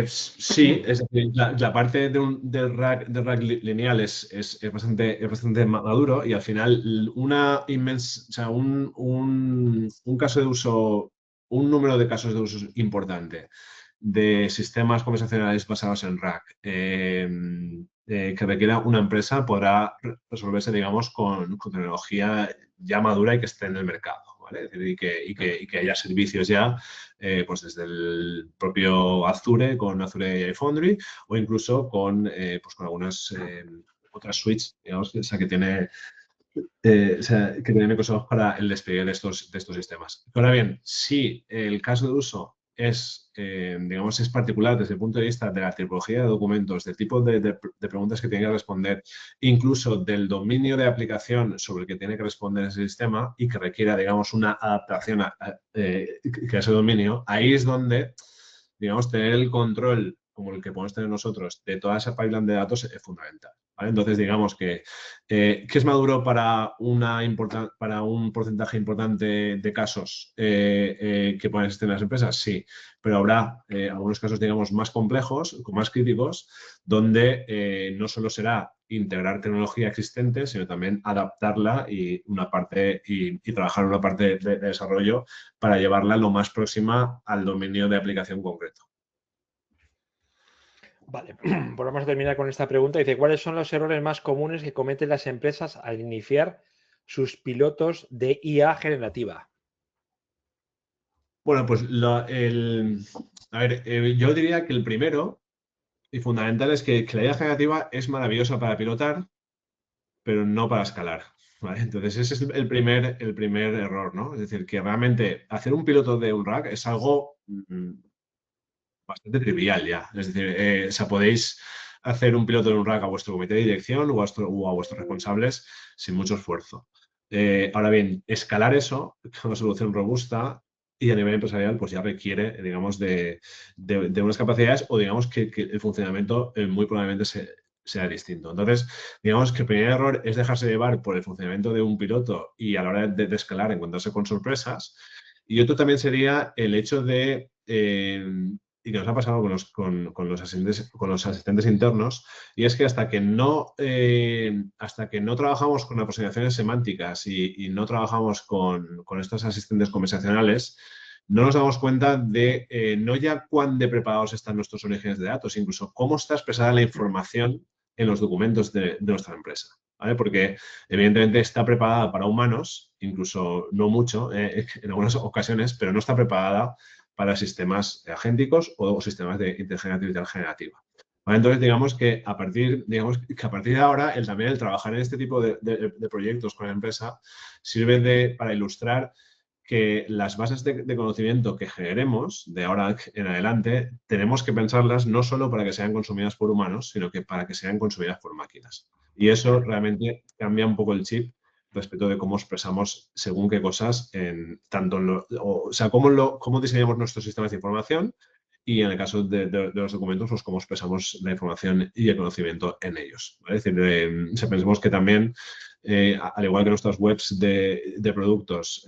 Speaker 3: Sí, es decir, la parte del rack lineal es bastante maduro y al final una inmensa, o sea, un caso de uso, un número de casos de uso importante de sistemas conversacionales basados en rack que requiera una empresa podrá resolverse, digamos, con tecnología ya madura y que esté en el mercado, ¿vale? Es decir, y que haya servicios ya pues desde el propio Azure, con Azure AI Foundry, o incluso pues con algunas otras suites, digamos, que tiene que tiene Microsoft para el despliegue de estos sistemas. Ahora bien, si el caso de uso es, digamos, es particular desde el punto de vista de la tipología de documentos, del tipo de preguntas que tiene que responder, incluso del dominio de aplicación sobre el que tiene que responder ese sistema y que requiera, digamos, una adaptación que a ese dominio, ahí es donde, digamos, tener el control como el que podemos tener nosotros de toda esa pipeline de datos es fundamental, ¿vale? Entonces, digamos que es maduro para un porcentaje importante de casos que pueden existir en las empresas, sí, pero habrá algunos casos, digamos, más complejos, más críticos, donde no solo será integrar tecnología existente, sino también adaptarla y trabajar una parte de desarrollo para llevarla lo más próxima al dominio de aplicación concreto.
Speaker 1: Vale, pues vamos a terminar con esta pregunta. Dice, ¿cuáles son los errores más comunes que cometen las empresas al iniciar sus pilotos de IA generativa?
Speaker 3: Bueno, pues a ver, yo diría que el primero y fundamental es que la IA generativa es maravillosa para pilotar, pero no para escalar, ¿vale? Entonces ese es el primer error, ¿no? Es decir, que realmente hacer un piloto de un rack es algo bastante trivial ya. Es decir, o sea, podéis hacer un piloto de un rack a vuestro comité de dirección o a vuestros responsables sin mucho esfuerzo. Ahora bien, escalar eso con una solución robusta y a nivel empresarial, pues ya requiere, digamos, de unas capacidades o digamos que el funcionamiento muy probablemente sea distinto. Entonces, digamos que el primer error es dejarse llevar por el funcionamiento de un piloto y a la hora de escalar encontrarse con sorpresas. Y otro también sería el hecho de y que nos ha pasado con los asistentes internos, y es que hasta que no trabajamos con aproximaciones semánticas y no trabajamos con estos asistentes conversacionales, no nos damos cuenta de no ya cuán de preparados están nuestros orígenes de datos, incluso cómo está expresada la información en los documentos de nuestra empresa, ¿vale? Porque evidentemente está preparada para humanos, incluso no mucho en algunas ocasiones, pero no está preparada para sistemas agénticos o sistemas de inteligencia artificial generativa. ¿Vale? Entonces, digamos que a partir de ahora, también el trabajar en este tipo de proyectos con la empresa sirve para ilustrar que las bases de conocimiento que generemos de ahora en adelante tenemos que pensarlas no solo para que sean consumidas por humanos, sino que para que sean consumidas por máquinas. Y eso realmente cambia un poco el chip respecto de cómo expresamos según qué cosas, cómo diseñamos nuestros sistemas de información y en el caso de los documentos, pues cómo expresamos la información y el conocimiento en ellos. ¿Vale? Es decir, si pensemos que también, al igual que nuestras webs de productos,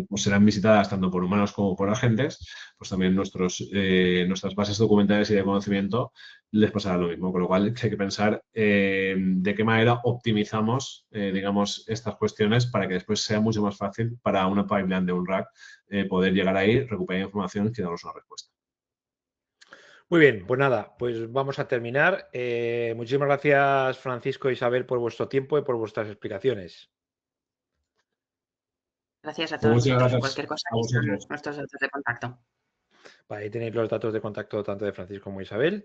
Speaker 3: pues serán visitadas tanto por humanos como por agentes, pues también nuestras bases documentales y de conocimiento les pasará lo mismo. Con lo cual hay que pensar de qué manera optimizamos, digamos, estas cuestiones para que después sea mucho más fácil para una pipeline de un RAC poder llegar ahí, recuperar información y darnos una respuesta.
Speaker 1: Muy bien, pues nada, pues vamos a terminar. Muchísimas gracias, Francisco e Isabel, por vuestro tiempo y por vuestras explicaciones.
Speaker 2: Gracias a
Speaker 3: Pues
Speaker 2: todos
Speaker 3: muchas
Speaker 2: vosotros.
Speaker 3: gracias
Speaker 2: Cualquier cosa,
Speaker 3: a
Speaker 2: aquí están
Speaker 3: vosotros.
Speaker 2: nuestros datos de contacto.
Speaker 1: Vale, ahí tenéis los datos de contacto tanto de Francisco como de Isabel.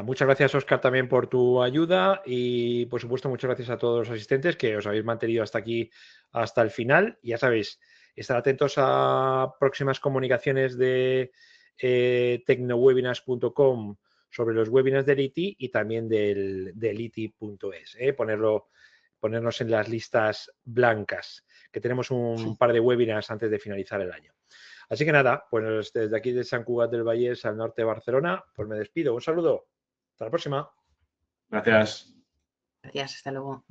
Speaker 1: Muchas gracias, Óscar, también por tu ayuda y, por supuesto, muchas gracias a todos los asistentes que os habéis mantenido hasta aquí, hasta el final. Y ya sabéis, estar atentos a próximas comunicaciones de tecnowebinars.com sobre los webinars del ITI y también del ITI.es. Ponernos en las listas blancas, que tenemos un par de webinars antes de finalizar el año. Así que nada, pues desde aquí de Sant Cugat del Vallès, al norte de Barcelona, pues me despido. Un saludo. Hasta la próxima.
Speaker 3: Gracias.
Speaker 2: Gracias, hasta luego.